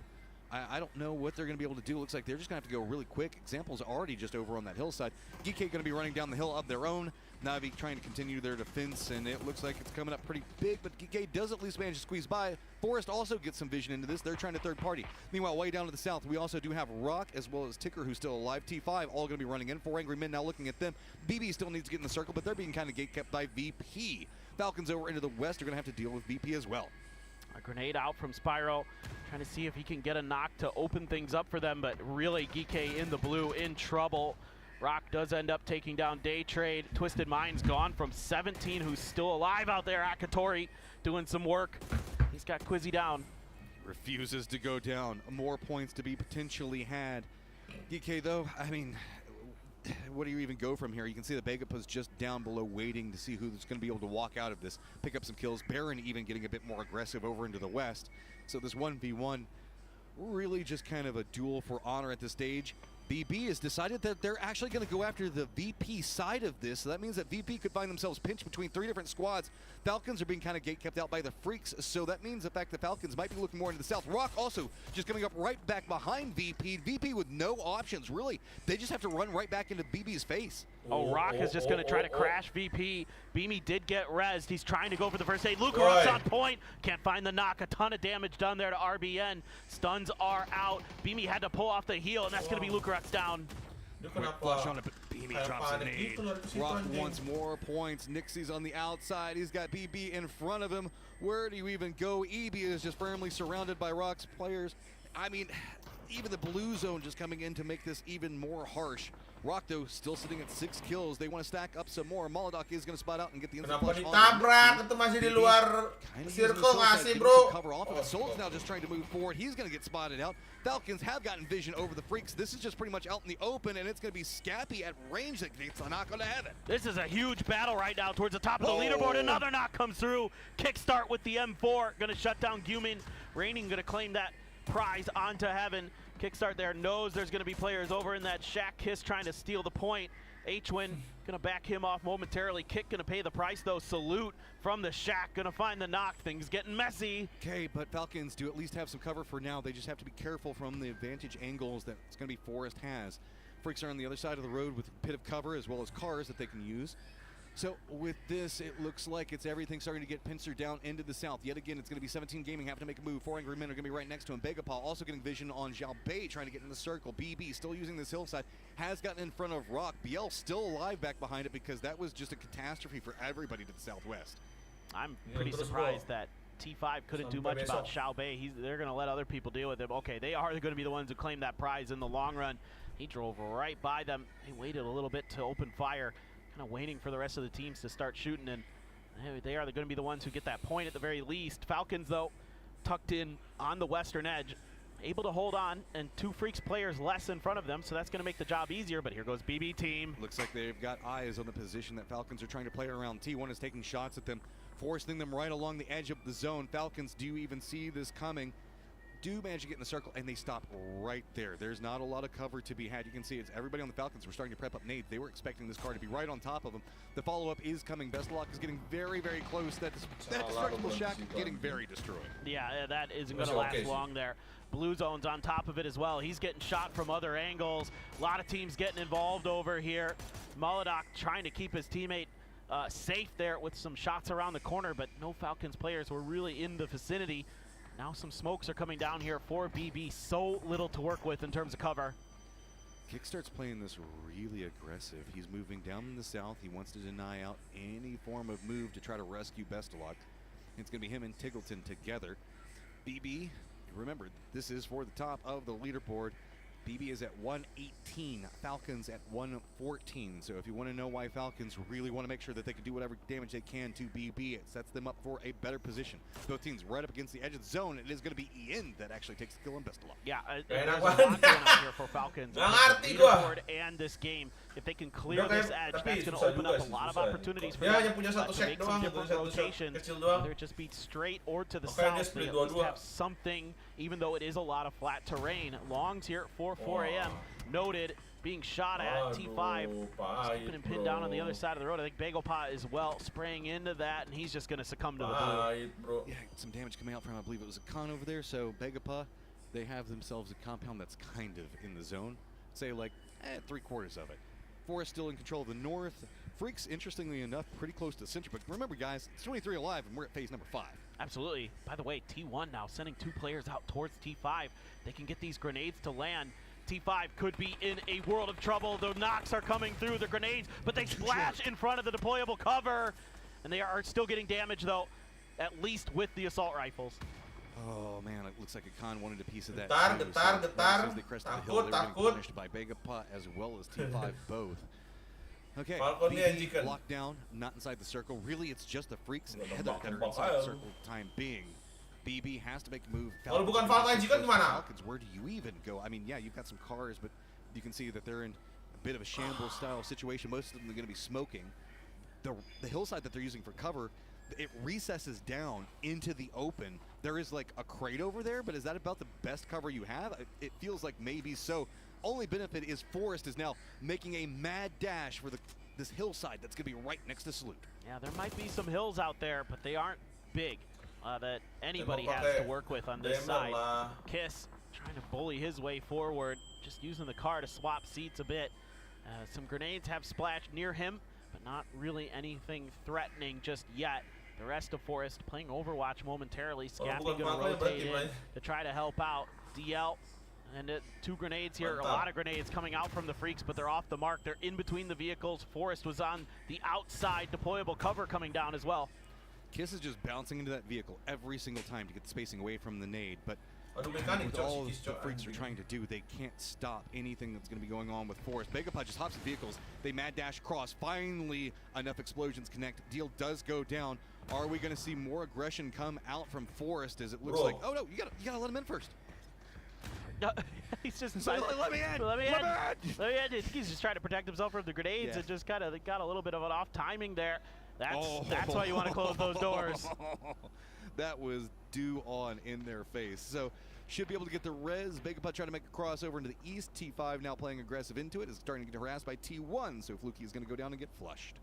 I don't know what they're going to be able to do. Looks like they're just going to have to go really quick. Example's already just over on that hillside. Gike going to be running down the hill of their own. Na'Vi trying to continue their defense, and it looks like it's coming up pretty big, but Gike does at least manage to squeeze by. Forrest also gets some vision into this. They're trying to third party. Meanwhile, way down to the south, we also do have Rock as well as Ticker, who's still alive. T5 all going to be running in. 4 Angry Men now looking at them. BB still needs to get in the circle, but they're being kind of gate kept by VP. Falcons over into the west are going to have to deal with VP as well. A grenade out from Spyro, trying to see if he can get a knock to open things up for them, but really Gike in the blue in trouble. Rock does end up taking down Day Trade. Twisted Mind's gone from 17, who's still alive out there. Akatori doing some work. He's got Quizzy down. Refuses to go down. More points to be potentially had. Gike, though, I mean, what do you even go from here? You can see the Begapa's just down below waiting to see who's going to be able to walk out of this, pick up some kills. Baron even getting a bit more aggressive over into the west. So this 1v1, really just kind of a duel for honor at this stage. BB has decided that they're actually going to go after the VP side of this. So that means that VP could find themselves pinched between 3 different squads. Falcons are being kind of gate kept out by the Freaks. So that means the fact the Falcons might be looking more into the south. Rock also just coming up right back behind VP. VP with no options, really. They just have to run right back into BB's face. Oh, Rock is just going to try to crash VP. Beamy did get rezzed. He's trying to go for the first aid. Luca Ruck's on point. Can't find the knock. A ton of damage done there to RBN. Stuns are out. Beamy had to pull off the heel, and that's going to be Luca Ruck's down. Quick flush on it, but Beamy drops a nade. Rock wants more points. Nixie's on the outside. He's got BB in front of him. Where do you even go? EB is just firmly surrounded by Rock's players, I mean, even the blue zone just coming in to make this even more harsh. Rock, though, still sitting at 6 kills. They want to stack up some more. Molodok is going to spot out and get the instant Kenapa push on ditabrak? Itu masih di luar circle nggak sih, bro? Cover off of it. Soul's now just trying to move forward. He's going to get spotted out. Falcons have gotten vision over the Freaks. This is just pretty much out in the open, and it's going to be Scappy at range that gets a knock onto heaven. This is a huge battle right now towards the top of the leaderboard. Another knock comes through. Kickstart with the M4. Going to shut down Gumin. Raining going to claim that prize onto heaven. Kickstart there knows there's going to be players over in that shack. Kiss trying to steal the point. H-Win going to back him off momentarily. Kick going to pay the price, though. Salute from the shack. Going to find the knock. Things getting messy. Okay, but Falcons do at least have some cover for now. They just have to be careful from the advantage angles that it's going to be Forest has. Freaks are on the other side of the road with a pit of cover as well as cars that they can use. So with this, it looks like it's everything starting to get pincered down into the south. Yet again, it's going to be 17 Gaming having to make a move. 4 Angry Men are going to be right next to him. Begapal also getting vision on Xiao Bei trying to get in the circle. BB still using this hillside. Has gotten in front of Rock. BL still alive back behind it because that was just a catastrophe for everybody to the southwest. I'm pretty surprised that T5 couldn't do much about Xiao Bei. They're going to let other people deal with him. Okay, they are going to be the ones who claim that prize in the long run. He drove right by them. He waited a little bit to open fire. Kind of waiting for the rest of the teams to start shooting, and they are going to be the ones who get that point at the very least. Falcons, though, tucked in on the western edge, able to hold on, and 2 Freaks players less in front of them, so that's going to make the job easier. But here goes BB team. Looks like they've got eyes on the position that Falcons are trying to play around. T1 is taking shots at them, forcing them right along the edge of the zone. Falcons do even see this coming. Do manage to get in the circle, and they stop right there. There's not a lot of cover to be had. You can see it's everybody on the Falcons were starting to prep up nades. They were expecting this car to be right on top of them. The follow-up is coming. Bestlock is getting very, very close. That destructible shack getting very destroyed. Yeah, that isn't going to last long there. Blue Zone's on top of it as well. He's getting shot from other angles. A lot of teams getting involved over here. Molodok trying to keep his teammate safe there with some shots around the corner, but no Falcons players were really in the vicinity. Now some smokes are coming down here for BB. So little to work with in terms of cover. Kickstart's playing this really aggressive. He's moving down in the south. He wants to deny out any form of move to try to rescue Bestalock. It's going to be him and Tiggleton together. BB, remember, this is for the top of the leaderboard. BB is at 118, Falcons at 114. So if you want to know why Falcons really want to make sure that they can do whatever damage they can to BB, it sets them up for a better position. Both teams right up against the edge of the zone. It is going to be Ian that actually takes the kill on Bestalock. Yeah, there's a lot going on here for Falcons. The leaderboard and this game. If they can clear this edge, that's going to open up a lot of opportunities for them to make some different rotations. Whether it just be straight or to the south, they at least have something, even though it is a lot of flat terrain. Longs here at 4 a.m. Noted, being shot at. T5 keeping him pinned down on the other side of the road. I think Begapal is well spraying into that, and he's just going to succumb to the blue. Yeah, some damage coming out from, I believe it was a con over there. So Begapal, they have themselves a compound that's kind of in the zone. Say like 3/4 of it. Forest still in control of the north. Freaks, interestingly enough, pretty close to the center. But remember, guys, it's 23 alive, and we're at phase number 5. Absolutely. By the way, T1 now sending 2 players out towards T5. They can get these grenades to land. T5 could be in a world of trouble. The knocks are coming through the grenades, but they splash in front of the deployable cover. And they are still getting damage, though, at least with the assault rifles. Oh man, it looks like a con wanted a piece of that. Getar. As they crested the hill, they were getting punished by Begapal as well as T5 both. Okay, BB locked down, not inside the circle. Really, it's just the Freaks and Heather that are inside the circle for the time being. BB has to make a move. Kalau bukan Falcons gimana? Falcons, where do you even go? I mean, yeah, you've got some cars, but you can see that they're in a bit of a shambles style situation. Most of them are going to be smoking. The hillside that they're using for cover, it recesses down into the open. There is like a crate over there, but is that about the best cover you have? It feels like maybe so. Only benefit is Forest is now making a mad dash for this hillside that's going to be right next to Salute. Yeah, there might be some hills out there, but they aren't big that anybody has to work with on this side. Kiss trying to bully his way forward, just using the car to swap seats a bit. Some grenades have splashed near him, but not really anything threatening just yet. The rest of Forest playing Overwatch momentarily. Scappy going to rotate in to try to help out. DL and 2 grenades here. A lot of grenades coming out from the Freaks, but they're off the mark. They're in between the vehicles. Forest was on the outside. Deployable cover coming down as well. Kiss is just bouncing into that vehicle every single time to get the spacing away from the nade, but Aduh, mekanik, With all cok, si Kis, the cok, freaks are anjing. trying to do, they can't stop anything that's going to be going on with Forest. Vegapod just hops in vehicles. They mad dash across. Finally, enough explosions connect. Deal does go down. Are we going to see more aggression come out from Forest as it looks like? Oh no, you gotta let him in first. He's just So let me in. Let me Let me in. Let me in. He's just trying to protect himself from the grenades and just kind of got a little bit of an off timing there. That's why you want to close those doors. That was due on in their face. So should be able to get the res. Vegapod trying to make a crossover into the east. T5 now playing aggressive into it. Is starting to get harassed by T1. So Fluky is going to go down and get flushed.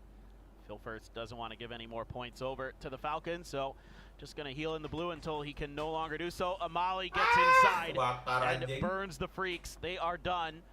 Phil First doesn't want to give any more points over to the Falcons, so just going to heal in the blue until he can no longer do so. Amali gets inside and burns the freaks. They are done.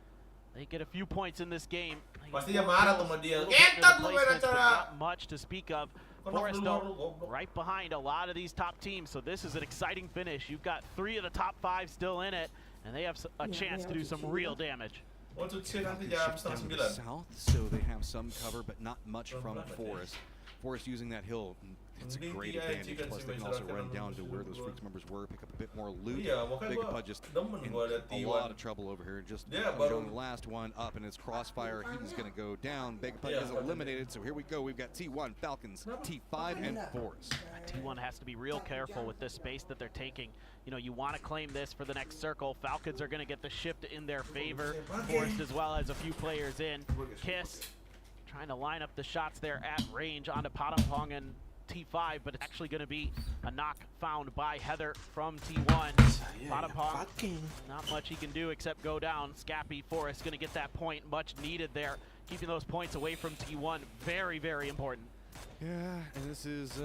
They get a few points in this game. Pasti dia marah tuh sama dia. Not much to speak of. Forest though, right behind a lot of these top teams, so this is an exciting finish. You've got 3 of the top 5 still in it, and they have a chance to do some real damage. South, so they have some cover, but not much from Forest. Forest using that hill, it's a great advantage. Plus, they can also run down to where those freaks members were, pick up a bit more loot. Vegapod just in a lot of trouble over here. Just showing the last one up, and it's Crossfire. He's going to go down. Vegapod is eliminated, so here we go. We've got T1, Falcons, T5, and Forest. T1 has to be real careful with this space that they're taking. You know, you want to claim this for the next circle. Falcons are going to get the shift in their favor. Forest as well as a few players in. Kiss trying to line up the shots there at range onto Patampong and T5, but it's actually going to be a knock found by Heather from T1. Patampong, not much he can do except go down. Scappy Forest going to get that point, much needed there. Keeping those points away from T1, very, very important. Yeah, and this is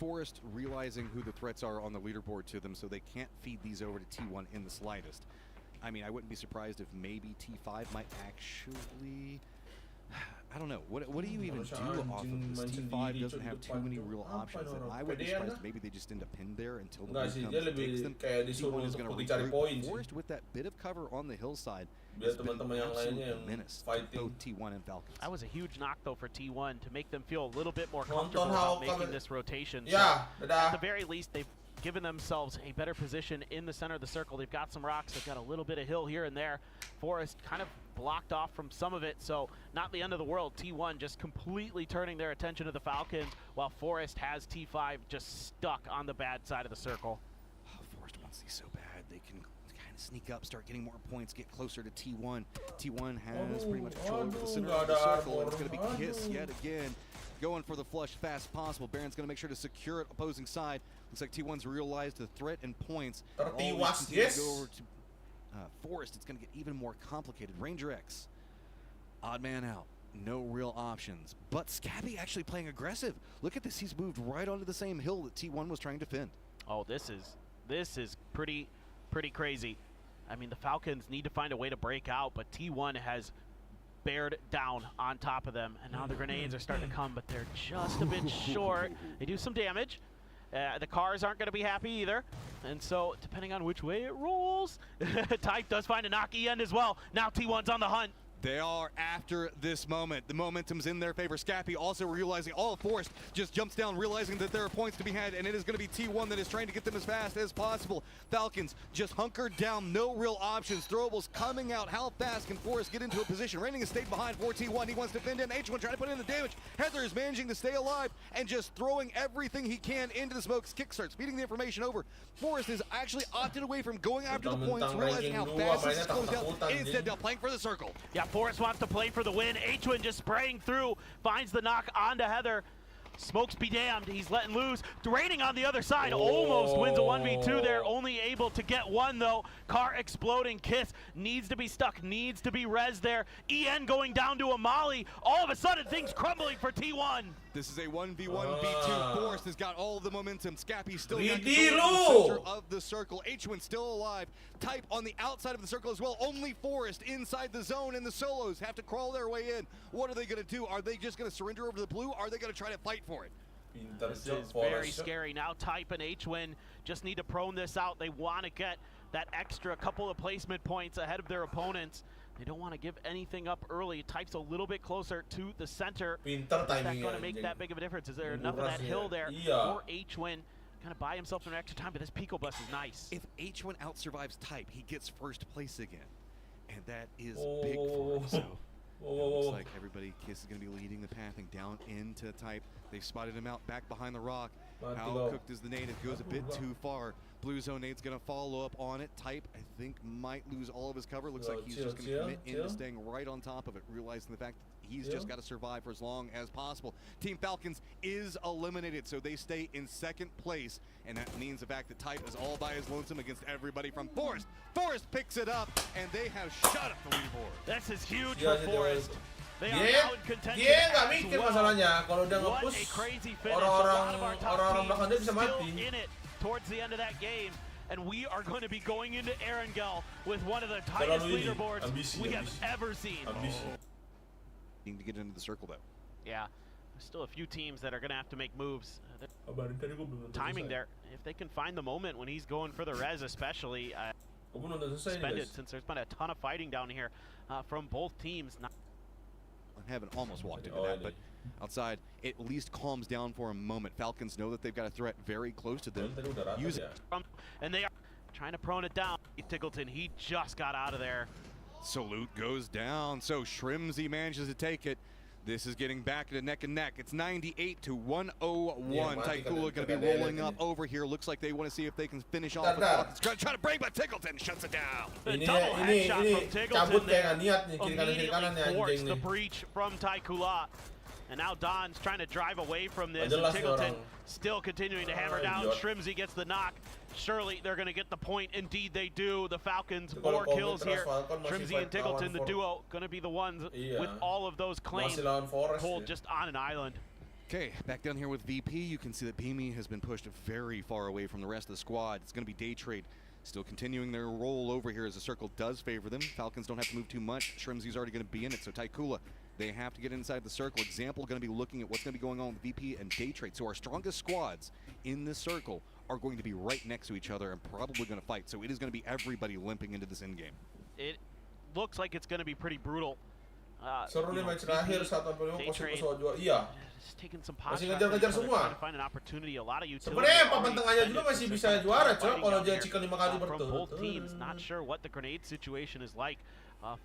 Forest realizing who the threats are on the leaderboard to them, so they can't feed these over to T1 in the slightest. I mean, I wouldn't be surprised if maybe T5 might actually... I don't know. What do you even do off of this? T5 doesn't have too many real options, and I would be surprised if maybe they just end up pinned there until the blue comes and takes them. T1 is going to regroup. Forest with that bit of cover on the hillside has been an absolute menace to both T1 and Falcons. That was a huge knock, though, for T1 to make them feel a little bit more comfortable about making this rotation. So at the very least, they've given themselves a better position in the center of the circle. They've got some rocks. They've got a little bit of hill here and there. Forest kind of blocked off from some of it, so not the end of the world. T1 just completely turning their attention to the Falcons, while Forest has T5 just stuck on the bad side of the circle. Oh, Forest wants these so bad. They can kind of sneak up, start getting more points, get closer to T1. T1 has pretty much control over the center of the circle, and it's going to be Kiss yet again. Going for the flush fast possible. Baron's going to make sure to secure it opposing side. Looks like T1's realized the threat and points. All these continue to go over to Forest. It's going to get even more complicated. Ranger X, odd man out. No real options. But Scabby actually playing aggressive. Look at this. He's moved right onto the same hill that T1 was trying to defend. Oh, this is pretty crazy. I mean, the Falcons need to find a way to break out, but T1 has bared down on top of them, and now the grenades are starting to come, but they're just a bit short. They do some damage. The cars aren't going to be happy either, and so depending on which way it rolls, Type does find a knock end as well. Now T1's on the hunt. They are after this moment. The momentum's in their favor. Scappy also realizing all of Forest just jumps down, realizing that there are points to be had, and it is going to be T1 that is trying to get them as fast as possible. Falcons just hunkered down, no real options. Throwables coming out. How fast can Forest get into a position? Raining has stayed behind for T1. He wants to defend in. H1 trying to put in the damage. Heather is managing to stay alive and just throwing everything he can into the smokes. Kick starts feeding the information over. Forest is actually opted away from going after the points, realizing how fast this is closed out. Instead, they're playing for the circle. Yeah, Forest wants to play for the win. H1 just spraying through, finds the knock onto Heather. Smokes be damned, he's letting loose. Raining on the other side, almost wins a 1v2 there, only able to get one though. Car exploding, Kiss needs to be stuck, needs to be res there. EN going down to a molly. All of a sudden, things crumbling for T1. This is a 1v1v2. Forest has got all of the momentum. Scappy still got control of the center of the circle. H1 still alive. Type on the outside of the circle as well. Only Forest inside the zone, and the solos have to crawl their way in. What are they going to do? Are they just going to surrender over the blue? Are they going to try to fight for it? This is very scary. Now Type and H1 just need to prone this out. They want to get that extra couple of placement points ahead of their opponents. They don't want to give anything up early. Type's a little bit closer to the center. Is that going to make that big of a difference? Is there enough of that hill there for H1? kind of buy himself some extra time, but this Pico Bus is nice. If H1 outsurvives Type, he gets first place again. And that is big for him. So it looks like everybody, Kiss is going to be leading the pathing down into Type. They spotted him out back behind the rock. How cooked is the nade? It goes a bit too far. Blue Zone nade's going to follow up on it. Type, I think, might lose all of his cover. Looks like he's just going to commit into staying right on top of it, realizing the fact that he's just got to survive for as long as possible. Team Falcons is eliminated, so they stay in second place, and that means the fact that Type is all by his lonesome against everybody from Forest. Forest picks it up, and they have shut up the leaderboard. This is huge for Forest. They are now in contention nggak as mikir well. masalahnya kalau udah What nge-push a crazy finish. A lot of our top orang-orang belakang dia teams bisa still mati. in it towards the end of that game. And we are going to be going into Erangel with one of the tightest leaderboards we have ever seen. Need to get into the circle, though. Yeah, there's still a few teams that are going to have to make moves. Timing there, if they can find the moment when he's going for the res, especially suspended, since there's been a ton of fighting down here from both teams. I haven't almost walked into that, but outside, it at least calms down for a moment. Falcons know that they've got a threat very close to them. Use it. And they are trying to prone it down. Tiggleton, he just got out of there. Salute goes down, so Shrimsy manages to take it. This is getting back to neck and neck. It's 98 to 101. Taikula going to be rolling up over here. Looks like they want to see if they can finish off. Trying to break, but Tiggleton shuts it down. Double headshot from Tiggleton there. Immediately forced the breach from Taikula. And now Don's trying to drive away from this. And Tiggleton still continuing to hammer down. Shrimsy gets the knock. Surely they're going to get the point. Indeed they do. The Falcons, 4 kills here. Shrimsy and Tiggleton, the duo, going to be the ones with all of those claims hold just on an island. Okay, back down here with VP, you can see that Beamy has been pushed very far away from the rest of the squad. It's going to be Day Trade still continuing their roll over here as the circle does favor them. Falcons don't have to move too much. Shrimsy's already going to be in it, so Taikula, they have to get inside the circle. Example going to be looking at what's going to be going on with VP and Day Trade. So our strongest squads in this circle are going to be right next to each other and probably going to fight. So it is going to be everybody limping into this end game. It looks like it's going to be pretty brutal. Seru nih match terakhir 145 pesawat juara. Iya. Masih ngejar-ngejar semua. Sebenarnya papan tengahnya juga masih bisa juara, Cok, kalau dia chicken 5 kali berturut-turut. Both teams not sure what the grenade situation is like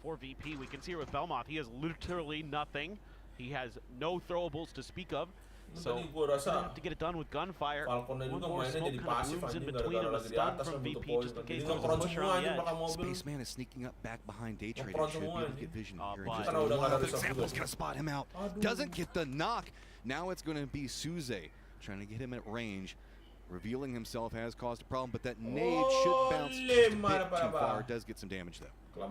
for VP. We can see here with Belmoth, he has literally nothing. He has no throwables to speak of. So we're gonna have to get it done with gunfire. One more smoke kind of blooms in between him, a stun from VP just in case there's a push around the edge. Spaceman is sneaking up back behind Day Trade. Should be able to get vision here. Just a lot of examples gonna spot him out. Doesn't get the knock. Now it's gonna be Suze trying to get him at range. Revealing himself has caused a problem, but that nade should bounce just a bit too far. Does get some damage though.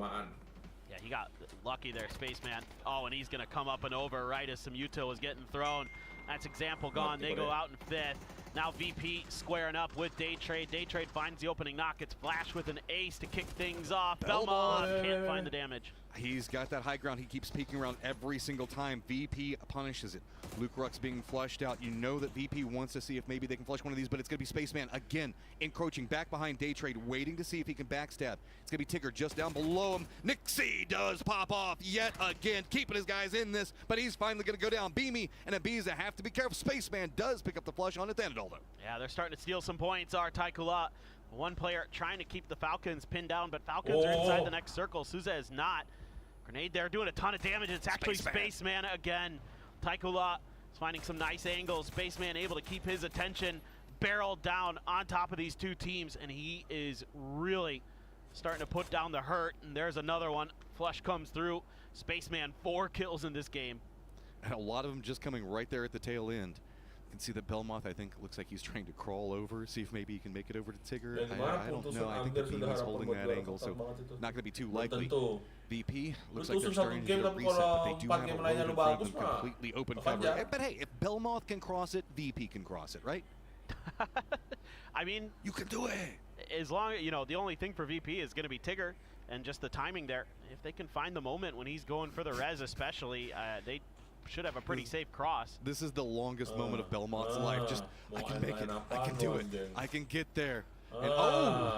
Yeah, he got lucky there, Spaceman. Oh, and he's gonna come up and over right as some Yuto was getting thrown. That's example gone. They go out in 5th. Now VP squaring up with Day Trade. Day Trade finds the opening knock. It's Flash with an ace to kick things off. Belmont can't find the damage. He's got that high ground. He keeps peeking around every single time. VP punishes it. Luke Ruck's being flushed out. You know that VP wants to see if maybe they can flush one of these, but it's going to be Spaceman again, encroaching back behind Day Trade, waiting to see if he can backstab. It's going to be Tigger just down below him. Nixie does pop off yet again, keeping his guys in this, but he's finally going to go down. Beamy and Ibiza have to be careful. Spaceman does pick up the flush on Athanadol, though. Yeah, they're starting to steal some points. Our Taikula, one player trying to keep the Falcons pinned down, but Falcons are inside the next circle. Souza is not. Grenade there doing a ton of damage. It's actually Spaceman again. Taikula is finding some nice angles. Spaceman able to keep his attention barreled down on top of these two teams, and he is really starting to put down the hurt. And there's another one. Flush comes through. Spaceman 4 kills in this game. And a lot of them just coming right there at the tail end. You can see that Belmoth, I think, looks like he's trying to crawl over, see if maybe he can make it over to Tigger. I don't know. I think the Beam is holding that angle, so not going to be too likely. VP looks like they're starting to get a reset, but they do have a loaded front with completely open cover. But hey, if Belmoth can cross it, VP can cross it, right? I mean, you can do it. As long as, you know, the only thing for VP is going to be Tigger and just the timing there. If they can find the moment when he's going for the res especially, they should have a pretty safe cross. This is the longest moment of Belmont's life. Just, I can make it. I can do it. I can get there. And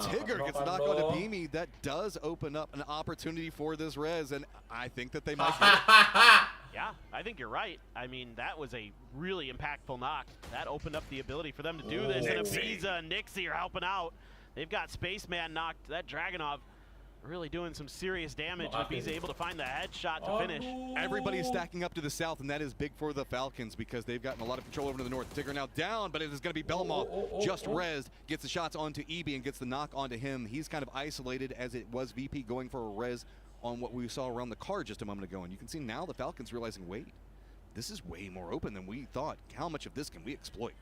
Tigger gets knocked onto Beamy. That does open up an opportunity for this res, and I think that they might get it. Yeah, I think you're right. I mean, that was a really impactful knock. That opened up the ability for them to do this, and Ibiza and Nixie are helping out. They've got Spaceman knocked. That Dragunov really doing some serious damage. Ibiza able to find the headshot to finish. Everybody's stacking up to the south, and that is big for the Falcons because they've gotten a lot of control over to the north. Tigger now down, but it is going to be Belmont. Just rezzed, gets the shots onto EB and gets the knock onto him. He's kind of isolated as it was VP going for a res on what we saw around the car just a moment ago. And you can see now the Falcons realizing, wait, this is way more open than we thought. How much of this can we exploit?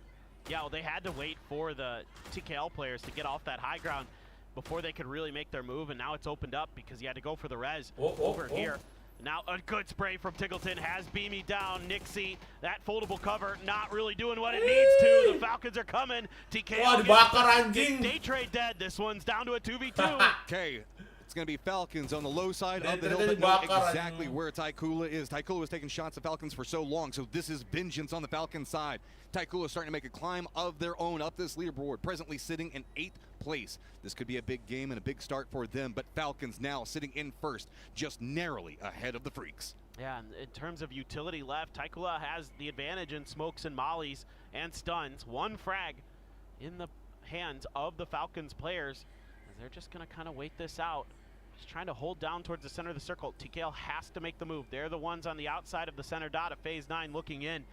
Yeah, well, they had to wait for the TKL players to get off that high ground before they could really make their move, and now it's opened up because you had to go for the res over here. Now a good spray from Tiggleton has Beamy down. Nixie, that foldable cover, not really doing what it needs to. The Falcons are coming. TKL day trade dead. This one's down to a 2v2. Okay. It's going to be Falcons on the low side of the hill, but know exactly where Taikula is. Taikula was taking shots at Falcons for so long, so this is vengeance on the Falcons side. Taikula is starting to make a climb of their own up this leaderboard, presently sitting in 8th place. This could be a big game and a big start for them, but Falcons now sitting in first, just narrowly ahead of the Freaks. Yeah, and in terms of utility left, Taikula has the advantage in smokes and mollies and stuns. One frag in the hands of the Falcons players. They're just going to kind of wait this out. Just trying to hold down towards the center of the circle. TKL has to make the move. They're the ones on the outside of the center dot of phase 9 looking in.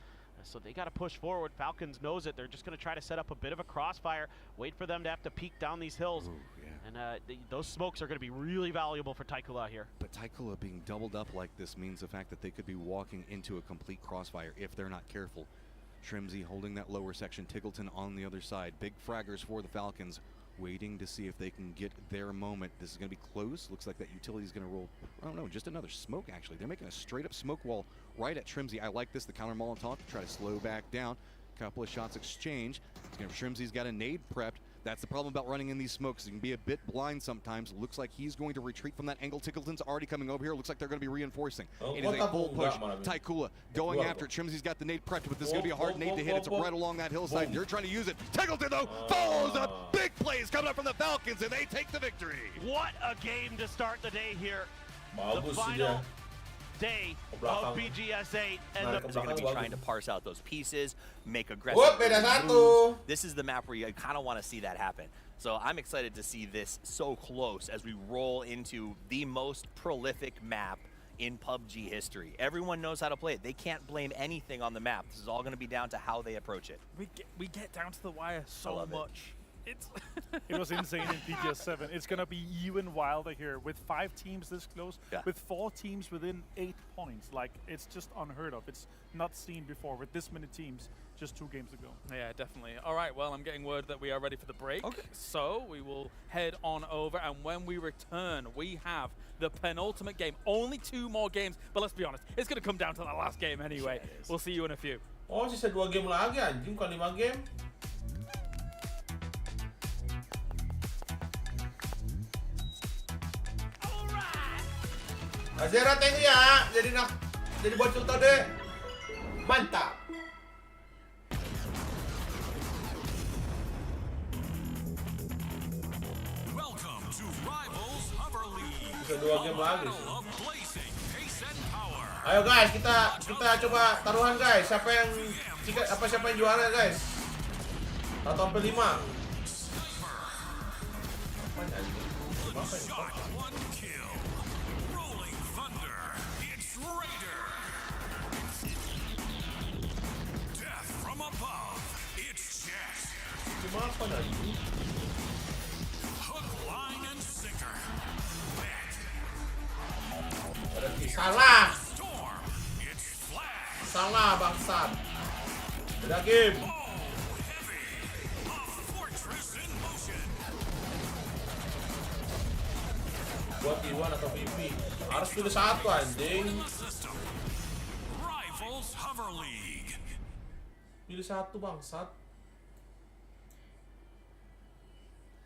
So they got to push forward. Falcons knows it. They're just going to try to set up a bit of a crossfire. Wait for them to have to peek down these hills. Ooh, yeah. And those smokes are going to be really valuable for Taikula here. But Taikula being doubled up like this means the fact that they could be walking into a complete crossfire if they're not careful. Trimsy holding that lower section. Tiggleton on the other side. Big fraggers for the Falcons, waiting to see if they can get their moment. This is going to be close. Looks like that utility is going to roll, I don't know, just another smoke actually. They're making a straight up smoke wall right at Trimsy. I like this, the counter Molotov to try to slow back down. Couple of shots exchanged. Trimsy's got a nade prepped. That's the problem about running in these smokes. You can be a bit blind sometimes. Looks like he's going to retreat from that angle. Tiggleton's already coming over here. Looks like they're going to be reinforcing. It is a full push. Taikula going after it. Trimsy's got the nade prepped, but this is going to be a hard nade to hit. It's right along that hillside. They're trying to use it. Tiggleton, though, follows up. Big plays coming up from the Falcons, and they take the victory. What a game to start the day here. The final day of BGS 8, and they're going to be trying to parse out those pieces, make aggressive moves. This is the map where you kind of want to see that happen. So I'm excited to see this so close as we roll into the most prolific map in PUBG history. Everyone knows how to play it. They can't blame anything on the map. This is all going to be down to how they approach it. We get down to the wire so much. It was insane in BGS 7. It's going to be even wilder here with 5 teams this close, with 4 teams within 8 points. Like, it's just unheard of. It's not seen before with this many teams just 2 games ago. Yeah, definitely. All right, well, I'm getting word that we are ready for the break. Okay. So we will head on over, and when we return, we have the penultimate game. Only 2 more games, but let's be honest, it's going to come down to the last game anyway. We'll see you in a few. Oh, sisa 2 game lagi anjing, bukan 5 game. Azera thank you ya, jadi bocil tadi. Mantap. Welcome to Rivals Upper League. Bisa 2 game lagi. Ayo guys, kita coba taruhan guys. Siapa yang juara guys? 1 sampai 5. Apa lagi? Hook, line, and sinker. Salah. Salah bangsat. Beda game. Buat T1 atau PP. Harus pilih satu anjing. Rivals Hover League. Pilih satu bangsat.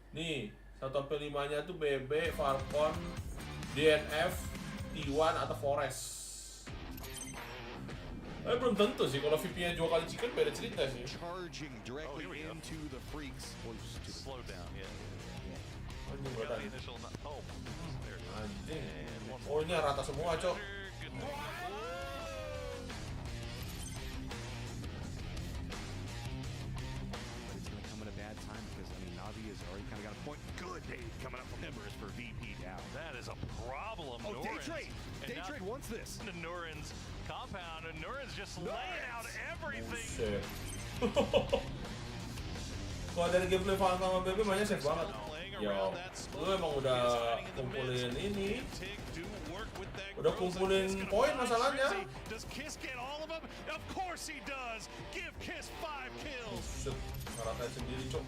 Nih, 1/5-nya tuh BB, Falcon, DNF, T1 atau Forest. Belum tentu sih kalau VP-nya 2 kali chicken beda cerita sih. Charging directly into the Freaks. Slow down, Anjing. Oh, ini rata semua, Cok. VP has already kind of got a point. Good nade coming up from Embers for VP down. That is a problem. Oh, Norins. Day Trade wants this. The Norin's compound, and Norin's just laying out everything. Buset. Kalau dari gameplay Falcon sama BB mainnya safe banget. Ya, lu emang udah kumpulin ini. Udah kumpulin poin masalahnya. Does Kiss get all of them? Of course he does. Give Kiss 5 kills. Buset, syaratnya sendiri, cok.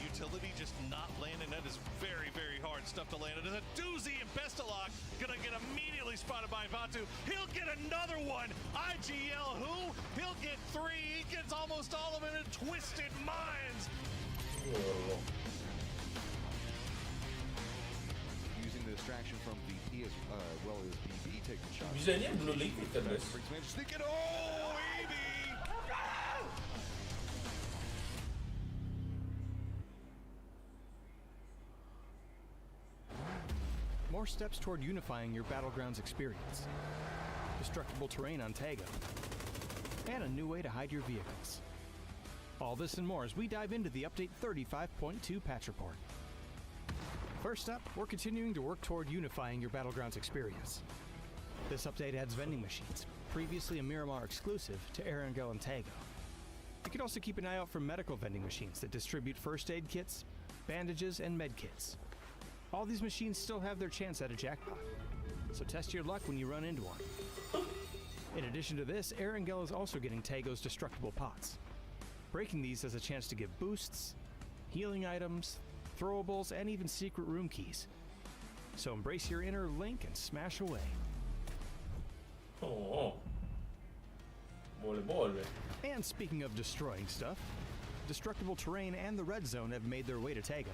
Utility just not landing. That is very, very hard stuff to land. It is a doozy, and Bestalok gonna get immediately spotted by Vatu. He'll get another one. IGL, who? He'll get 3. He gets almost all of them in Twisted Minds. Using the distraction from VP as well as BB taking shots. Bisa ini yang blue liquid kan, guys? Oh, baby! More steps toward unifying your Battlegrounds experience. Destructible terrain on Tago. And a new way to hide your vehicles. All this and more as we dive into the Update 35.2 patch report. First up, we're continuing to work toward unifying your Battlegrounds experience. This update adds vending machines, previously a Miramar exclusive, to Erangel and Tago. You can also keep an eye out for medical vending machines that distribute first aid kits, bandages, and med kits. All these machines still have their chance at a jackpot, so test your luck when you run into one. In addition to this, Erangel is also getting Tago's destructible pots. Breaking these has a chance to give boosts, healing items, throwables, and even secret room keys. So embrace your inner Link and smash away. Oh. Boleh. And speaking of destroying stuff, destructible terrain and the red zone have made their way to Tago.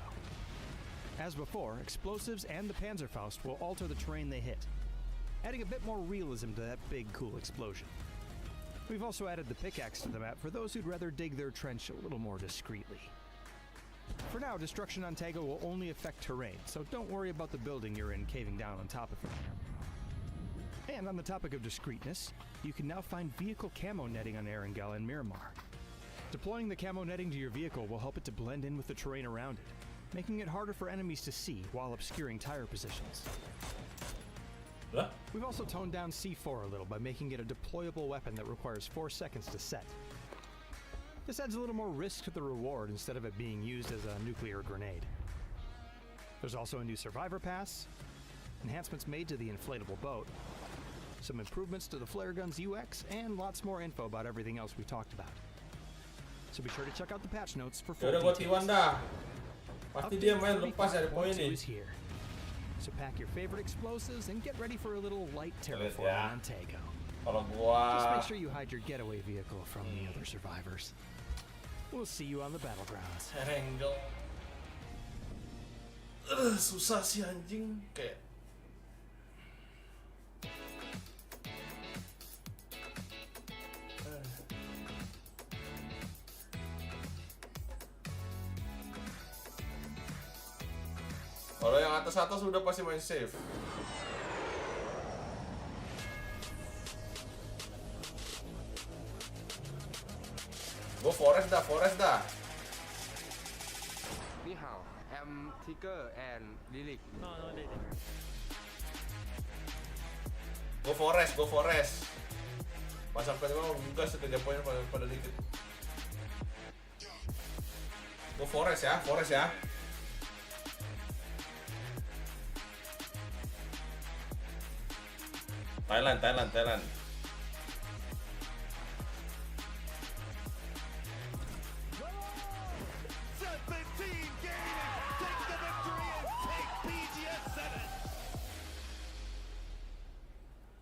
As before, explosives and the Panzerfaust will alter the terrain they hit, adding a bit more realism to that big, cool explosion. We've also added the pickaxe to the map for those who'd rather dig their trench a little more discreetly. For now, destruction on Tago will only affect terrain, so don't worry about the building you're in caving down on top of it. And on the topic of discreetness, you can now find vehicle camo netting on Erangel and Miramar. Deploying the camo netting to your vehicle will help it to blend in with the terrain around it, making it harder for enemies to see while obscuring tire positions. We've also toned down C4 a little by making it a deployable weapon that requires 4 seconds to set. This adds a little more risk to the reward instead of it being used as a nuclear grenade. There's also a new Survivor Pass, enhancements made to the inflatable boat, some improvements to the flare gun's UX, and lots more info about everything else we talked about. So be sure to check out the patch notes for full details. Pasti dia main lepas dari poin ini. So pack your favorite explosives and get ready for a little light terraforming on Tago. Kalau gua Just make sure you hide your getaway vehicle from the other survivors. We'll see you on the battlegrounds. Erangel. Susah sih anjing kayak. Kalau yang atas-atas udah pasti main safe. Gue forest dah. Ni hao, I'm Tiger and Lilik. No, Lilik. Gue forest. Pas sampai mau gas 3 poin pada dikit. Gue forest ya. Thailand.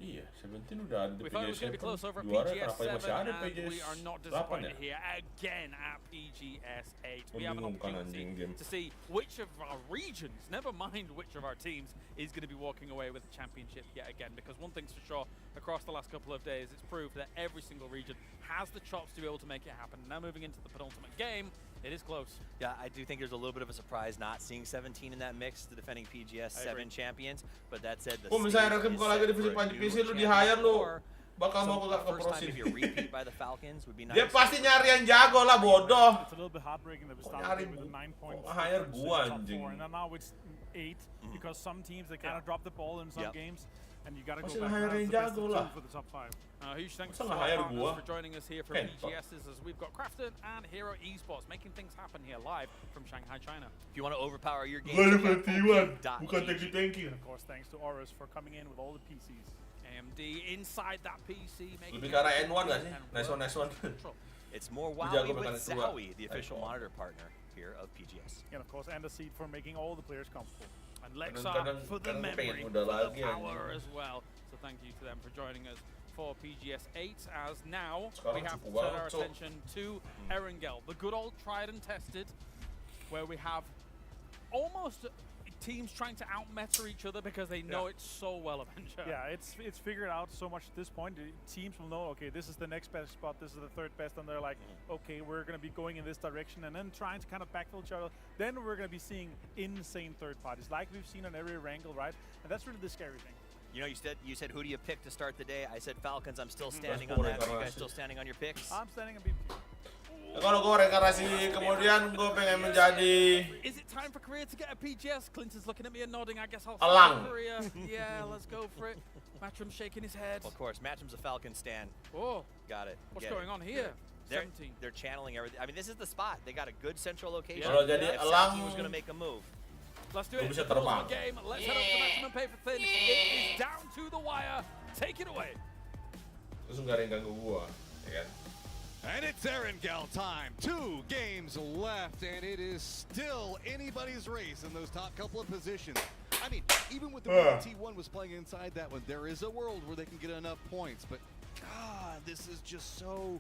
Iya, 17 udah ada di We thought it was going to be close over at PGS 7, and we are not disappointed here again at PGS 8. We have an opportunity to see which of our regions, never mind which of our teams, is going to be walking away with the championship yet again. Because one thing's for sure, across the last couple of days, it's proved that every single region has the chops to be able to make it happen. Now moving into the penultimate game, it is close. Yeah, I do think there's a little bit of a surprise not seeing 17 in that mix, the defending PGS 7 champions. But that said, the misalnya Rakim kalau lagi divisi PC lu di hire lu Baka mau So ke first time Pro maybe a repeat by the Falcons would be nice. Dia pasti nyari yang jago lah, bodoh. It's a little bit heartbreaking that we Kok started nyari with a 9 points hire difference in gua, the top anjing. 4, and then now it's 8 because some teams they kind of drop the ball in some games, and you got to go Pasti back hire now yang to the best jago of lah. 2 for the top 5. Huge thanks Masa to nggak our hire partners gua? for joining us here from PGS's as we've got Crafton and Hero Esports making things happen here live from Shanghai, China. If you want to overpower your game, Gua check out T1, OP.GG. bukan thank you. And of course, thanks to Horus for coming in with all the PCs. AMD inside that PC making Lebih ke arah everything N1 nggak sih? and Nice one, nice one. control. It's more Jago Wowie with mekanik tua. Zowie, the official monitor partner here of PGS. And of course, and the seed for making all the players comfortable. And Lexa Kadang-kadang for the pengen memory, udah for lagi, the power anjing. as well. So thank you to them for joining us for PGS 8. As now Sekarang we have to cukup turn banget, our Cok. attention to Erangel, the good old tried and tested, where we have almost teams trying to out-meta each other because they know it so well, Avenger. Yeah, it's figured out so much at this point. The teams will know, okay, this is the next best spot, this is the third best, and they're like, okay, we're going to be going in this direction, and then trying to kind of backfill each other. Then we're going to be seeing insane third parties, like we've seen on every wrangle, right? And that's really the scary thing. You know, you said who do you pick to start the day? I said Falcons. I'm still standing on that. Are you guys still standing on your picks? I'm standing on BBG. Kalau gue reinkarnasi, kemudian gue pengen menjadi Is it time for Korea to get a PGS? Clinton's looking at me and nodding. I guess I'll Elang. say Korea. Yeah, let's go for it. Matchroom shaking his head. Well, of course, Matchroom's a Falcon stan. Oh, Got it. what's Get going it. on here? They're 17. channeling everything. I mean, this is the spot. They got a good central location. Kalau jadi If elang, Salty was going to make a move. Let's do Gua it. bisa It's the terbang. ultimate game. Let's head over to Maximum Pay for Thin. It is down to the wire. Take it away. terus nggak ada yang ganggu gue, ya kan? And it's Erangel time. 2 games left, and it is still anybody's race in those top couple of positions. I mean, even with the way T1 was playing inside that one, there is a world where they can get enough points. But God, this is just so,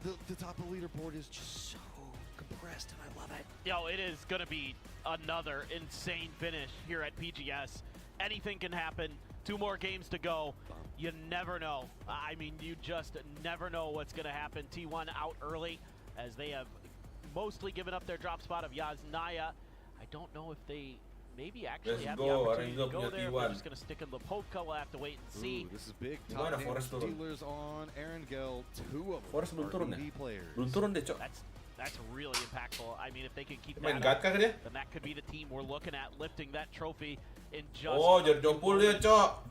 the top of the leaderboard is just so compressed, and I love it. Yo, it is going to be another insane finish here at PGS. Anything can happen. 2 more games to go. You never know. I mean, you just never know what's going to happen. T1 out early as they have mostly given up their drop spot of Yaznaya. I don't know if they maybe actually Let's have go, the opportunity Erangel to go punya there. T1. They're just going to stick in Lipovka. We'll have to wait and see. Ooh, this is big. Gimana Top damage Forest turun? dealers on Erangel. 2 of them Forest belum are turun ya? EV players. Belum turun deh, Cok. That's really impactful. I mean, if they can keep Main that guard up, kah dia? then that could be the team we're looking at lifting that trophy in just Oh, jadi jopul dia, Cok.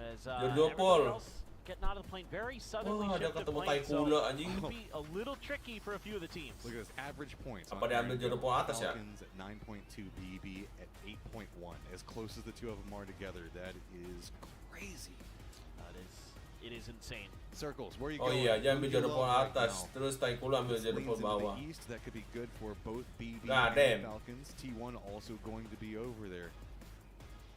as Jadi everybody jopul. else getting out of the plane very suddenly Wah, dia shifted ketemu plane, so Taikula, anjing. it could be a little tricky for a few of the teams. Look at this average points. Apa on dia ambil Erangel. jopul atas ya? Falcons at 9.2, BB at 8.1. As close as the 2 of them are together, that is crazy. It is insane. Circles, where you Oh going? iya, dia ambil Who do you jopul love right atas, now? terus Taikula ambil This jopul leans into bawah. the east. That could be good for both BB God and damn. Falcons. T1 also going to be over there.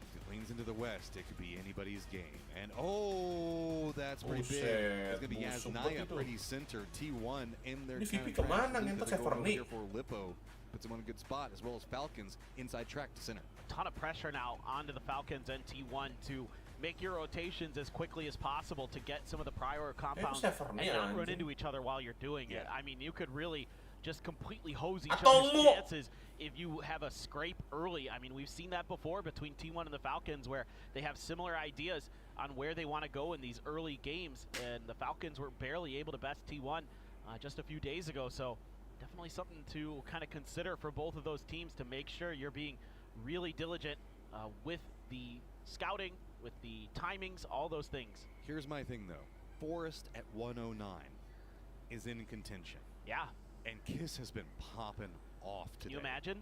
If it leans into the west, it could be anybody's game. And oh, that's pretty big. It's going to be Buset, Yaznaya busuk pretty center. T1 in their Ini kind VP of track. kemana? Leans Ngentot to go over Severny. here for Lippo. Puts him on a good spot, as well as Falcons inside track to center. A ton of pressure now onto the Falcons and T1 to make your rotations as quickly as possible to get some of the prior compounds Severny and not run anjing. into each other while you're doing it. Yeah. I mean, you could really just completely hose each Atau other's mu. chances if you have a scrape early. I mean, we've seen that before between T1 and the Falcons where they have similar ideas on where they want to go in these early games, and the Falcons were barely able to best T1 just a few days ago, so definitely something to kind of consider for both of those teams to make sure you're being really diligent with the scouting, with the timings, all those things. Here's my thing, though. Forest at 109 is in contention. Yeah. And Kiss has been popping off today. Can you imagine?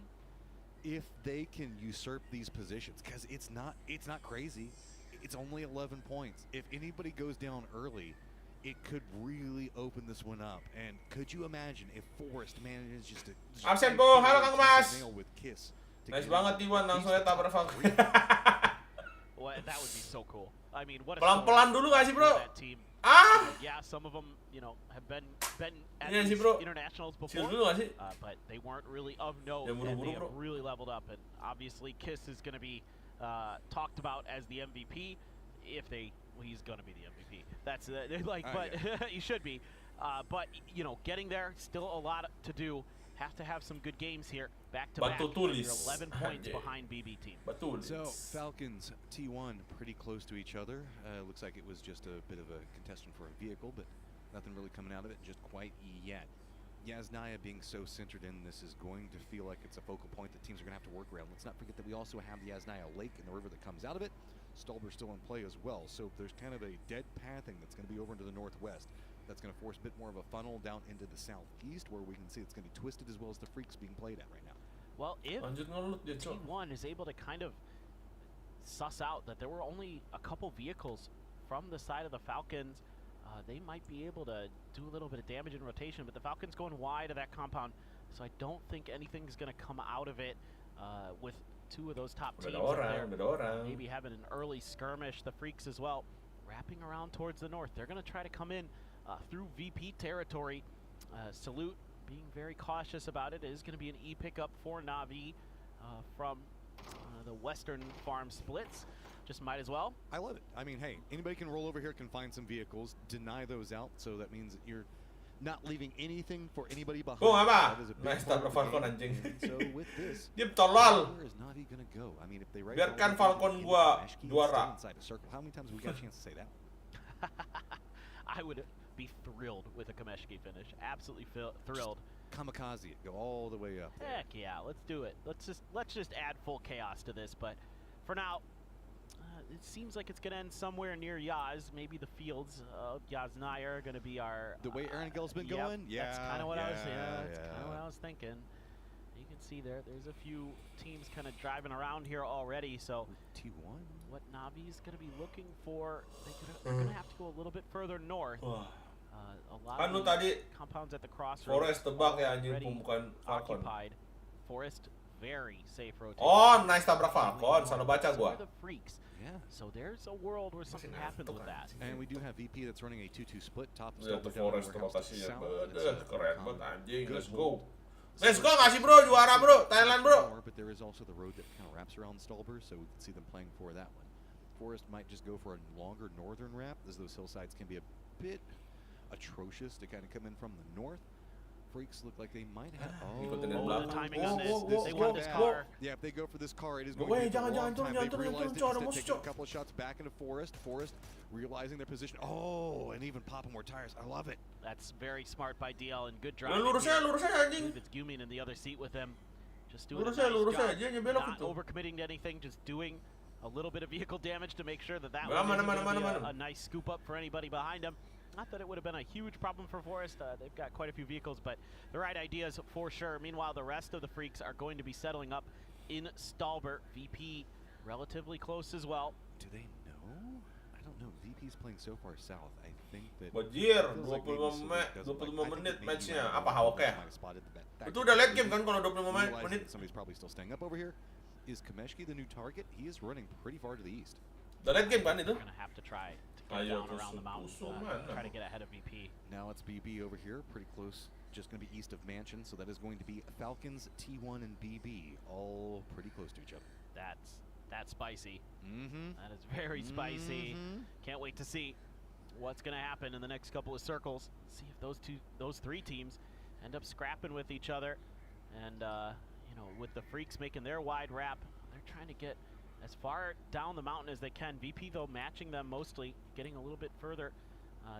If they can usurp these positions, because it's not crazy. It's only 11 points. If anybody goes down early, it could really open this one up. And could you imagine if Forest manages just to Absen po, halo Kang Mas. nail with Kiss? to Nice get banget in T1 langsung these ya tabrak top Falcon. Well, that would be so cool. I mean, what a Pelan-pelan story dulu gak sih, for bro? that team. Ah! Yeah, some of them, have been at Iya sih, these bro. internationals Chill before, dulu gak sih? but they weren't really of note, Jangan and buru-buru, they have bro. really leveled up. And obviously, Kiss is going to be talked about as the MVP if he's going to be the MVP. That's Oh, but he should be. But getting there, still a lot to do. have to have some good games here. Back to back. You're 11 points behind BB team. So Falcons T1 pretty close to each other. Looks like it was just a bit of a contestant for a vehicle, but nothing really coming out of it just quite yet. Yasnaya being so centered in this is going to feel like it's a focal point that teams are going to have to work around. Let's not forget that we also have the Yasnaya Lake and the river that comes out of it. Stolber's still in play as well, so there's kind of a dead pathing that's going to be over into the northwest. That's going to force a bit more of a funnel down into the southeast, where we can see it's going to be twisted, as well as the Freaks being played at right now. Well, if Team 1 is able to kind of suss out that there were only a couple vehicles from the side of the Falcons, they might be able to do a little bit of damage in rotation, but the Falcons going wide of that compound, so I don't think anything's going to come out of it with two of those top teams up there. Maybe having an early skirmish. The Freaks as well, wrapping around towards the north. They're going to try to come in through VP territory. Salute being very cautious about it. It is going to be an E pickup for Na'Vi from the western farm splits. Just might as well. I love it. I mean, hey, anybody can roll over here, can find some vehicles, deny those out, so that means that you're not leaving anything for anybody behind. Apa? That is a big Nice part of tabrak the Falcon game. anjing. And so with this, Dia tolol. where is Na'Vi gonna go? I mean, if they Biarkan Falcon gua juara. inside a circle. How many times have we got a chance to say that? I would be thrilled with a Kameshki finish. Absolutely thrilled. Kamikaze it, go all the way up there. Heck yeah, let's do it. Let's just add full chaos to this. But for now, it seems like it's going to end somewhere near Yaz. Maybe the fields of Yasnaya are going to be our. The way Aaron Gill's been yep, going, yeah, that's kind of what I was. yeah. That's kind of what I was thinking. You can see there's a few teams kind of driving around here already. So T1. What Na'Vi is going to be looking for? They're going to have to go a little bit further north. A lot Anu of tadi compounds at the crossroads. Forest tebak ya anjing, already bukan Falcon. occupied. Forest very safe rotation. Oh, nice tabrak Falcon. Salah baca So gua. are the Freaks. Yeah. So there's a world where something happens with that. And we do have VP that's running a 2-2 split, top of Lihat tuh Stolber down Forest tuh warehouse to rotasinya. south. Bener, keren banget anjing. Good Let's go. move. Let's go, kasih bro, juara bro, Thailand bro. But there is also the road that kind of wraps around Stolber, so we can see them playing for that one. Forest might just go for a longer northern wrap, as those hillsides can be a bit atrocious to kind of come in from the north. Freaks look like they might have. The timing on this. They want this car. Yeah, if they go for this car, it is going Wait, to be a long jangan time. They've turun, realized it jangan instead, turun, taking a couple of shots back into Forest. Forest realizing their position. Oh, and even popping more tires. I love it. That's very smart by DL and good driving. Lurus aja anjing. It's Gumin in the other seat with him. Just doing Lurus a nice aja, job. dia nyebelok Not itu. overcommitting to anything, just doing a little bit of vehicle damage to make sure that that Mana, one mana, isn't mana, gonna be mana. a nice scoop up for anybody behind him. Not that it would have been a huge problem for Forest. They've got quite a few vehicles, but the right ideas for sure. Meanwhile, the rest of the Freaks are going to be settling up in Stolber. VP relatively close as well. Do they know? I don't know. VP's playing so far south. I think that. Bajir, it feels like maybe 25 Salute doesn't menit maybe matchnya. might have Apa Hawk ya? might have spotted the back Itu udah late game kan kalau 25 realizing menit. that somebody's probably still staying up over here. Is Kameshki the new target? He is running pretty far to the east. Udah late game kan itu? They're going to have to try to get down around the mountain, try to get ahead of VP. Now it's BB over here, pretty close. Just going to be east of Mansion, so that is going to be Falcons, T1, and BB, all pretty close to each other. That's spicy. Mm-hmm. That is very spicy. Can't wait to see what's going to happen in the next couple of circles. See if those three teams end up scrapping with each other. And you know, with the Freaks making their wide wrap, they're trying to get as far down the mountain as they can. VP though matching them mostly, getting a little bit further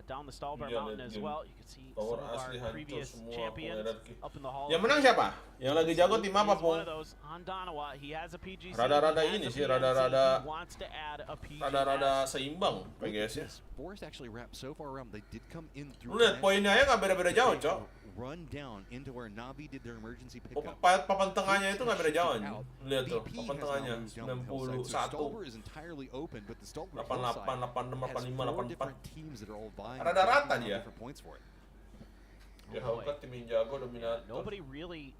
down the Stolber mountain as well. You can see some of our previous champions up in the hall. Yang menang siapa? Yang lagi jago tim apa, One Pung? of those on Danawa. He has a PGC. Rada-rada he has ini a sih, PNC, rada-rada- he wants to add a PGC. Rada-rada seimbang PGS ya. Yes, Forest actually wrapped so far around. They did come in through. Lu lihat poinnya aja nggak beda-beda jauh, Cok. Run down into where Na'Vi did their emergency Oh, pickup. papan tengahnya itu nggak beda jauh anjing. Lihat tuh, VP papan has tengahnya now moved down the hillside, so 91. Stolber is entirely open, but the Stolber 88, hillside 86, has 85, 4 84. different teams that are all vying Rada-rata for dia. different points for it. Ya Hawk tim yang jago dominator. Nobody really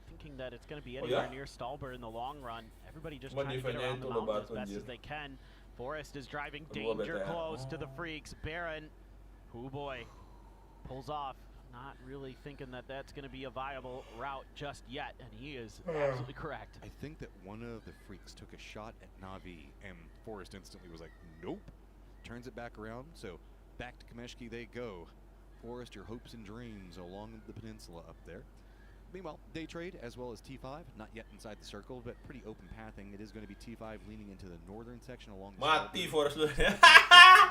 thinking that it's going to be Oh, anywhere yeah? near Stolber in the long run. Everybody just Cuma trying to get defense-nya around the itu mountain lebat as best anjir. as they can. Forest is driving Kedua danger BTR. close to the Freaks. Baron, oh boy, pulls off. Not really thinking that that's going to be a viable route just yet, and he is absolutely correct. I think that one of the Freaks took a shot at Na'Vi, and Forest instantly was like, nope. Turns it back around, so back to Kameshki they go. Forest, your hopes and dreams along the peninsula up there. Meanwhile, Day Trade as well as T5, not yet inside the circle, but pretty open pathing. It is going to be T5 leaning into the northern section along the Mati Forest lu.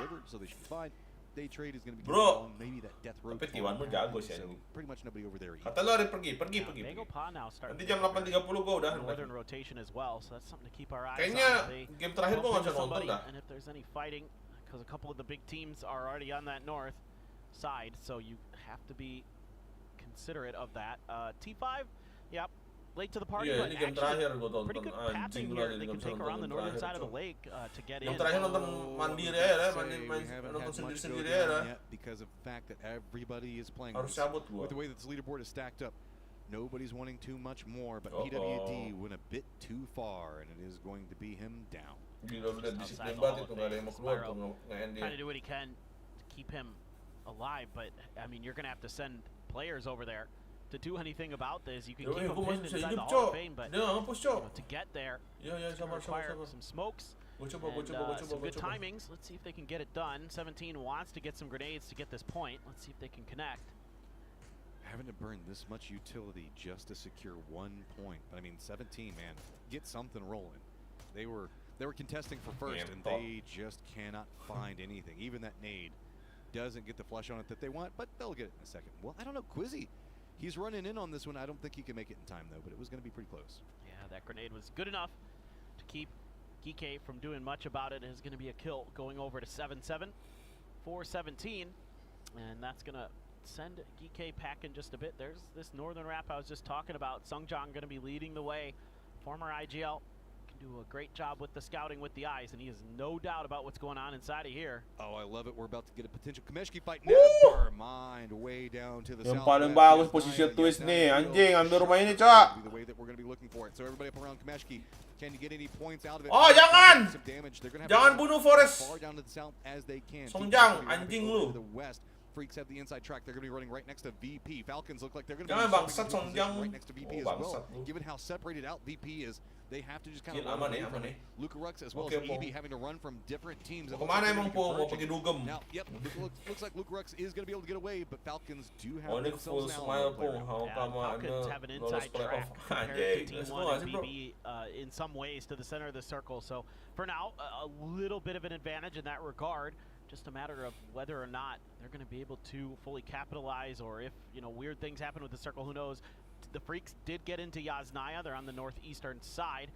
river, so they should be fine. Day Trade is going to be along maybe that Death Road. Tapi T1 mo jago sih. So pretty much nobody over there. Kata lo pergi. Mango Pa now starting. Nanti jam 8.30 gua udah. Northern rotation as well, so that's something to keep our eyes Kayaknya on. game terakhir gua nggak bisa nonton dah. And if there's any fighting, because a couple of the big teams are already on that north side, so you have to be considerate of that. T5, yep, late to the party, but actually pretty good pathing here. They can take around the northern side of the lake to get in. Yang terakhir nonton mandiri ya, nonton sendiri-sendiri ya. Because of the fact that everybody is playing Harus cabut gua. with the way that this leaderboard is stacked up. Nobody's wanting too much more, but PWD went a bit too far, and it is going to be him down. Trying to do what he can to keep him alive, but I mean, you're going to have to send players over there to do anything about this. You can keep him pinned inside the Hall of Fame, but to get there, require some smokes and some good timings. Let's see if they can get it done. 17 wants to get some grenades to get this point. Let's see if they can connect. Having to burn this much utility just to secure 1 point. But I mean, 17, man, get something rolling. They were contesting for first, and they just cannot find anything. Even that nade doesn't get the flush on it that they want, but they'll get it in a second. Well, I don't know, Quizzy. He's running in on this one. I don't think he can make it in time, though, but it was going to be pretty close. Yeah, that grenade was good enough to keep Geek from doing much about it. It's going to be a kill going over to 7-7, 4-17, and that's going to send Geek packing just a bit. There's this northern wrap I was just talking about. Sungjong going to be leading the way. Former IGL. Do a great job with the scouting with the eyes, and he has no doubt about what's going on inside of here. Oh, I love it. We're about to get a potential Kameshki fight. Never mind. Way down to the south. Yang paling bagus posisi twist nih, anjing, ambil rumah ini, Cak. The way that we're going to be looking for it. So everybody up around Kameshki, can you get any points out of it? Oh, jangan! Some damage. They're going to Jangan bunuh Forest. Far down to the south as they can. Songjang, anjing lu. The west. Freaks have the inside track. They're going to be running right next to VP. Falcons look like they're going to Jangan be bangsat Songjang. right next to VP as well. Given how separated out VP is, they have to just kind of run away from it. Luka Rux as well as EB having to run from different teams. Kemana emang Po? Mau pergi dugem? Now, yep, looks like Luka Rux is going to be able to get away, but Falcons do have ini full smile Po. Falcons have an inside track compared to T1 and BB in some ways to the center of the circle. So for now, a little bit of an advantage in that regard. Just a matter of whether or not they're going to be able to fully capitalize, or if, you know, weird things happen with the circle, who knows. The Freaks did get into Yasnaya. They're on the northeastern side.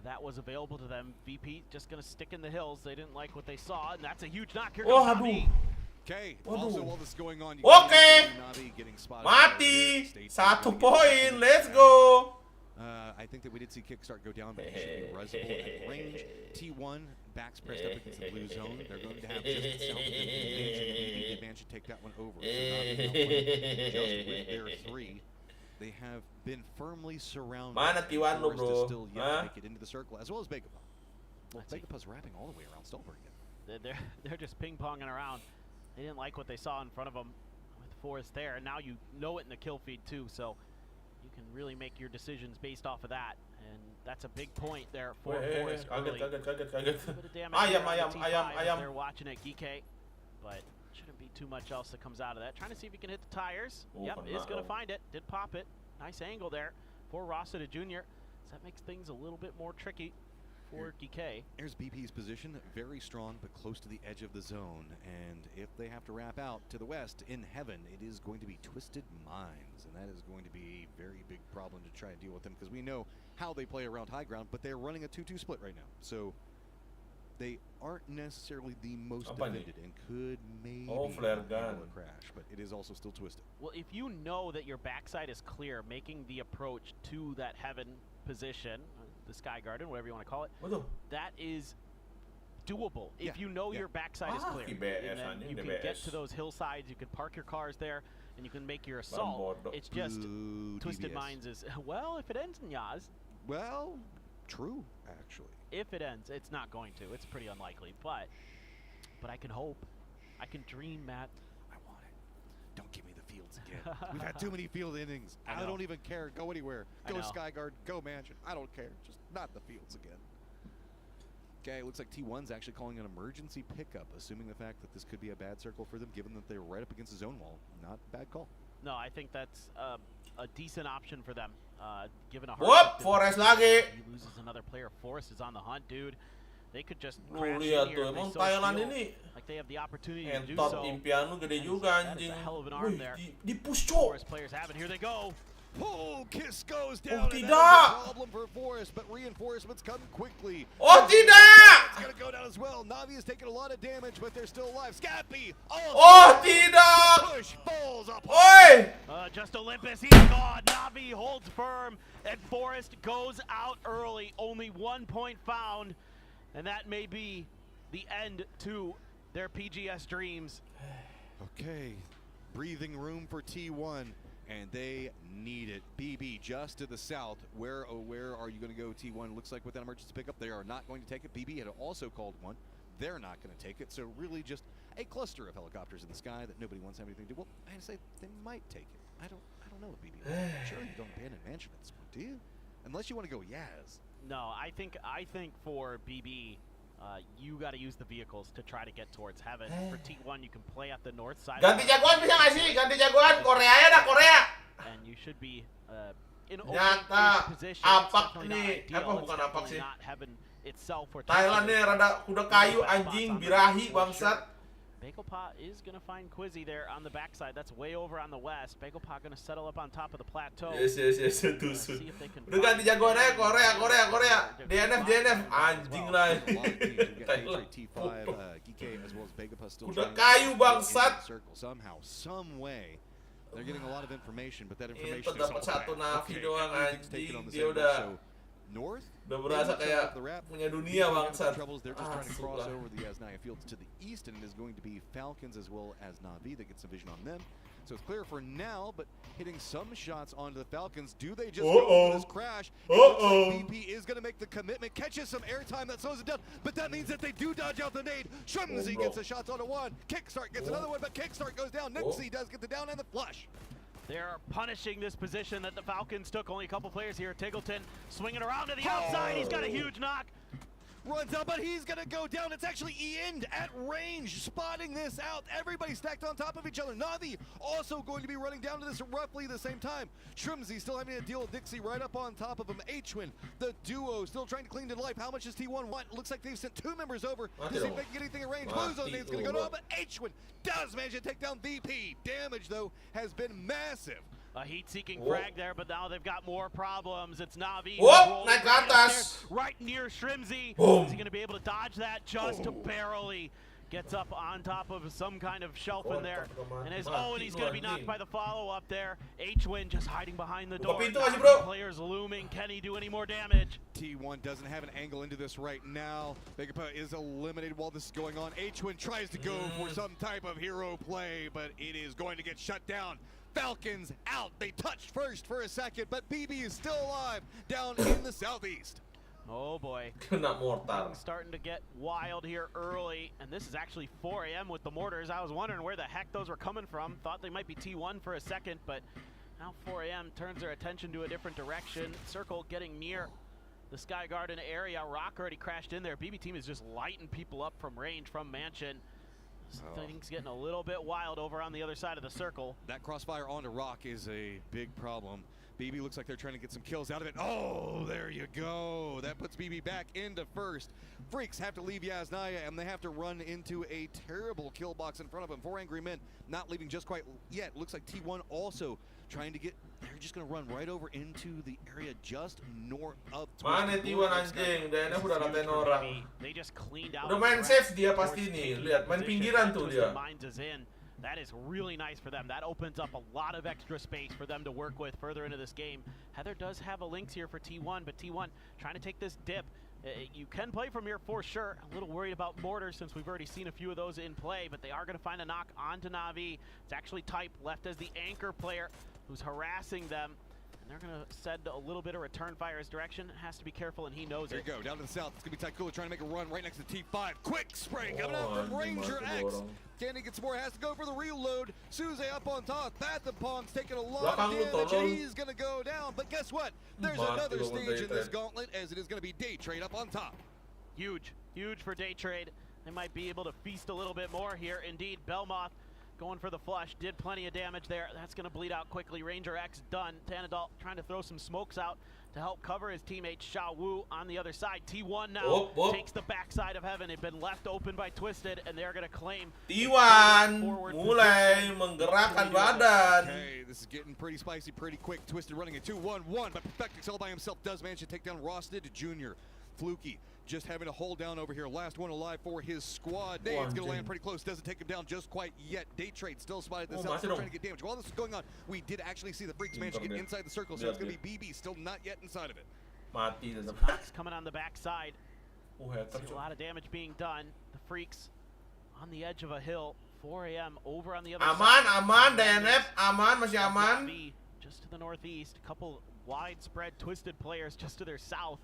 That was available to them. VP just going to stick in the hills. They didn't like what they saw, and that's a huge knock. Here comes Nabi. Okay, also while this is going on, Nabi getting spotted. Mati! 1 poin, let's go! I think that we did see Kickstart go down, but he should be reservable at range. T1, backs pressed up against the blue zone. They're going to have just south of the man should take that one over. So just with their 3. They have been firmly surrounded. Mana T1 lo, bro? To still yet make it into the circle, as well as Begapa. Well, Begapa's wrapping all the way around Stolberg again. They're just ping-ponging around. They didn't like what they saw in front of them with Forest there, and now you know it in the kill feed too, so you can really make your decisions based off of that, and that's a big point there for Forest early. Ayam. They're watching it, Geek, but shouldn't be too much else that comes out of that. Trying to see if he can hit the tires. Yep, is going to find it. Did pop it. Nice angle there for Rossiter Jr. So that makes things a little bit more tricky for DK. Here's BP's position, very strong but close to the edge of the zone. And if they have to wrap out to the west in heaven, it is going to be Twisted Minds. And that is going to be a very big problem to try and deal with them, because we know how they play around high ground, but they're running a 2-2 split right now. So they aren't necessarily the most defended and could maybe flare gun crash, but it is also still twisted. Well, if you know that your backside is clear, making the approach to that heaven position, the Sky Garden, whatever you want to call it, that is doable. If you know your backside is clear, and then you can get to those hillsides, you can park your cars there, and you can make your assault. It's just Twisted Minds is, well, if it ends in Yaz. Well, true, actually. If it ends, it's not going to. It's pretty unlikely, but I can hope. I can dream, Matt. I want it. Don't give me the fields again. We've had too many field innings. I don't even care. Go anywhere. Go Skyguard. Go Mansion. I don't care. Just not the fields again. Okay, it looks like T1's actually calling an emergency pickup, assuming the fact that this could be a bad circle for them, given that they're right up against the zone wall. Not a bad call. No, I think that's a decent option for them. Given a Whoop, Forest lagi. He loses another player. Forest is on the hunt, dude. They could just Lu crash lihat in tuh, here. emang Thailand ini Like they have the opportunity to do entot so. impian lu gede juga That is anjing. a hell of an arm there. Di push cok. Forest players have it. Here they go. Oh, Kiss goes down. tidak. And that is a problem for Forest, but reinforcements come quickly. Oh, tidak. It's gonna go down as well. Navi has taken a lot of damage, but they're still alive. Scappy. Oh, tidak. Push falls up. Oi. Just Olympus, he's gone. Navi holds firm, and Forest goes out early. Only 1 point found, and that may be the end to their PGS dreams. Okay, breathing room for T1, and they need it. BB just to the south. Where are you going to go, T1? Looks like with that emergency pickup, they are not going to take it. BB had also called one. They're not going to take it. So really just a cluster of helicopters in the sky that nobody wants to have anything to do. Well, I'd say they might take it. I don't know, BB. Sure, you don't abandon mansion at this point, do you? Unless you want to go Yaz. No, I think for BB, you got to use the vehicles to try to get towards heaven. For T1, you can play at the north side. Ganti jagoan bisa nggak sih? Ganti jagoan Korea ya dah Korea. And you should be in Nyata position. apak nih, apa bukan apak sih? Not heaven itself for Thailand nih rada kuda kayu anjing birahi bangsat. Bagelpa is going to find Quizzy there on the backside. That's way over on the west. Bagelpa going to settle up on top of the plateau. Yes, tusun. Udah ganti jagoan aja Korea. DNF anjing lah. Udah kayu bangsat. Somehow, some way, they're getting a lot of information, but that information Itu is dapat satu Navi doang anjing. Dia north. Udah berasa kayak punya dunia bangsat. They're just trying to cross over the Yasnaya fields to the east, and it is going to be Falcons as well as Navi that get some vision on them. So it's clear for now, but hitting some shots onto the Falcons. Do they just go for this crash? It looks like BP is going to make the commitment, catches some airtime that slows it down, but that means that they do dodge out the nade. Shrimsy gets a shot onto one. Kickstart gets another one, but Kickstart goes down. Nixie does get the down and the flush. They're punishing this position that the Falcons took. Only a couple players here. Tiggleton swinging around to the outside. He's got a huge knock. Runs out, but he's going to go down. It's actually Iend at range, spotting this out. Everybody stacked on top of each other. Navi also going to be running down to this roughly the same time. Shrimsy still having to deal with Dixie right up on top of him. H-Win, the duo, still trying to cling to life. How much does T1 want? Looks like they've sent 2 members over to see if they can get anything in range. Blue's nade's going to go down, but H-Win does manage to take down VP. Damage, though, has been massive. A heat-seeking frag there, but now they've got more problems. It's Navi. Naik ke atas. Right near Shrimsy. Boom. Is he going to be able to dodge that? Just barely. Gets up on top of some kind of shelf in there. And he's going to be knocked by the follow-up there. H-Win just hiding behind the door. Players looming. Can he do any more damage? T1 doesn't have an angle into this right now. Bagelpa is eliminated while this is going on. H-Win tries to go for some type of hero play, but it is going to get shut down. Falcons out. They touched first for a second, but BB is still alive down in the southeast. Oh boy. Kena mortar. Starting to get wild here early, and this is actually 4 a.m. with the mortars. I was wondering where the heck those were coming from. Thought they might be T1 for a second, but now 4 a.m. turns their attention to a different direction. Circle getting near the Sky Garden area. Rock already crashed in there. BB team is just lighting people up from range, from Mansion. Things getting a little bit wild over on the other side of the circle. That crossfire onto Rock is a big problem. BB looks like they're trying to get some kills out of it. Oh, there you go. That puts BB back into first. Freaks have to leave Yasnaya, and they have to run into a terrible kill box in front of them. 4 angry men not leaving just quite yet. Looks like T1 also trying to get, they're just going to run right over into the area just north of. Mana T1 anjing, DNF udah ngatain orang. They just cleaned out. Udah main safe dia pasti nih. Lihat, main pinggiran tuh dia. That is really nice for them. That opens up a lot of extra space for them to work with further into this game. Heather does have a Lynx here for T1, but T1 trying to take this dip. You can play from here for sure. A little worried about mortars since we've already seen a few of those in play, but they are going to find a knock onto Navi. It's actually Type left as the anchor player who's harassing them. And they're going to send a little bit of return fire his direction. Has to be careful, and he knows it. There you go, down to the south. It's going to be Tycoola trying to make a run right next to T5. Quick spray coming out from Ranger X. Candy gets more, has to go for the reload. Suze up on top. Pong's taking a lot of damage, and he's going to go down. But guess what? There's another stage in this gauntlet, as it is going to be Day Trade up on top. Huge for Day Trade. They might be able to feast a little bit more here. Indeed, Belmoth going for the flush. Did plenty of damage there. That's going to bleed out quickly. Ranger X done. Tanadalt trying to throw some smokes out to help cover his teammate Xiao Wu on the other side. T1 now takes the backside of Heaven. They've been left open by Twisted, and they're going to claim T1 mulai menggerakkan badan. Okay, this is getting pretty spicy pretty quick. Twisted running a 2-1-1, but Perfectix all by himself does manage to take down Rosted Jr. Fluky just having a hold down over here. Last one alive for his squad. Nade's going to land pretty close. Doesn't take him down just quite yet. Day Trade still spotted this out, still trying to get damage. While this is going on, we did actually see the Freaks manage to get inside the circle, so it's going to be BB still not yet inside of it. Mati. Knocks coming on the backside. See a lot of damage being done. The Freaks on the edge of a hill. 4 a.m. over on the other side. Aman, DNF, aman, masih aman. Just to the northeast. A couple widespread Twisted players just to their south.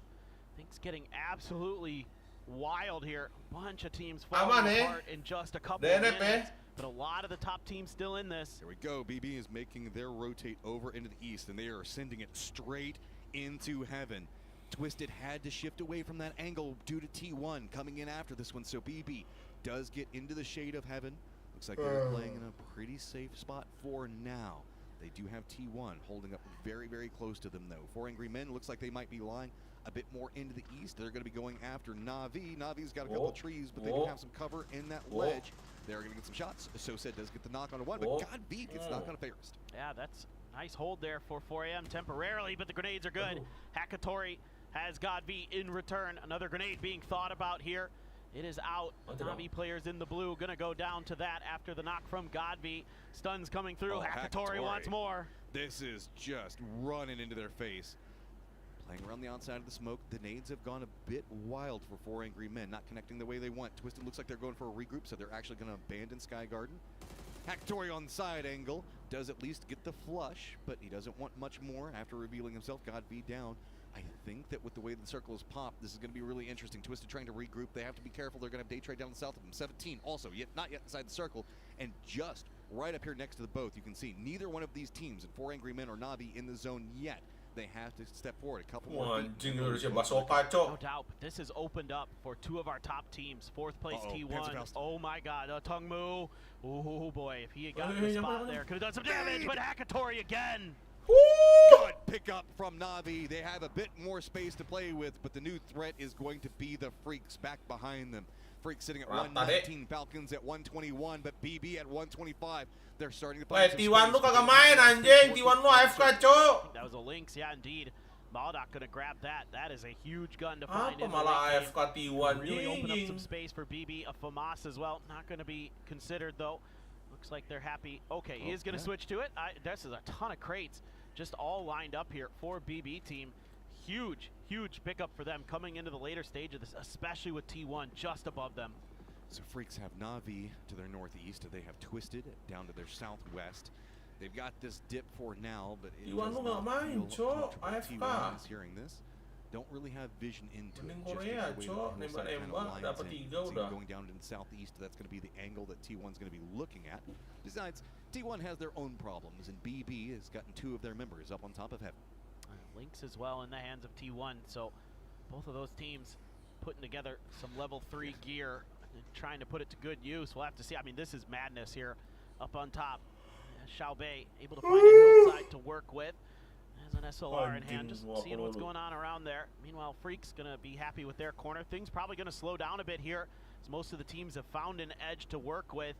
Things getting absolutely wild here. A bunch of teams falling apart in just a couple of minutes. But a lot of the top teams still in this. Here we go. BB is making their rotate over into the east, and they are sending it straight into Heaven. Twisted had to shift away from that angle due to T1 coming in after this one, so BB does get into the shade of Heaven. Looks like they're playing in a pretty safe spot for now. They do have T1 holding up very, very close to them, though. 4 Angry Men looks like they might be lying a bit more into the east. They're going to be going after Na'Vi. Navi's got a couple of trees, but they do have some cover in that ledge. They're going to get some shots. So said does get the knock on a 1, but God V gets knock on a Fairest. Yeah, that's a nice hold there for 4 a.m. temporarily, but the grenades are good. Hakatori has God V in return. Another grenade being thought about here. It is out. Na'Vi players in the blue going to go down to that after the knock from God V. Stuns coming through. Hakatori wants more. This is just running into their face. Playing around the outside of the smoke. The nades have gone a bit wild for 4 Angry Men, not connecting the way they want. Twisted looks like they're going for a regroup, so they're actually going to abandon Sky Garden. Hakatori on the side angle does at least get the flush, but he doesn't want much more after revealing himself. God V down. I think that with the way the circle is popped, this is going to be really interesting. Twisted trying to regroup. They have to be careful. They're going to have Day Trade down the south of them. 17 also, not yet inside the circle. And just right up here next to the both, you can see neither one of these teams, 4 Angry Men or Na'Vi, in the zone yet. They have to step forward a couple more feet. No doubt, but this has opened up for 2 of our top teams. 4th place T1. Oh my God, Tung Mu. Oh boy, if he had gotten the spot there, could have done some damage, but Hakatori again. Good pickup from Na'Vi. They have a bit more space to play with, but the new threat is going to be the Freaks back behind them. Freaks sitting at 119, Falcons at 121, but BB at 125. They're starting to play. T1 lu kagak main anjing, T1 lu AFK, cok. That was a Lynx, yeah, indeed. Maldoc gonna grab that. That is a huge gun to find. Apa malah AFK T1 really open up some space for BB. A FAMAS as well. Not gonna be considered though. Looks like they're happy. Okay, he is gonna switch to it. This is a ton of crates just all lined up here for BB team. Huge pickup for them coming into the later stage of this, especially with T1 just above them. So Freaks have Na'Vi to their northeast. They have Twisted down to their southwest. They've got this dip for now, but it T1 lu nggak main, cok. AFK. T1 is hearing this. Don't really have vision into it. Korea, cok. Nembak-nembak dapat 3 udah. Going down to the southeast, that's going to be the angle that T1's going to be looking at. Besides, T1 has their own problems, and BB has gotten 2 of their members up on top of Heaven. Lynx as well in the hands of T1, so both of those teams putting together some level 3 gear and trying to put it to good use. We'll have to see. I mean, this is madness here up on top. Xiao Bei able to find a hillside to work with. Has an SLR in hand, just seeing what's going on around there. Meanwhile, Freak's going to be happy with their corner. Things probably going to slow down a bit here, as most of the teams have found an edge to work with.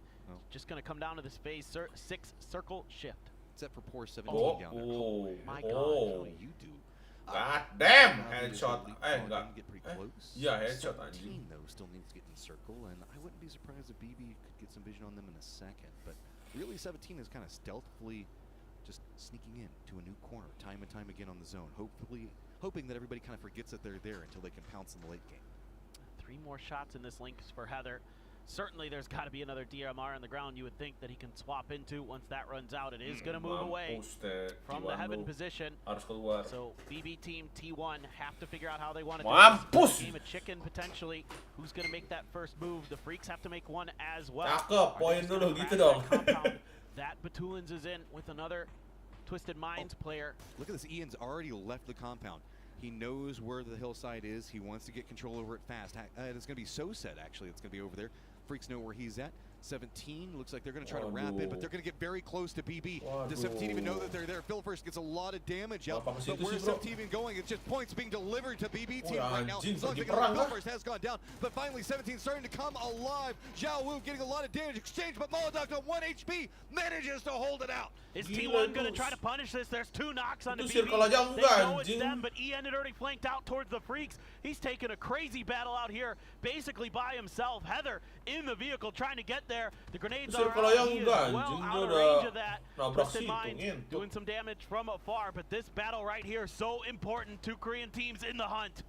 Just going to come down to this phase 6 circle shift. Except for poor 17 down there. Oh my God. What do you do? God damn, headshot. Enggak. Get pretty close. Yeah, headshot anjing. 17 though still needs to get in the circle, and I wouldn't be surprised if BB could get some vision on them in a second. But really, 17 is kind of stealthily just sneaking in to a new corner time and time again on the zone, hoping that everybody kind of forgets that they're there until they can pounce in the late game. 3 more shots in this Lynx for Heather. Certainly there's got to be another DMR on the ground you would think that he can swap into. Once that runs out, it is going to move away from the Heaven position. So BB team T1 have to figure out how they want to do this. Game of chicken potentially. Who's going to make that first move? The Freaks have to make one as well. Cakep, poin dulu gitu dong. That Batulins is in with another Twisted Minds player. Look at this, Ian's already left the compound. He knows where the hillside is. He wants to get control over it fast. It's going to be so set, actually. It's going to be over there. Freaks know where he's at. 17 looks like they're going to try to wrap in, but they're going to get very close to BB. Does 17 even know that they're there? Phil first gets a lot of damage out, but where's 17 even going? It's just points being delivered to BB team right now. As long as Phil first has gone down, but finally 17 starting to come alive. Zhao Wu getting a lot of damage exchange, but Molotov on 1 HP manages to hold it out. Is T1 going to try to punish this? There's 2 knocks on the BB. They know it's them, but Ian had already flanked out towards the Freaks. He's taking a crazy battle out here, basically by himself. Heather in the vehicle trying to get there. The grenades are out. He is well out of range of that. Twisted Mind doing some damage from afar, but this battle right here so important to Korean teams in the hunt.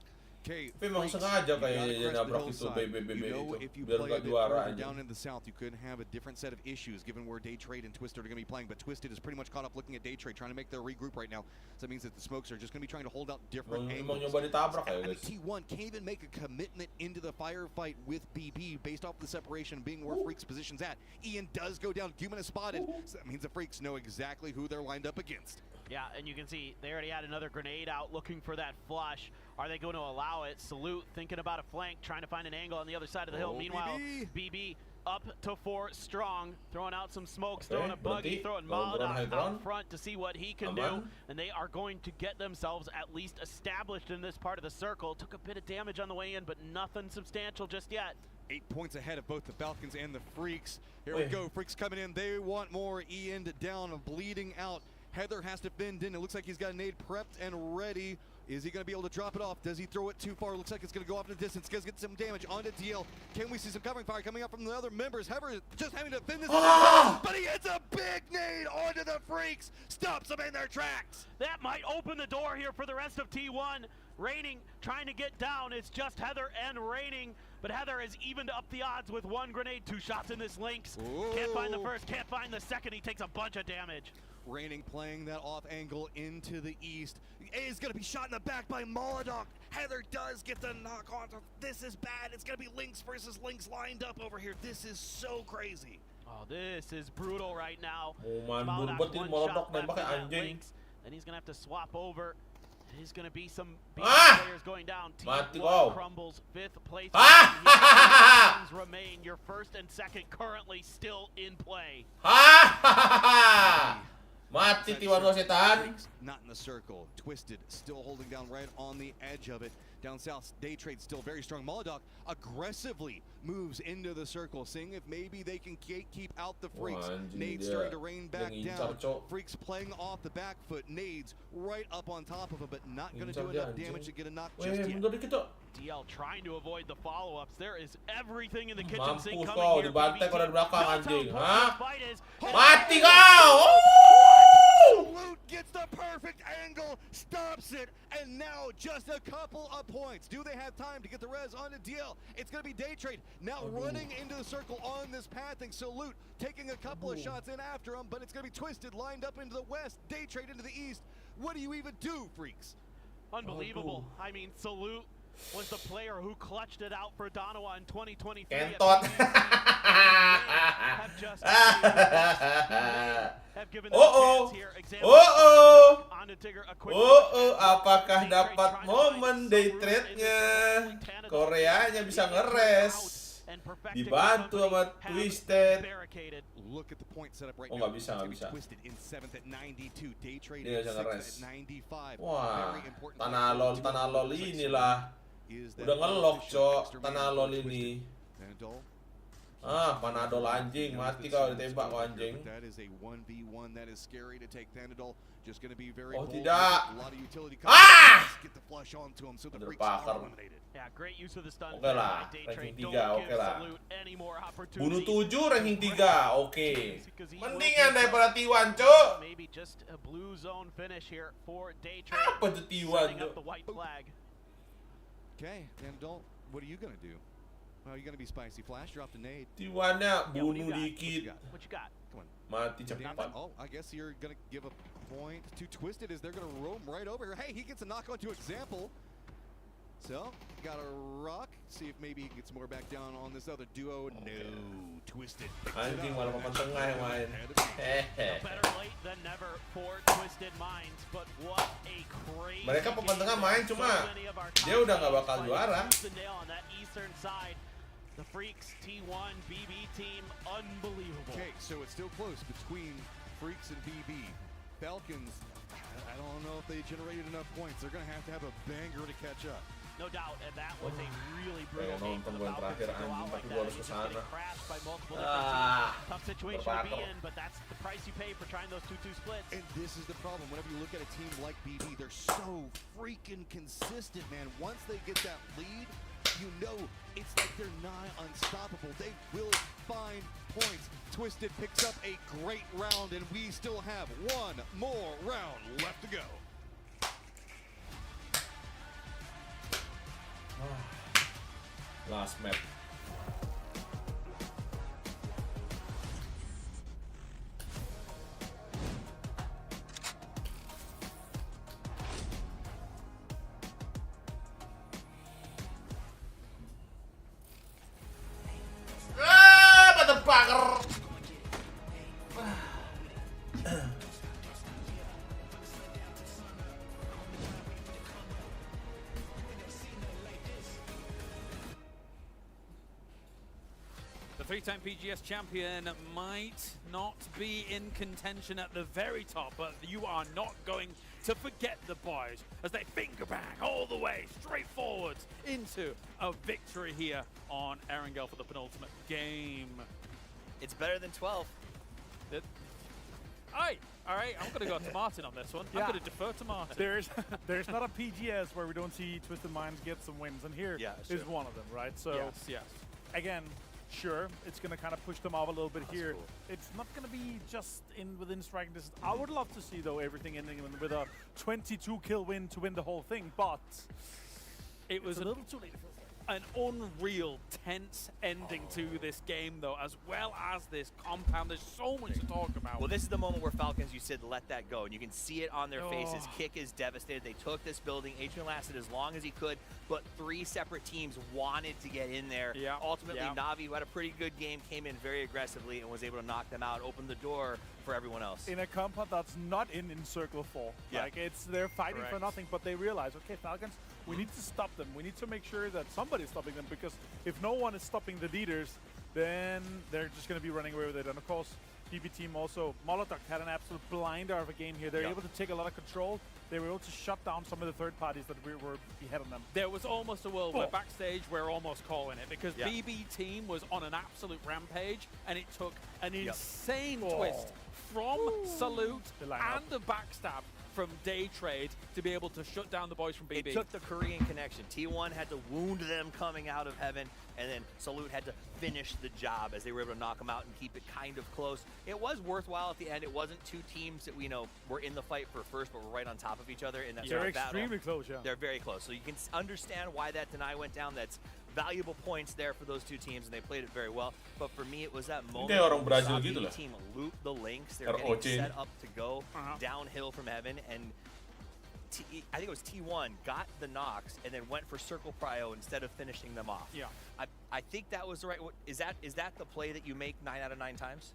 Okay, memang sengaja kayaknya nabrak itu BBB itu if you biar play a nggak bit juara further aja. down in the south, you could have a different set of issues given where Day Trade and Twisted are going to be playing. But Twisted is pretty much caught up looking at Day Trade, trying to make their regroup right now. So that means that the smokes are just going to be trying to hold out different angles. Nyoba ditabrak ya, guys. T1 can't even make a commitment into the firefight with BB based off the separation being where Freaks' position's at. Ian does go down. Cuban is spotted. So that means the Freaks know exactly who they're lined up against. Yeah, and you can see they already had another grenade out looking for that flush. Are they going to allow it? Salute thinking about a flank, trying to find an angle on the other side of the hill. Meanwhile, BB up to 4 strong, throwing out some smokes, throwing a buggy, throwing Molotov out front to see what he can do. And they are going to get themselves at least established in this part of the circle. Took a bit of damage on the way in, but nothing substantial just yet. 8 points ahead of both the Falcons and the Freaks. Here we go. Freaks coming in. They want more. Ian down, bleeding out. Heather has to bend in. It looks like he's got a nade prepped and ready. Is he going to be able to drop it off? Does he throw it too far? Looks like it's going to go off in the distance. Gonna get some damage onto DL. Can we see some covering fire coming up from the other members? Heather just having to defend this, but he hits a big nade onto the Freaks. Stops them in their tracks. That might open the door here for the rest of T1. Raining trying to get down. It's just Heather and Raining, but Heather has evened up the odds with 1 grenade, 2 shots in this Lynx. Can't find the first, can't find the second. He takes a bunch of damage. Raining playing that off angle into the east. Is going to be shot in the back by Molotov. Heather does get the knock on. This is bad. It's going to be Lynx versus Lynx lined up over here. This is so crazy. Oh, this is brutal right now. Buat ini Molotov nembaknya anjing. Then he's going to have to swap over. There's going to be some players going down. T1 crumbles 5th place. Remain. Your first and second currently still in play. Mati T1 setan. Not in the circle. Twisted still holding down right on the edge of it. Down south, Day Trade still very strong. Molotov aggressively moves into the circle, seeing if maybe they can keep out the Freaks. Nades starting to rain back down. Freaks playing off the back foot. Nades right up on top of him, but not going to do enough damage to get a knock just yet. DL trying to avoid the follow-ups. There is everything in the kitchen sink Mampus coming kau, here. dibantai kau dari belakang anjing. Hah? Mati kau! Salute gets the perfect angle, stops it, and now just a couple of points. Do they have time to get the res onto DL? It's going to be Day Trade now running into the circle on this pathing. Salute taking a couple of shots in after him, but it's going to be Twisted lined up into the west, Day Trade into the east. What do you even do, Freaks? Unbelievable. I mean, Salute was the player who clutched it out for Donowa in 2023. Kentot. Have given them a chance here. Apakah dapat momen day trade-nya? Koreanya bisa ngeres. Dibantu sama Twisted. Look at the point setup right now. Nggak bisa. Twisted in 7th at 92, Day Trade in 6th at 95. Wah, tanah lol inilah. Udah ngelok, Cok, tanah lol ini. Panadol anjing, mati kau ditembak kau anjing. That is a 1v1 that is scary to take Panadol. Just going to be very bold. Tidak. A lot of utility get the flush onto him so the Freaks are eliminated. Yeah, great use of the stun. Oke lah, ranking 3, oke lah. Bunuh 7, ranking 3, oke. Mendingan daripada T1, Cok. Maybe just a blue zone finish here for Day Trade. Apa tuh T1, Cok? The white flag. Okay, Panadol, what are you going to do? Well, you're going to be spicy. Flash, drop the nade. T1-nya bunuh dikit. What you got? Come on. Mati cepat. Oh, I guess you're going to give a point to Twisted as they're going to roam right over here. Hey, he gets a knock onto Example. So, got a rock. See if maybe he gets more back down on this other duo. No, Twisted. Anjing malah papan tengah yang main. Better late than never for Twisted Minds, but what a crazy. Mereka papan tengah main cuma dia udah nggak bakal juara. The Freaks T1 BB team, unbelievable. Okay, so it's still close between Freaks and BB. Falcons, I don't know if they generated enough points. They're going to have a banger to catch up. No doubt, and that was a really brutal game for the Falcons to go out like that. He's just getting crashed by multiple different teams. Tough situation to be in, but that's the price you pay for trying those 2-2 splits. And this is the problem. Whenever you look at a team like BB, they're so freaking consistent, man. Once they get that lead, you know it's like they're nigh unstoppable. They will find points. Twisted picks up a great round, and we still have one more round left to go. Last map. Motherfucker! The three-time PGS champion might not be in contention at the very top, but you are not going to forget the boys as they finger bang all the way straight forwards into a victory here on Erangel for the penultimate game. It's better than 12. All right, I'm going to go to Martin on this one. Yeah. I'm going to defer to Martin. There's not a PGS where we don't see Twisted Minds get some wins, and here is one of them, right? So yes. Again, sure, it's going to kind of push them off a little bit here. Cool. It's not going to be just within striking distance. I would love to see, though, everything ending with a 22-kill win to win the whole thing, but it was a little too late. An unreal, tense ending to this game, though, as well as this compound. There's so much to talk about. Well, this is the moment where Falcons, you said, let that go. And you can see it on their faces. Kick is devastated. They took this building. Adrian lasted as long as he could, but 3 separate teams wanted to get in there. Yeah. Ultimately, Na'Vi, who had a pretty good game, came in very aggressively and was able to knock them out, open the door for everyone else. In a compound that's not in Circle 4. Like, they're fighting for nothing, but they realize, okay, Falcons, we need to stop them. We need to make sure that somebody's stopping them, because if no one is stopping the leaders, then they're just going to be running away with it. And of course, BB team also, Molotov had an absolute blinder of a game here. They're able to take a lot of control. They were able to shut down some of the third parties that were ahead of them. There was almost a world where backstage we're almost calling it, because BB team was on an absolute rampage, and it took an insane twist from Salute and the backstab from Day Trade to be able to shut down the boys from BB. It took the Korean connection. T1 had to wound them coming out of heaven, and then Salute had to finish the job as they were able to knock them out and keep it kind of close. It was worthwhile at the end. It wasn't two teams that we know were in the fight for first, but were right on top of each other in that sort of battle. They're extremely close, They're very close. So you can understand why that deny went down. That's valuable points there for those two teams, and they played it very well. But for me, it was that moment where the team looped the links. They're getting set up to go downhill from heaven, and I think it was T1 got the knocks and then went for circle prio instead of finishing them off. Yeah, I think that was the right. Is that the play that you make 9 out of 9 times?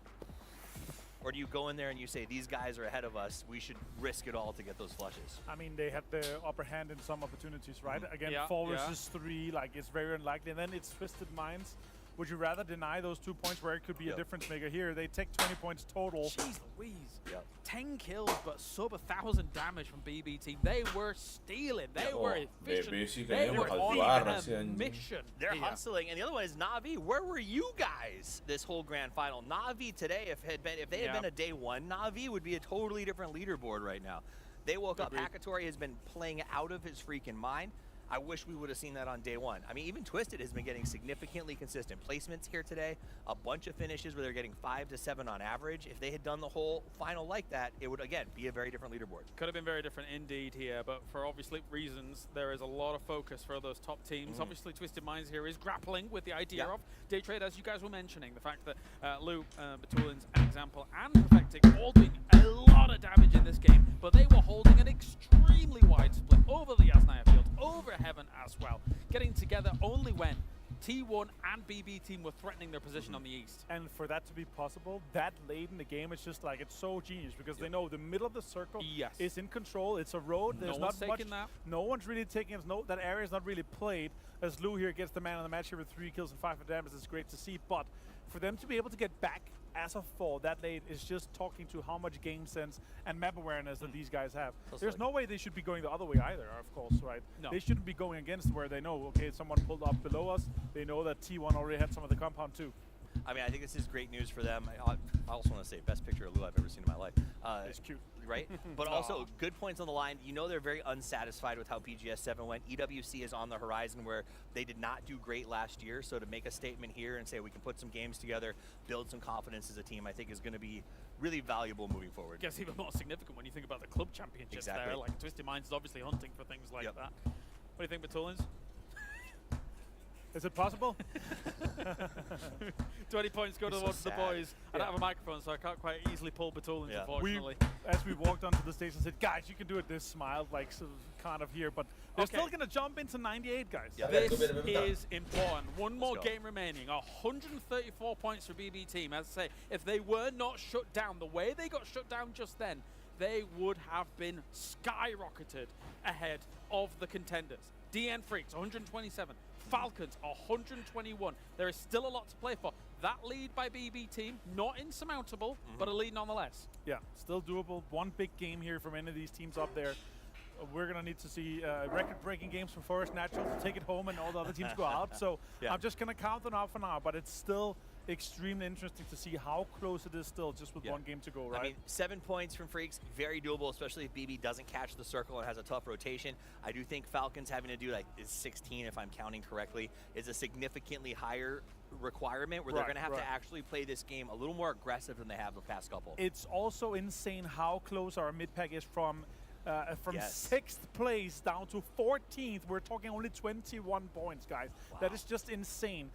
Or do you go in there and you say, these guys are ahead of us, we should risk it all to get those flushes? I mean, they had the upper hand in some opportunities, right? Again, 4 versus 3, like, it's very unlikely. And then it's Twisted Minds. Would you rather deny those 2 points where it could be a difference maker here? They take 20 points total. Jeez Louise. 10 kills, but sub 1,000 damage from BB team. They were stealing. They were efficient. They were on a mission. They're hustling. And the other one is Na'Vi. Where were you guys this whole grand final? Na'Vi today, if they had been a day 1, Na'Vi would be a totally different leaderboard right now. They woke up. Hackatory has been playing out of his freaking mind. I wish we would have seen that on day 1. I mean, even Twisted has been getting significantly consistent placements here today. A bunch of finishes where they're getting 5 to 7 on average. If they had done the whole final like that, it would, again, be a very different leaderboard. Could have been very different indeed here, but for obviously reasons, there is a lot of focus for those top teams. Obviously, Twisted Minds here is grappling with the idea of Day Trade, as you guys were mentioning. The fact that Lou, Batulin's an example, and Perfectic all doing a lot of damage in this game, but they were holding an extremely wide split over the Yasnaya field, over Heaven as well, getting together only when T1 and BB team were threatening their position on the east. And for that to be possible, that late in the game, it's just like, it's so genius because they know the middle of the circle is in control. It's a road. There's not much. No one's really taking it. No, that area is not really played. As Lou here gets the man of the match here with 3 kills and 5 damage, it's great to see. But for them to be able to get back as a 4 that late is just talking to how much game sense and map awareness that these guys have. There's no way they should be going the other way either, of course, right? No. They shouldn't be going against where they know, okay, someone pulled up below us. They know that T1 already had some of the compound too. I mean, I think this is great news for them. I also want to say, best picture of Lou I've ever seen in my life. It's cute. Right? But also, good points on the line. You know they're very unsatisfied with how PGS 7 went. EWC is on the horizon where they did not do great last year. So to make a statement here and say we can put some games together, build some confidence as a team, I think is going to be really valuable moving forward. I guess even more significant when you think about the club championships there. Like Twisted Minds is obviously hunting for things like that. What do you think, Batulins? Is it possible? 20 points go to the boys. I don't have a microphone, so I can't quite easily pull Batulins, unfortunately. As we walked onto the stage and said, guys, you can do it, this smiled like kind of here, but they're still going to jump into 98, guys. This is important. One more game remaining. 134 points for BB team. As I say, if they were not shut down the way they got shut down just then, they would have been skyrocketed ahead of the contenders. DN Freaks, 127. Falcons, 121. There is still a lot to play for. That lead by BB team, not insurmountable, but a lead nonetheless. Yeah, still doable. One big game here from any of these teams up there. We're going to need to see record-breaking games from Forest Natural to take it home and all the other teams go out. So I'm just going to count them out for now, but it's still extremely interesting to see how close it is still just with one game to go, right? I mean, 7 points from Freaks, very doable, especially if BB doesn't catch the circle and has a tough rotation. I do think Falcons having to do like is 16, if I'm counting correctly, is a significantly higher requirement where they're going to have to actually play this game a little more aggressive than they have the past couple. It's also insane how close our mid-pack is from 6th place down to 14th. We're talking only 21 points, guys. Wow. That is just insane.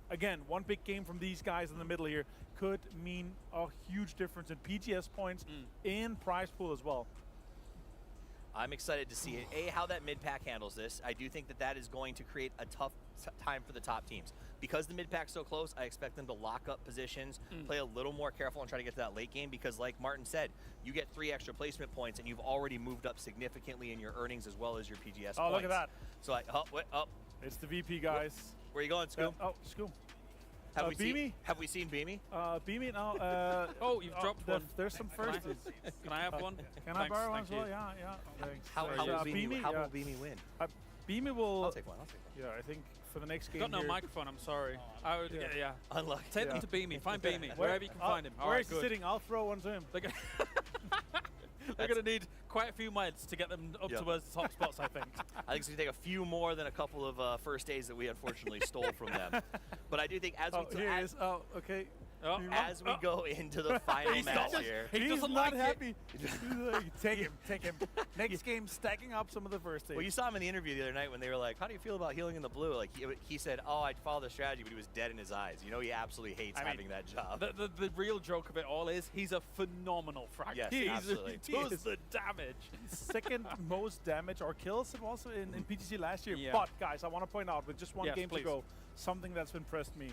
Again, one big game from these guys in the middle here could mean a huge difference in PGS points and prize pool as well. I'm excited to see it. How that mid-pack handles this. I do think that that is going to create a tough time for the top teams. Because the mid-pack's so close, I expect them to lock up positions, play a little more careful and try to get to that late game because like Martin said, you get 3 extra placement points and you've already moved up significantly in your earnings as well as your PGS points. Oh, look at that. So like, it's the VP, guys. Where are you going, Scoom? Scoom. Have we seen Beamy? Beamy, no. Oh, you've dropped one. There's some firsties. Can I have one? Can I borrow one as well? Yeah. Thanks. How will Beamy win? Beamy will... I'll take one. Yeah, I think for the next game I've got no microphone, I'm sorry. I would, Unlucky. Take them to Beamy. Find Beamy, wherever you can find him. Where is he sitting? I'll throw one to him. They're going to need quite a few miles to get them up towards the top spots, I think. I think it's going to take a few more than a couple of first days that we unfortunately stole from them. But I do think as okay. As we go into the final match here. He's not happy. Take him. Next game, stacking up some of the first days. Well, you saw him in the interview the other night when they were like, how do you feel about healing in the blue? Like he said, I follow the strategy, but he was dead in his eyes. You know, he absolutely hates having that job. The real joke of it all is he's a phenomenal fragger. Yes, absolutely. He does the damage. Second most damage or kills also in PTC last year. But, guys, I want to point out with just one game to go, something that's impressed me.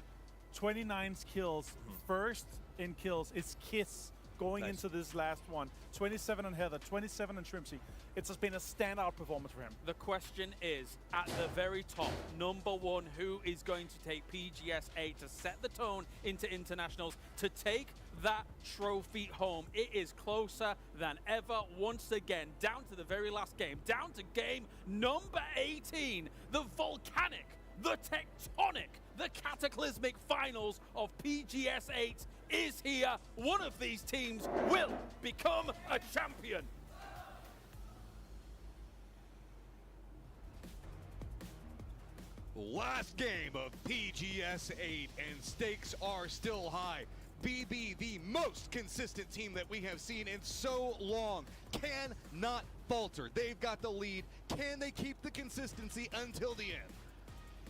29 kills, first in kills is Kiss going into this last one. 27 on Heather, 27 on Shrimpsy. It's just been a standout performance for him. The question is, at the very top, number 1, who is going to take PGSA to set the tone into internationals, to take that trophy home? It is closer than ever once again, down to the very last game, down to game number 18, the volcanic, the tectonic, the cataclysmic finals of PGS 8 is here. One of these teams will become a champion. Last game of PGS 8 and stakes are still high. BB, the most consistent team that we have seen in so long, cannot falter. They've got the lead. Can they keep the consistency until the end?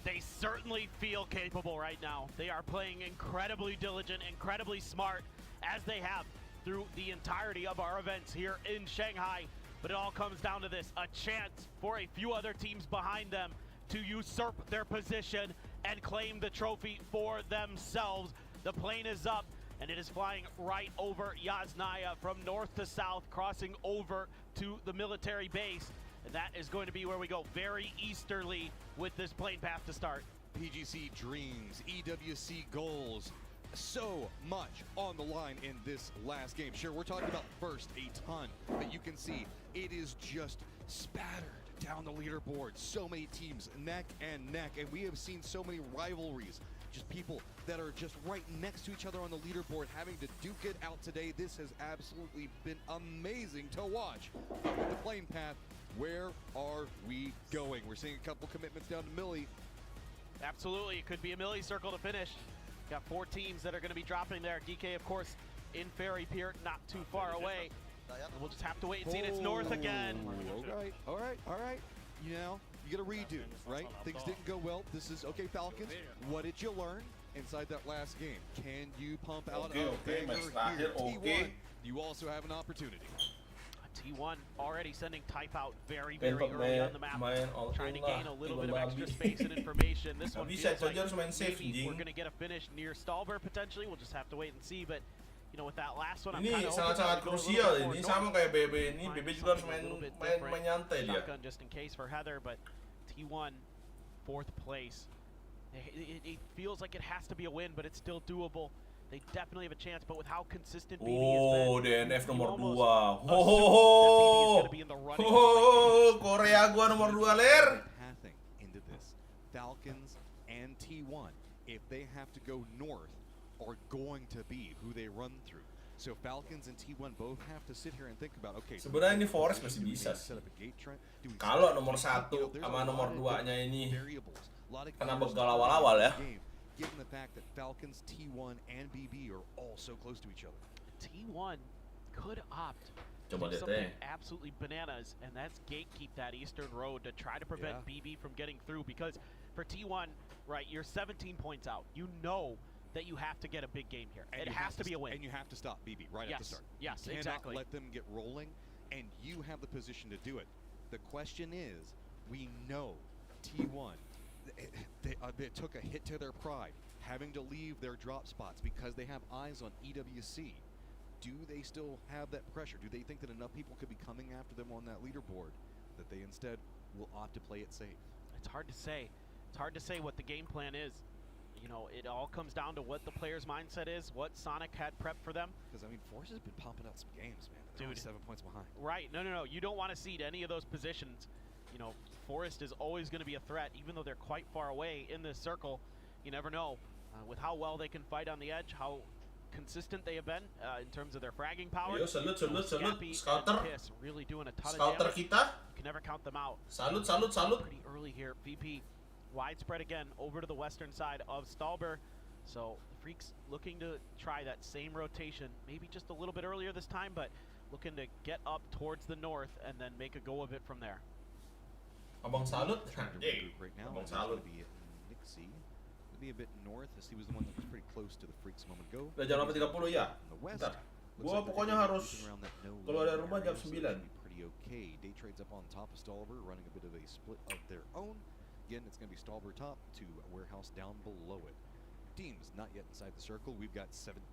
They certainly feel capable right now. They are playing incredibly diligent, incredibly smart, as they have through the entirety of our events here in Shanghai. But it all comes down to this, a chance for a few other teams behind them to usurp their position and claim the trophy for themselves. The plane is up, and it is flying right over Yasnaya from north to south, crossing over to the military base. And that is going to be where we go, very easterly with this plane path to start. PGC dreams, EWC goals, so much on the line in this last game. Sure, we're talking about first a ton, but you can see it is just spattered down the leaderboard. So many teams neck and neck, and we have seen so many rivalries. Just people that are just right next to each other on the leaderboard having to duke it out today. This has absolutely been amazing to watch. But with the plane path, where are we going? We're seeing a couple commitments down to Millie. Absolutely, it could be a Millie circle to finish. Got 4 teams that are going to be dropping there. DK, of course, in Ferry Pier, not too far away. We'll just have to wait and see. It's north again. All right. You know, you get a redo, right? Things didn't go well. This is, okay, Falcons, what did you learn inside that last game? Can you pump out a banger here? T1, you also have an opportunity. T1 already sending type out very early on the map, trying to gain a little bit of extra space and information. This one feels like maybe we're going to get a finish near Stalber potentially. We'll just have to wait and see, but you know, with that last one, I'm kind of sangat krusial ini, sama kayak BB ini. BB juga harus main nyantai dia. Shotgun just in case for Heather, but T1 4th place. It feels like it has to be a win, but it's still doable. They definitely have a chance, but with how consistent BB has been, DNF nomor 2. Korea gua nomor 2 ler. Pathing into this, Falcons and T1, if they have to go north, are going to be who they run through. So Falcons and T1 both have to sit here and think about, okay, sebenarnya ini Forest masih bisa sih. Kalau nomor 1 sama nomor 2-nya ini kena begal awal-awal ya. Given the fact that Falcons, T1, and BB are all so close to each other. T1 could opt to Coba do something deh. absolutely bananas, and that's gatekeep that eastern road to try to prevent BB from getting through, because for T1, right, you're 17 points out. You know that you have to get a big game here. And it has to be a win. And you have to stop BB right at the start. Yes, you cannot exactly. let them get rolling, and you have the position to do it. The question is, we know T1, they took a hit to their pride, having to leave their drop spots because they have eyes on EWC. Do they still have that pressure? Do they think that enough people could be coming after them on that leaderboard that they instead will opt to play it safe? It's hard to say. It's hard to say what the game plan is. You know, it all comes down to what the player's mindset is, what Sonic had prepped for them. Because, I mean, Force has been pumping out some games, man. They're only 7 points behind. Right. No. You don't want to cede any of those positions. You know, Forest is always going to be a threat, even though they're quite far away in this circle. You never know with how well they can fight on the edge, how consistent they have been in terms of their fragging power. Yo, salute. Scouter. Really doing a ton Scouter of damage. kita. You can never count them out. Salute. Pretty early here. VP widespread again over to the western side of Stalber. So the Freaks looking to try that same rotation, maybe just a little bit earlier this time, but looking to get up towards the north and then make a go of it from there. Abang Salut. Right now, Abang Salut. Be Nixie. It'll be a bit north, as he was the one that was pretty close to the Freaks a moment ago. Udah jam 8.30 ya? Bentar. Gua pokoknya harus keluar dari rumah jam 9. Pretty okay. Day trades up on top of Stalber, running a bit of a split of their own. Again, it's going to be Stalber top to Warehouse down below it. Teams not yet inside the circle. We've got 17,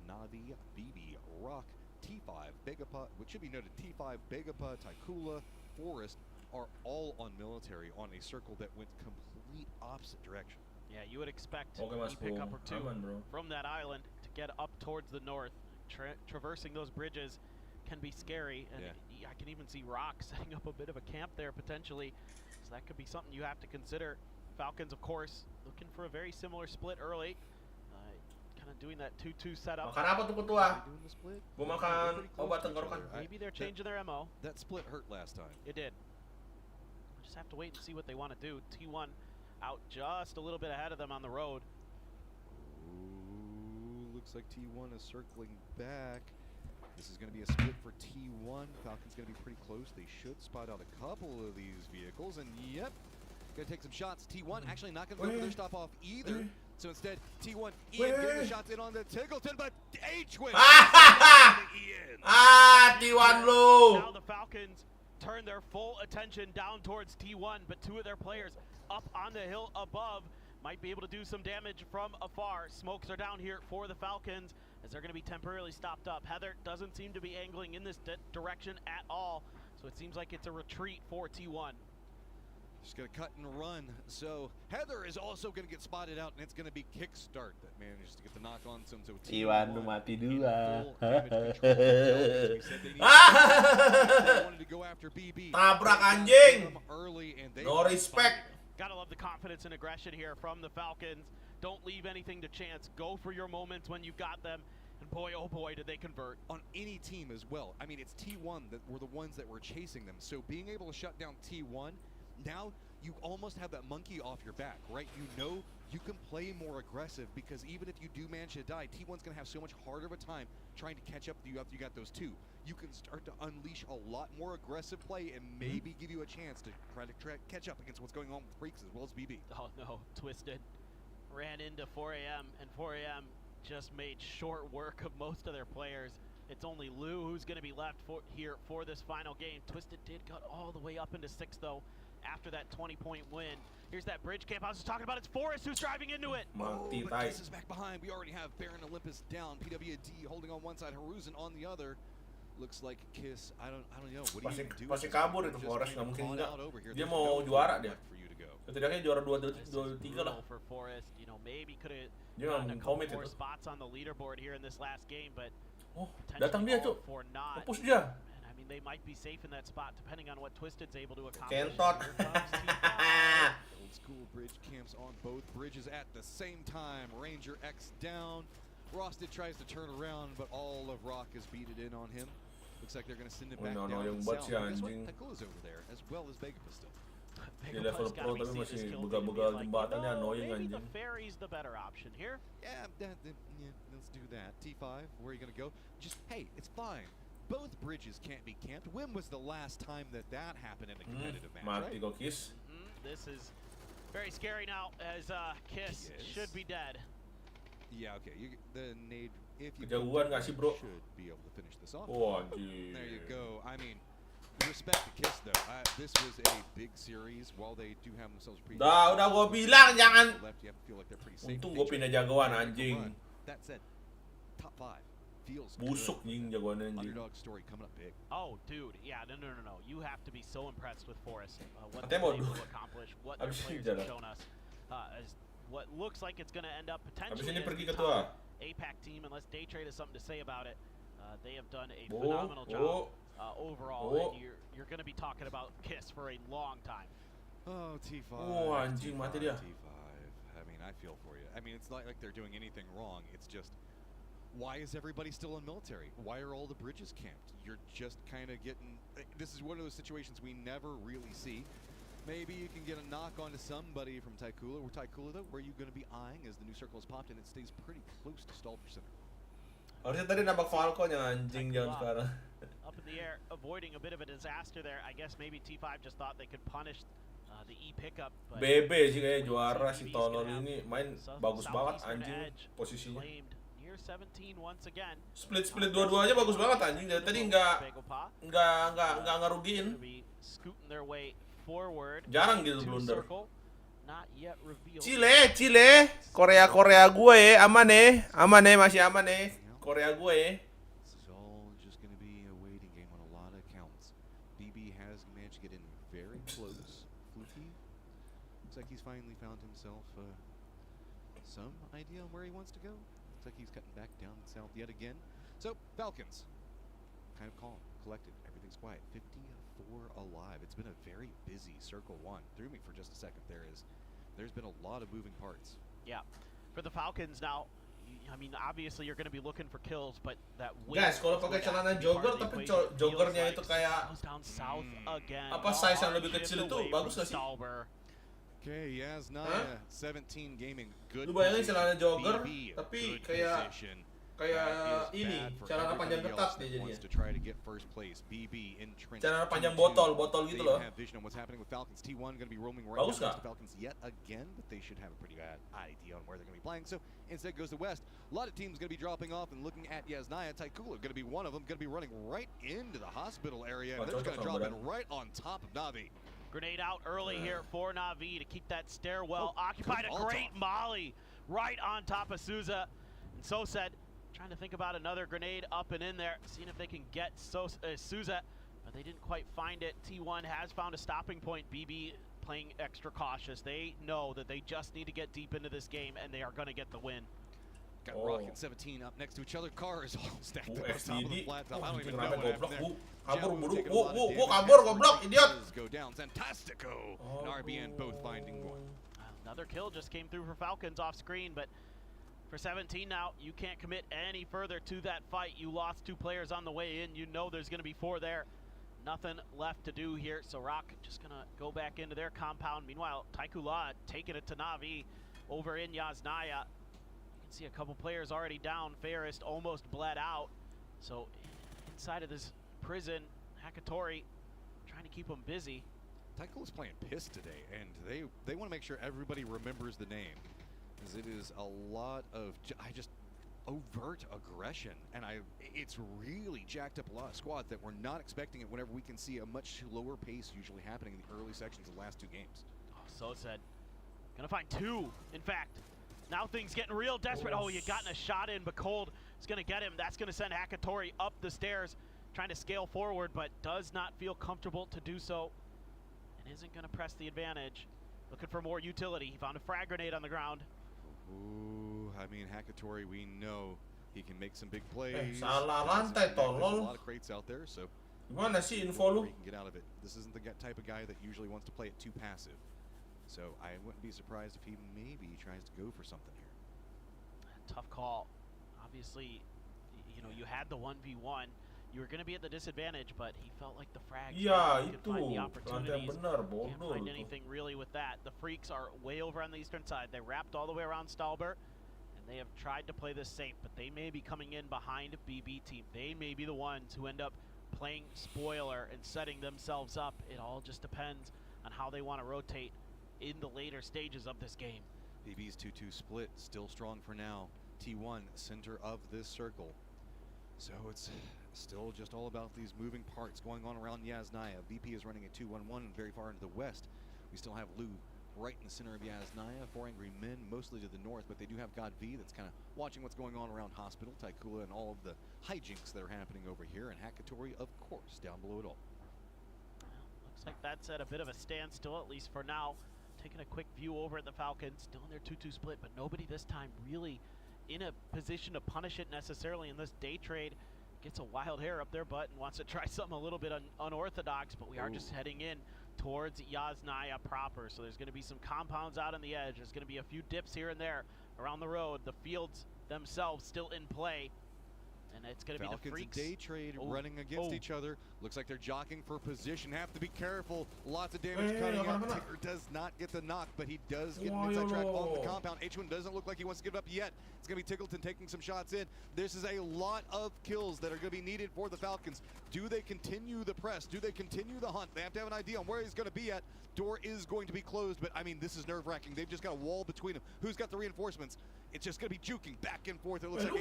Navi, BB, Rock, T5, Begapa, which should be noted, T5, Begapa, Taikula, Forest are all on military on a circle that went complete opposite direction. Yeah, you would expect a pickup or two from that island to get up towards the north. Traversing those bridges can be scary, and I can even see Rock setting up a bit of a camp there potentially. So that could be something you have to consider. Falcons, of course, looking for a very similar split early. Kind of doing that 2-2 setup. Makan apa tuh ketua? Gua makan obat tenggorokan. Maybe they're changing their MO. That split hurt last time. It did. We'll just have to wait and see what they want to do. T1 out just a little bit ahead of them on the road. Ooh, looks like T1 is circling back. This is going to be a split for T1. Falcon's going to be pretty close. They should spot out a couple of these vehicles. And yep, going to take some shots. T1 actually not going to go for their stop off either. So instead, T1 Ian getting the shots in on the Tiggleton, but H-Wing. T1 low. Now the Falcons turn their full attention down towards T1, but two of their players up on the hill above. might be able to do some damage from afar. Smokes are down here for the Falcons as they're going to be temporarily stopped up. Heather doesn't seem to be angling in this direction at all, so it seems like it's a retreat for T1. Just going to cut and run. So Heather is also going to get spotted out, and it's going to be Kickstart that manages to get the knock on some. So Iwan mati dua. Wanted to go after BB. Tabrak anjing. Early and they no respect. Gotta love the confidence and aggression here from the Falcons. Don't leave anything to chance. Go for your moments when you've got them. And boy, oh boy, did they convert. On any team as well. I mean, it's T1 that were the ones that were chasing them. So being able to shut down T1, now you almost have that monkey off your back, right? You know you can play more aggressive because even if you do manage to die, T1's going to have so much harder of a time trying to catch up to you after you got those two. You can start to unleash a lot more aggressive play and maybe give you a chance to try to catch up against what's going on with Freaks as well as BB. Oh no, Twisted ran into 4AM, and 4AM just made short work of most of their players. It's only Lou who's going to be left here for this final game. Twisted did cut all the way up into 6 though after that 20-point win. Here's that bridge camp I was just talking about. It's Forrest who's driving into it. But Kiss is back behind. We already have Baron Olympus down. PWD holding on one side, Haruzen on the other. Looks like Kiss, I don't know. What do you do? Pasti kabur itu Forrest, nggak mungkin enggak. Dia mau juara dia. Setidaknya juara 2-3 lah. For Forrest, you know, maybe could have dia gotten a couple komit more itu. spots on the leaderboard here in this last game, but Datang dia tuh. Push dia. I mean, they might be safe in that spot depending on what Twisted's able to accomplish. Kentot. Old school bridge camps on both bridges at the same time. Ranger X down. Rosted tries to turn around, but all of Rock has beat it in on him. Looks like they're going to send it back down yang south. buat si anjing. Takula's over there, as well as Vega Pistol. Di level pro tapi masih begal-begal jembatannya annoying anjing. Maybe the ferry's the better option here. Yeah, let's do that. T5, where are you going to go? Just, hey, it's fine. Both bridges can't be camped. When was the last time that happened in a competitive match, Mati right? kok Kiss. This is very scary now as Kiss should be dead. Yeah, okay. The nade, if you Kejauhan nggak sih, bro? should be able to finish this off. Oh, anjing. There you go. I mean, respect to Kiss though. This was a big series. While they do have themselves pretty. Udah gua bilang jangan. Left, you have to feel like they're pretty safe. Untung gua pindah jagoan anjing. That said, top 5 feels busuk anjing jagoan anjing. Underdog story coming up big. Oh, dude, yeah, no. You have to be so impressed with Forrest. What Katanya they're mau able to accomplish, what their players have shown us, as what looks like it's going to end up potentially Abis ini as pergi the ke tua. top APAC team, unless Daytrade has something to say about it. They have done a phenomenal job overall, and you're going to be talking about Kiss for a long time. Oh, T5. Oh, anjing, mati dia. T5. I mean, I feel for you. I mean, it's not like they're doing anything wrong. It's just, why is everybody still in military? Why are all the bridges camped? You're just kind of getting... This is one of those situations we never really see. Maybe you can get a knock onto somebody from Taikula. Taikula, though, where are you going to be eyeing as the new circle has popped and it stays pretty close to stall percenter? Harusnya tadi nabak Falcon yang anjing jam sekarang. Up in the air, avoiding a bit of a disaster there. I guess maybe T5 just thought they could punish the E pickup. BB sih kayak juara si tolol ini main bagus banget anjing posisinya. Near 17 once again. Split dua-duanya bagus banget anjing. Dari tadi nggak ngerugiin. Scooting their way forward. Jarang gitu blunder. Not yet revealed. Chile, Korea gue aman masih aman Korea gue. This is all just going to be a waiting game on a lot of counts. BB has managed to get in very close. Fluky looks like he's finally found himself some idea on where he wants to go. Looks like he's cutting back down south yet again. So Falcons, kind of calm, collected. Everything's quiet. 54 alive. It's been a very busy Circle 1. Threw me for just a second. There's been a lot of moving parts. Yeah. For the Falcons now, I mean, obviously you're going to be looking for kills, but that win. Guys, kalau pakai celana jogger tapi joggernya itu kayak apa size yang lebih kecil itu bagus gak sih? Okay, yes, Naya, 17 gaming, good. Lu bayangin celana jogger tapi kayak ini celana panjang ketat dia jadinya. Celana panjang botol gitu loh. Bagus gak? Falcons yet again, but they should have a pretty bad idea on where they're going to be playing. So instead goes the west. A lot of teams going to be dropping off and looking at Yasnaya. Taikula going to be one of them. Going to be running right into the hospital area. And they're just going to drop in right on top of Navi. Grenade out early here for Na'Vi to keep that stairwell occupied. A great molly right on top of Souza. And Soset trying to think about another grenade up and in there, seeing if they can get Souza, but they didn't quite find it. T1 has found a stopping point. BB playing extra cautious. They know that they just need to get deep into this game, and they are going to get the win. Got Rock and 17 up next to each other. Cars all stacked up on top of the flat top. I don't even know what happened there. Kabur, goblok, idiot. Go down. Zantastico and RBN both finding one. Another kill just came through for Falcons off screen, but for 17 now, you can't commit any further to that fight. You lost 2 players on the way in. You know there's going to be 4 there. Nothing left to do here, so Rock just going to go back into their compound. Meanwhile, Taikula taking it to Na'Vi over in Yasnaya. You can see a couple players already down. Fairest almost bled out. So inside of this prison, Hakatori trying to keep them busy. Taikula's playing piss today, and they want to make sure everybody remembers the name, as it is a lot of just overt aggression, and it's really jacked up a lot of squads that we're not expecting it whenever we can see a much lower pace usually happening in the early sections of the last 2 games. So said. Gonna find 2, in fact. Now things getting real desperate. Oh, you gotten a shot in, but Cold is gonna get him. That's gonna send Hakatori up the stairs, trying to scale forward, but does not feel comfortable to do so, and isn't gonna press the advantage. Looking for more utility. He found a frag grenade on the ground. Ooh, I mean, Hakatori, we know he can make some big plays. Salah lantai, tolol. There's a lot of crates out there, so gimana sih info lu? He can get out of it. This isn't the type of guy that usually wants to play it too passive. So I wouldn't be surprised if he maybe tries to go for something here. Tough call. Obviously, you know, you had the 1v1. You were going to be at the disadvantage, but he felt like the frags. Yeah, could find the opportunities. Can't find anything really with that. The Freaks are way over on the eastern side. They wrapped all the way around Stalbert, and they have tried to play this safe, but they may be coming in behind a BB team. They may be the ones who end up playing spoiler and setting themselves up. It all just depends on how they want to rotate in the later stages of this game. BB's 2-2 split, still strong for now. T1, center of this circle. So it's still just all about these moving parts going on around Yasnaya. VP is running a 2-1-1 very far into the west. We still have Lou right in the center of Yasnaya. 4 Angry Men mostly to the north, but they do have God V that's kind of watching what's going on around Hospital, Taikula, and all of the hijinks that are happening over here. And Hakatori, of course, down below it all. Looks like that's at a bit of a standstill, at least for now. Taking a quick view over at the Falcons, still in their 2-2 split, but nobody this time really in a position to punish it necessarily in this day trade. Gets a wild hair up their butt and wants to try something a little bit unorthodox, but we are just heading in towards Yasnaya proper. So there's going to be some compounds out on the edge. There's going to be a few dips here and there around the road. The fields themselves still in play. And it's going to be the Freaks. Day trade running against each other. Looks like they're jockeying for position. Have to be careful. Lots of damage coming up. Ticker does not get the knock, but he does get an inside track on the compound. H1 doesn't look like he wants to give it up yet. It's going to be Tickleton taking some shots in. This is a lot of kills that are going to be needed for the Falcons. Do they continue the press? Do they continue the hunt? They have to have an idea on where he's going to be at. Door is going to be closed, but I mean, this is nerve-wracking. They've just got a wall between them. Who's got the reinforcements? It's just going to be juking back and forth. It looks like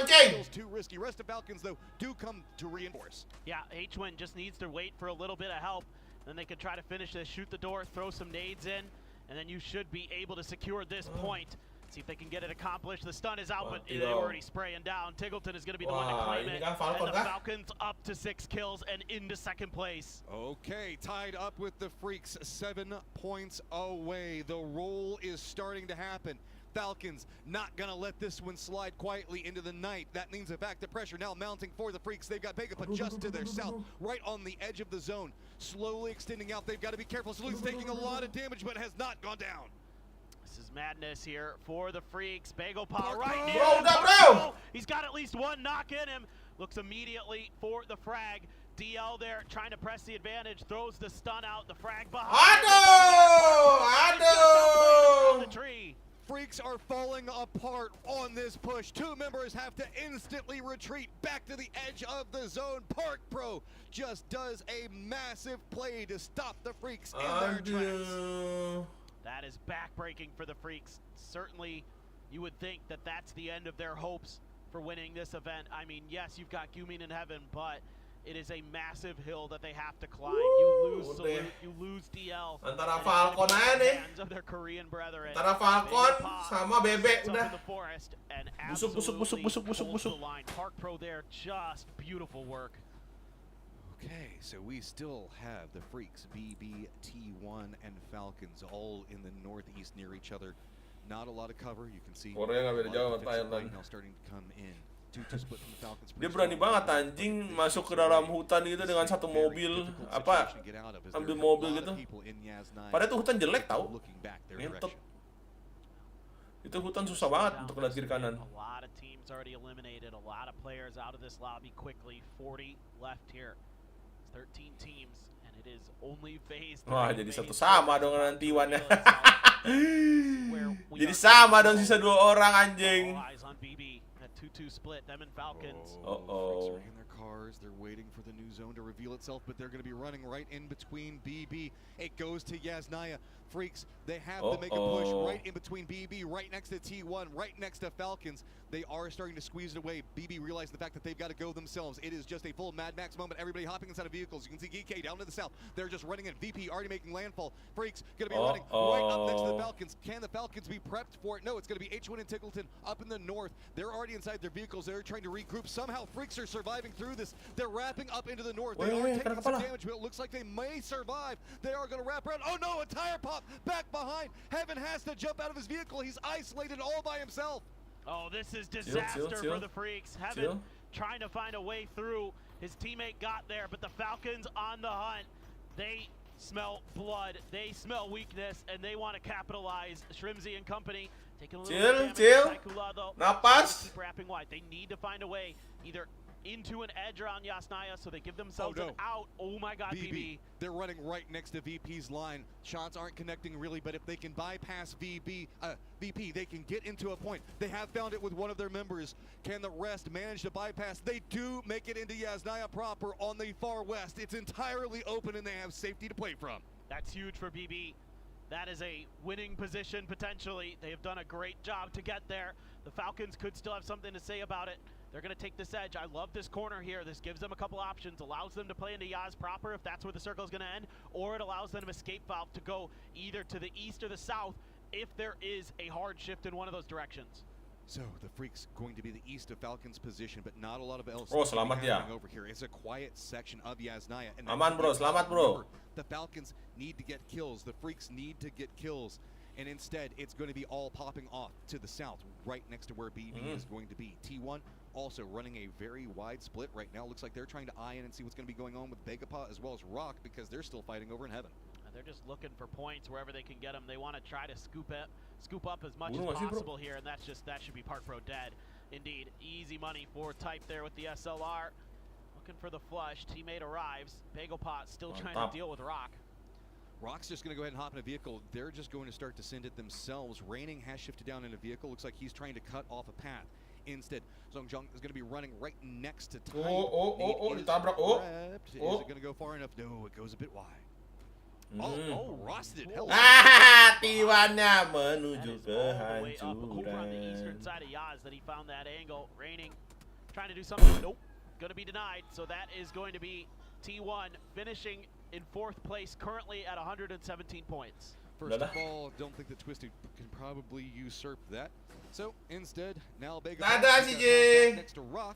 it's too risky. Rest of Falcons, though, do come to reinforce. Yeah, H1 just needs to wait for a little bit of help. Then they can try to finish this, shoot the door, throw some nades in, and then you should be able to secure this point. See if they can get it accomplished. The stun is out, but they're already spraying down. Tiggleton is going to be the one to claim it. And the Falcons up to 6 kills and into second place. Okay, tied up with the Freaks, 7 points away. The roll is starting to happen. Falcons not going to let this one slide quietly into the night. That means a back to pressure now mounting for the Freaks. They've got Pegapa just to their south, right on the edge of the zone. Slowly extending out. They've got to be careful. Salut's taking a lot of damage, but has not gone down. This is madness here for the Freaks. Bagel Paw right near. He's got at least one knock in him. Looks immediately for the frag. DL there trying to press the advantage. Throws the stun out. The frag behind. I know. The tree. Freaks are falling apart on this push. 2 members have to instantly retreat back to the edge of the zone. Park Pro just does a massive play to stop the Freaks in their tracks. That is backbreaking for the Freaks. Certainly, you would think that that's the end of their hopes for winning this event. I mean, yes, you've got Gumin in heaven, but It is a massive hill that they have to climb. You lose Salute, you lose DL. Antara Falcon aja nih. Of their Korean brethren. Antara Falcon sama Bebek udah. Busuk. Park Pro there, just beautiful work. Okay, so we still have the Freaks, BB, T1, and Falcons all in the northeast near each other. Not a lot of cover. You can see Korea nggak beda jauh sama Thailand. now starting to come in. 2-2 split from the Falcons. Dia berani banget anjing masuk ke dalam hutan gitu dengan satu mobil apa ambil mobil gitu. Padahal itu hutan jelek tau. Ngentot. Itu hutan susah banget untuk lihat kiri kanan. A lot of teams already eliminated, a lot of players out of this lobby quickly. 40 left here. 13 teams and it is only phase 3. Wah, jadi satu sama dong dengan T1-nya. Jadi sama dong sisa 2 orang anjing. 2-2 split, them and Falcons. Freaks are in their cars. They're waiting for the new zone to reveal itself, but they're going to be running right in between BB. It goes to Yasnaya. Freaks, they have to make a push right in between BB, right next to T1, right next to Falcons. They are starting to squeeze it away. BB realized the fact that they've got to go themselves. It is just a full Mad Max moment. Everybody hopping inside of vehicles. You can see GK down to the south. They're just running in. VP already making landfall. Freaks going to be running right up next to the Falcons. Can the Falcons be prepped for it? No, it's going to be H1 and Tickleton up in the north. They're already inside their vehicles. They're trying to regroup. Somehow Freaks are surviving through this. They're wrapping up into the north. They are taking some damage, but it looks like they may survive. They are going to wrap around. Oh no, a tire pop back behind. Heaven has to jump out of his vehicle. He's isolated all by himself. Oh, this is disaster for the Freaks. Heaven trying to find a way through. His teammate got there, but the Falcons on the hunt. They smell blood. They smell weakness, and they want to capitalize. Shrimzy and company taking a little damage. Napas. Keep wrapping wide. They need to find a way either into an edge around Yasnaya so they give themselves an out. Oh my god, BB. They're running right next to VP's line. Shots aren't connecting really, but if they can bypass VP, they can get into a point. They have found it with one of their members. Can the rest manage to bypass? They do make it into Yasnaya proper on the far west. It's entirely open and they have safety to play from. That's huge for BB. That is a winning position potentially. They have done a great job to get there. The Falcons could still have something to say about it. They're going to take this edge. I love this corner here. This gives them a couple options, allows them to play into Yaz proper if that's where the circle is going to end, or it allows them escape valve to go either to the east or the south if there is a hard shift in one of those directions. So the Freaks going to be the east of Falcon's position, but not a lot of else selamat ya. over here. It's a quiet section of Yasnaya. And aman bro, selamat bro. The Falcons need to get kills. The Freaks need to get kills. And instead, it's going to be all popping off to the south, right next to where BB is going to be. T1 also running a very wide split right now. Looks like they're trying to eye in and see what's going to be going on with Begapa as well as Rock because they're still fighting over in heaven. They're just looking for points wherever they can get them. They want to try to scoop up as much as possible here, and that should be Park Pro dead. Indeed, easy money for Type there with the SLR. Looking for the flush. Teammate arrives. Bagopot still trying to deal with Rock. Rock's just going to go ahead and hop in a vehicle. They're just going to start to send it themselves. Raining has shifted down in a vehicle. Looks like he's trying to cut off a path. Instead, Zongjong is going to be running right next to Type. Ditabrak. Is it going to go far enough? No, it goes a bit wide. Rosted. T1-nya menuju kehancuran. Over on the eastern side of Yaz that he found that angle. Raining, trying to do something. Nope. Going to be denied. So that is going to be T1 finishing in 4th place, currently at 117 points. First of all, don't think that Twisted can probably usurp that. So instead, now Bega next to Rock.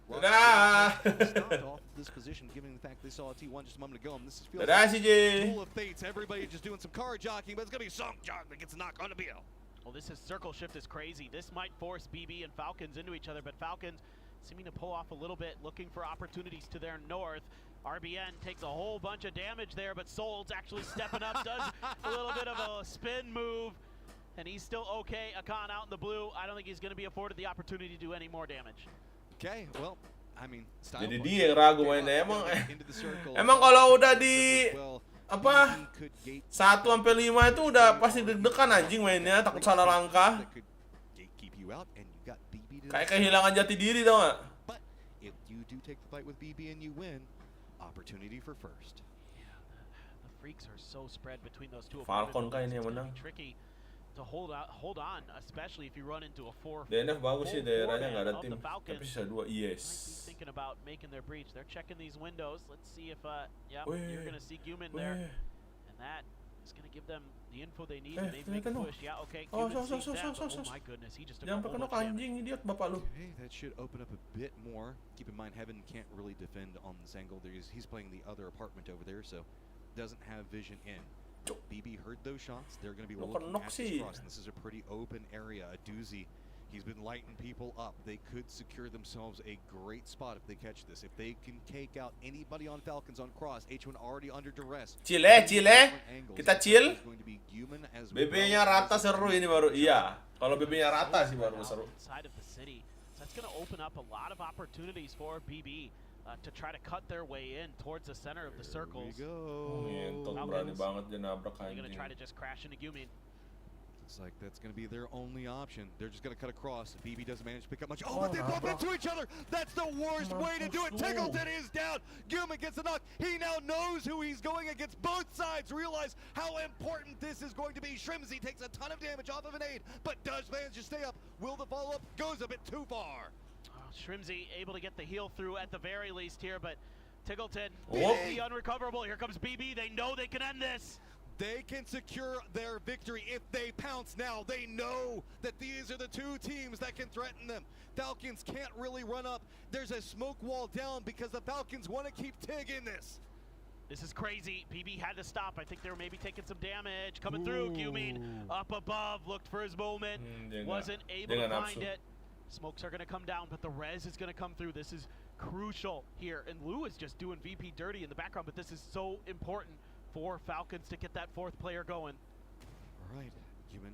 Stopped off this position, given the fact they saw T1 just a moment ago. And this feels like a duel of fates. Everybody just doing some car jockeying, but it's gonna be Zongjong that gets a knock on the BL. Well, this circle shift is crazy. This might force BB and Falcons into each other, but Falcons seeming to pull off a little bit, looking for opportunities to their north. RBN takes a whole bunch of damage there, but Soul's actually stepping up, does a little bit of a spin move, and he's still okay. Akan out in the blue. I don't think he's going to be afforded the opportunity to do any more damage. Okay, well, I mean, jadi dia yang ragu mainnya emang kalau udah di apa 1-5 itu udah pasti deg-degan anjing mainnya, takut salah langkah. Kayak kehilangan jati diri tau gak? But if you do take the fight with BB and you win, opportunity for first. Yeah, the Freaks are so spread between those two. Falcon kah ini yang menang? Tricky to hold on, especially if you run into a 4. DNF bagus sih daerahnya, nggak ada tim. Tapi Falcons sisa 2. Yes. might be thinking about making their breach. They're checking these windows. Let's see if you're gonna see Guman there, and that is gonna give them the info they need to maybe make a push. Yeah, okay. Guman sees them, but oh my goodness, he just took a whole bunch of damage. Idiot bapak lu. Okay, that should open up a bit more. Keep in mind, Heaven can't really defend on this angle. He's playing the other apartment over there, so doesn't have vision in. BB heard those shots. They're going to be looking at this cross, and this is a pretty open area, a doozy. He's been lighting people up. They could secure themselves a great spot if they catch this. If they can take out anybody on Falcons on cross, H1 already under duress. Chill. Kita chill. BB-nya rata seru ini baru. Iya, kalau BB-nya rata sih baru seru. Inside of the city. So that's going to open up a lot of opportunities for BB. To try to cut their way in towards the center of the circles. Ngentot, berani banget dia nabrak anjing. They're going to try to just crash into Gumin. Looks like that's going to be their only option. They're just going to cut across. BB doesn't manage to pick up much. Oh, but they bump into each other. That's the worst way to do it. Tiggleton is down. Guman gets the knock. He now knows who he's going against. Both sides realize how important this is going to be. Shrimsy takes a ton of damage off of an aid, but does manage to stay up. Will the follow-up? Goes a bit too far. Shrimsy able to get the heal through at the very least here, but Tiggleton, the unrecoverable. Here comes BB. They know they can end this. They can secure their victory if they pounce now. They know that these are the two teams that can threaten them. Falcons can't really run up. There's a smoke wall down because the Falcons want to keep Tig in this. This is crazy. BB had to stop. I think they were maybe taking some damage. Coming through. Gumin up above. Looked for his moment. Wasn't able to find it. Smokes are going to come down, but the res is going to come through. This is crucial here. And Lou is just doing VP dirty in the background, but this is so important for Falcons to get that 4th player going. All right. Guman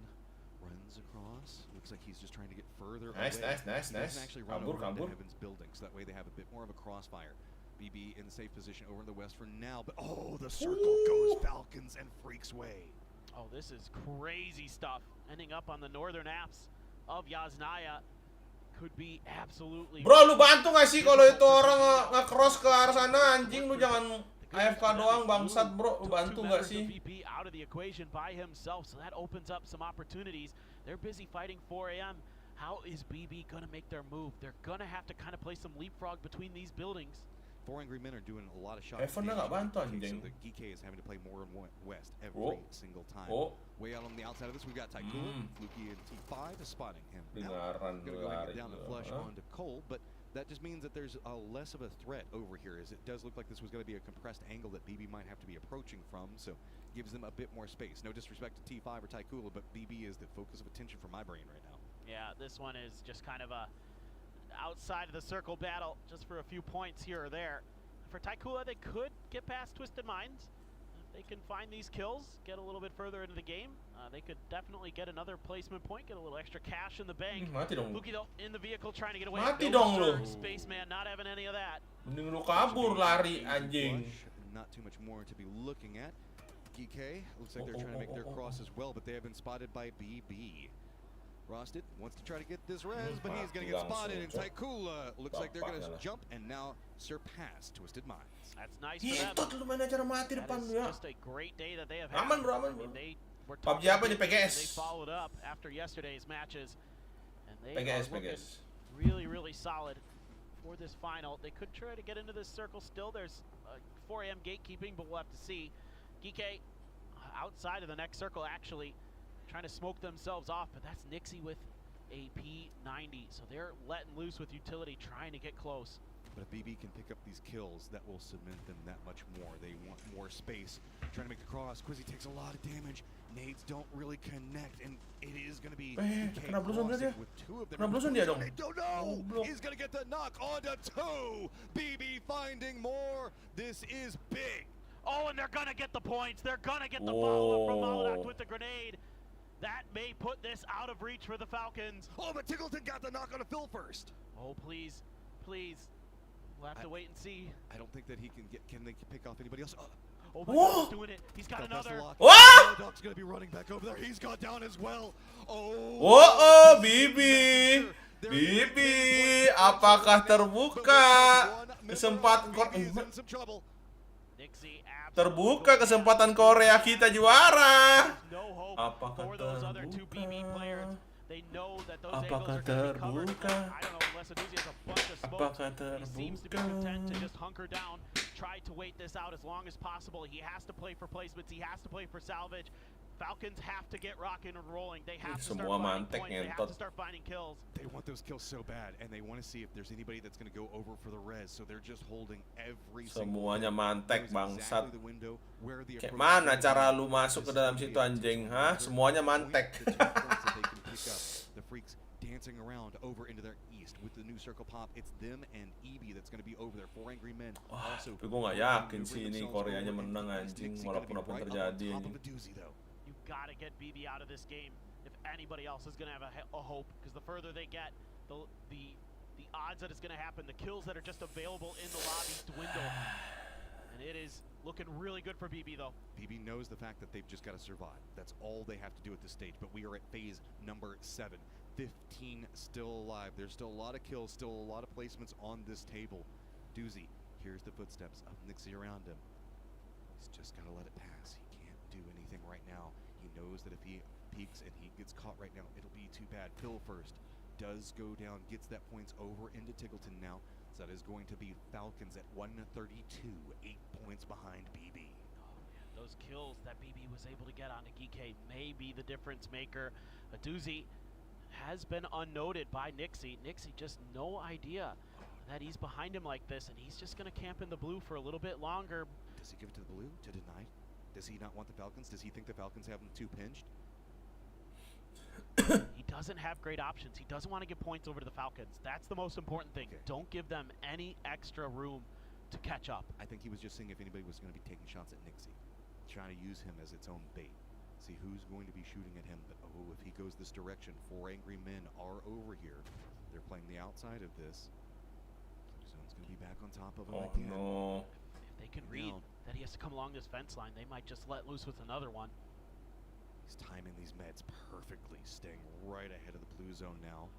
runs across. Looks like he's just trying to get further Nice. away. He doesn't actually run over into Heaven's building, so that way they have a bit more of a crossfire. BB in the safe position over in the west for now, but oh, the circle goes Falcons and Freak's way. Oh, this is crazy stuff. Ending up on the northern apps of Yasnaya. Could be absolutely. Bro, lu bantu gak sih kalau itu orang nge-cross ke arah sana, anjing lu jangan AFK doang bangsat, bro. Lu bantu gak sih? VP out of the equation by himself, so that opens up some opportunities. They're busy fighting 4 AM. How is BB gonna make their move? They're gonna have to kind of play some leapfrog between these buildings. 4 Angry Men are doing a lot of shots. Evan nggak bantu anjing. So the GK is having to play more and west every single time. Way out on the outside of this, we've got Tycoon. Fluky and T5 is spotting him. Now, gonna go ahead and get down the flush onto Cole, but that just means that there's less of a threat over here, as it does look like this was going to be a compressed angle that BB might have to be approaching from, so gives them a bit more space. No disrespect to T5 or Tycoon, but BB is the focus of attention for my brain right now. Yeah, this one is just kind of a outside of the circle battle, just for a few points here or there. For Taikua, they could get past Twisted Minds. If they can find these kills, get a little bit further into the game, they could definitely get another placement point, get a little extra cash in the bank. Luki though in the vehicle trying to get away. Mati dong lu. Spaceman not having any of that. Mending lu kabur lari anjing. Not too much more to be looking at. GK looks like they're trying to make their cross as well, but they have been spotted by BB. Rosted wants to try to get this res, but he's going to get spotted, and Taikula looks like they're going to jump and now surpass Twisted Minds. That's nice for them. That is just a great day that they have had. Aman bro, aman bro. PUBG apa di PGS? They followed up after yesterday's matches, and they PGS, are looking really solid for this final. They could try to get into this circle still. There's 4 AM gatekeeping, but we'll have to see. GK outside of the next circle actually. Trying to smoke themselves off, but that's Nixie with a P90. So they're letting loose with utility, trying to get close. But if BB can pick up these kills, that will cement them that much more. They want more space. Trying to make the cross. Quizzy takes a lot of damage. Nades don't really connect, and it is going to be with 2 of them. They don't know. He's going to get the knock onto 2. BB finding more. This is big. Oh, and they're going to get the points. They're going to get the follow-up from Molotov with the grenade. That may put this out of reach for the Falcons. Oh, but Tiggleton got the knock on a Phil first. Oh, please. We'll have to wait and see. I don't think that he can get. Can they pick off anybody else? Oh my God, he's doing it. He's got another. Dog's gonna be running back over there. He's got down as well. Oh, Bibi. Apakah terbuka kesempatan? Nixie Terbuka kesempatan Korea kita juara. Apakah terbuka? They know that those Apakah angles are going to be covered. terbuka? I don't know unless Aduzi has a bunch of smokes. He seems to be content to just hunker down, try to wait this out as long as possible. He has to play for placements. He has to play for salvage. Falcons have to get rocking and rolling. They have to start finding points. They have to start finding kills. They want those kills so bad, and they want to see if there's anybody that's going to go over for the res. So they're just holding every Semuanya single mantek bangsat. exactly the window where the Kayak mana cara lu masuk ke dalam situ anjing, hah? Semuanya mantek. The Freaks dancing around over into their east with the new circle pop. It's them and EB that's going to be over there. 4 angry men. Also, tapi gue nggak yakin sih ini Koreanya menang anjing, walaupun apa yang terjadi. You gotta get BB out of this game if anybody else is going to have a hope, because the further they get, the odds that it's going to happen, the kills that are just available in the lobbies dwindle. And it is looking really good for BB though. BB knows the fact that they've just got to survive. That's all they have to do at this stage. But we are at phase number 7. 15 still alive. There's still a lot of kills, still a lot of placements on this table. Doozy hears the footsteps of Nixie around him. He's just got to let it pass. He can't do anything right now. He knows that if he peeks and he gets caught right now, it'll be too bad. Phil first does go down, gets that points over into Tiggleton now. So that is going to be Falcons at 132, 8 points behind BB. Oh man, those kills that BB was able to get onto Geekay may be the difference maker. Aduzi has been unnoted by Nixie. Nixie just no idea that he's behind him like this, and he's just going to camp in the blue for a little bit longer. Does he give it to the blue to deny? Does he not want the Falcons? Does he think the Falcons have him too pinched? He doesn't have great options. He doesn't want to give points over to the Falcons. That's the most important thing. Okay. Don't give them any extra room to catch up. I think he was just seeing if anybody was going to be taking shots at Nixie, trying to use him as its own bait. See who's going to be shooting at him. But oh, if he goes this direction, 4 angry men are over here. They're playing the outside of this. Zone's going to be back on top of him again. No. If they can read that he has to come along this fence line, they might just let loose with another one. He's timing these meds perfectly, staying right ahead of the blue zone now.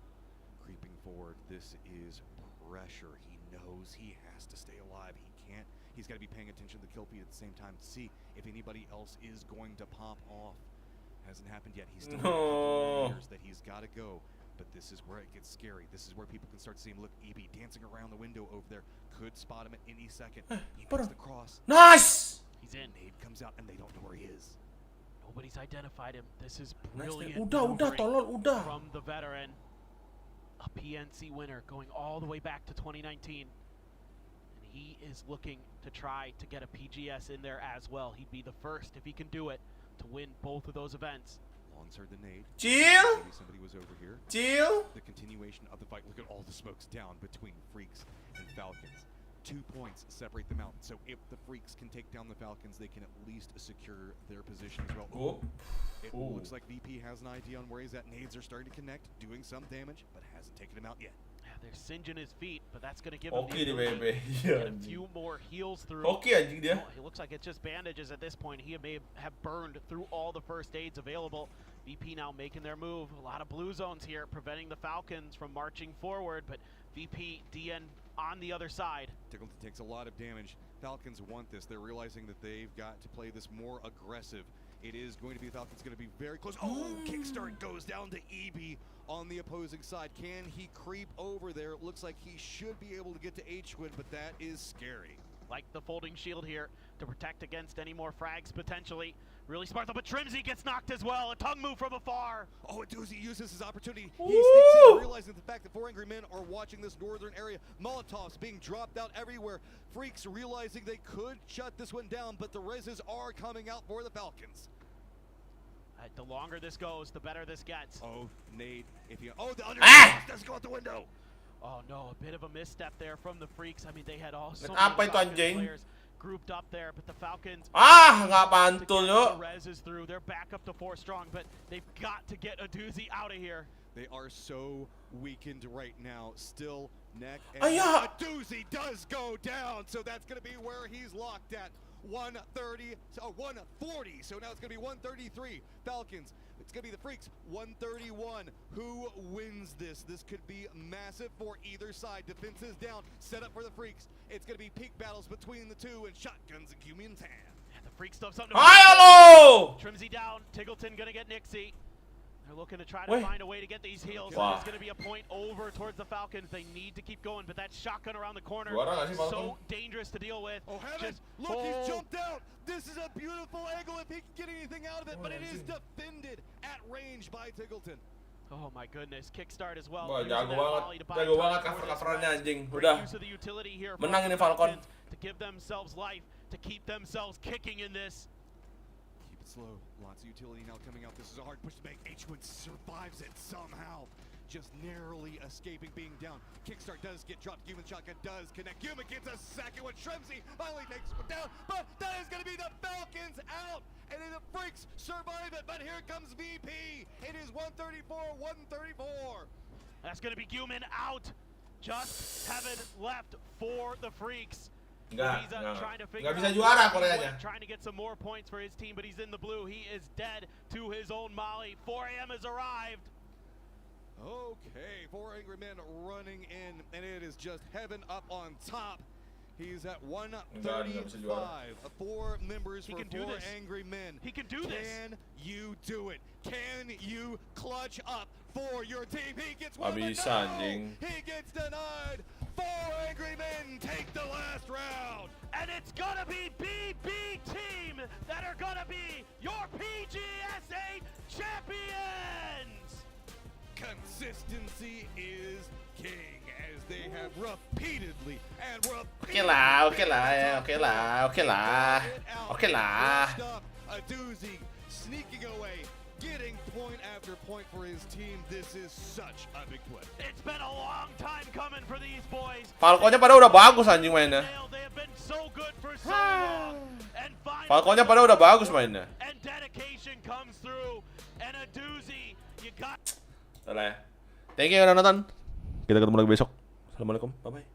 Creeping forward, this is pressure. He knows he has to stay alive. He can't. He's got to be paying attention to the kill feed at the same time to see if anybody else is going to pop off. Hasn't happened yet. He's still layers that he's got to go. But this is where it gets scary. This is where people can start to see him. Look, EB dancing around the window over there. Could spot him at any second. He makes the cross. Nice! He's in. Nade comes out and they don't know where he is. Nobody's identified him. This is brilliant. Udah. From the veteran. A PNC winner going all the way back to 2019. And he is looking to try to get a PGS in there as well. He'd be the first, if he can do it, to win both of those events. Longsword the nade. Chill. Maybe somebody was over here. Chill. The continuation of the fight. Look at all the smokes down between Freaks and Falcons. 2 points separate them out. So if the Freaks can take down the Falcons, they can at least secure their position as well. Oh. It looks like VP has an idea on where he's at. Nades are starting to connect, doing some damage, but hasn't taken him out yet. Yeah, they're singeing his feet, but that's going to give him the ability to get a few more heals through. Anjing dia. It looks like it's just bandages at this point. He may have burned through all the first aids available. VP now making their move. A lot of blue zones here, preventing the Falcons from marching forward, but VP, DN on the other side. Tiggleton takes a lot of damage. Falcons want this. They're realizing that they've got to play this more aggressive. It is going to be Falcons going to be very close. Oh, kickstart goes down to EB on the opposing side. Can he creep over there? It looks like he should be able to get to H-Squid, but that is scary. Like the folding shield here to protect against any more frags potentially. Really smart though, but Trimsy gets knocked as well. A tongue move from afar. Oh, Doozy uses his opportunity. He sneaks in, realizing the fact that 4 angry men are watching this northern area. Molotovs being dropped out everywhere. Freaks realizing they could shut this one down, but the reses are coming out for the Falcons. The longer this goes, the better this gets. Oh, nade. If you the under doesn't go out the window. Oh no, a bit of a misstep there from the Freaks. I mean, they had all so many players grouped up there, but the Falcons nggak pantul yuk. the res is through. They're back up to 4 strong, but they've got to get a doozy out of here. They are so weakened right now. Still neck and a doozy does go down, so that's going to be where he's locked at. 130, so 140, so now it's going to be 133. Falcons, it's going to be the Freaks, 131. Who wins this? This could be massive for either side. Defenses down, set up for the Freaks. It's going to be peak battles between the two, and shotguns and Cumian's hand. Ayo lo! Trimsy down. Tiggleton gonna get Nixie. They're looking to try to find a way to get these heals. There's going to be a point over towards the Falcons. They need to keep going, but that shotgun around the corner is so dangerous to deal with. Oh, heaven! Look, he's jumped out! This is a beautiful angle if he can get anything out of it, but it is defended at range by Tiggleton. Oh my goodness, kickstart as well. Wah, jago banget cover-coverannya anjing. Udah, menang ini Falcon. To give themselves life, to keep themselves kicking in this. Keep it slow. Lots of utility now coming out. This is a hard push to make. H1 survives it somehow. Just narrowly escaping being down. Kickstart does get dropped. Human shotgun does connect. Human gets a second one. Trimsy finally takes one down, but that is going to be the Falcons out. And the Freaks survive it, but here comes VP. It is 134-134. That's going to be Guman out. Just Heaven left for the Freaks. Nggak bisa juara Koreanya. Trying to get some more points for his team, but he's in the blue. He is dead to his own molly. 4 AM has arrived. Okay, 4 angry men running in, and it is just Heaven up on top. He's at 135. 4 members for 4 angry men. He can do this. Can you do it? Can you clutch up for your team? He gets one, but no! He gets denied. 4 angry men take the last round. And it's gonna be BB team that are gonna be your PGSA champions. Consistency is king, as they have repeatedly and Oke lah. A doozy, sneaking away, getting point after point for his team. This is such a big play. It's been a long time coming for these boys. Falconnya pada udah bagus anjing mainnya. They have been so good for so long. And Falconnya pada udah bagus mainnya. And dedication comes through, and a doozy. You got. Udah lah ya. Thank you udah nonton. Kita ketemu lagi besok. Assalamualaikum. Bye bye.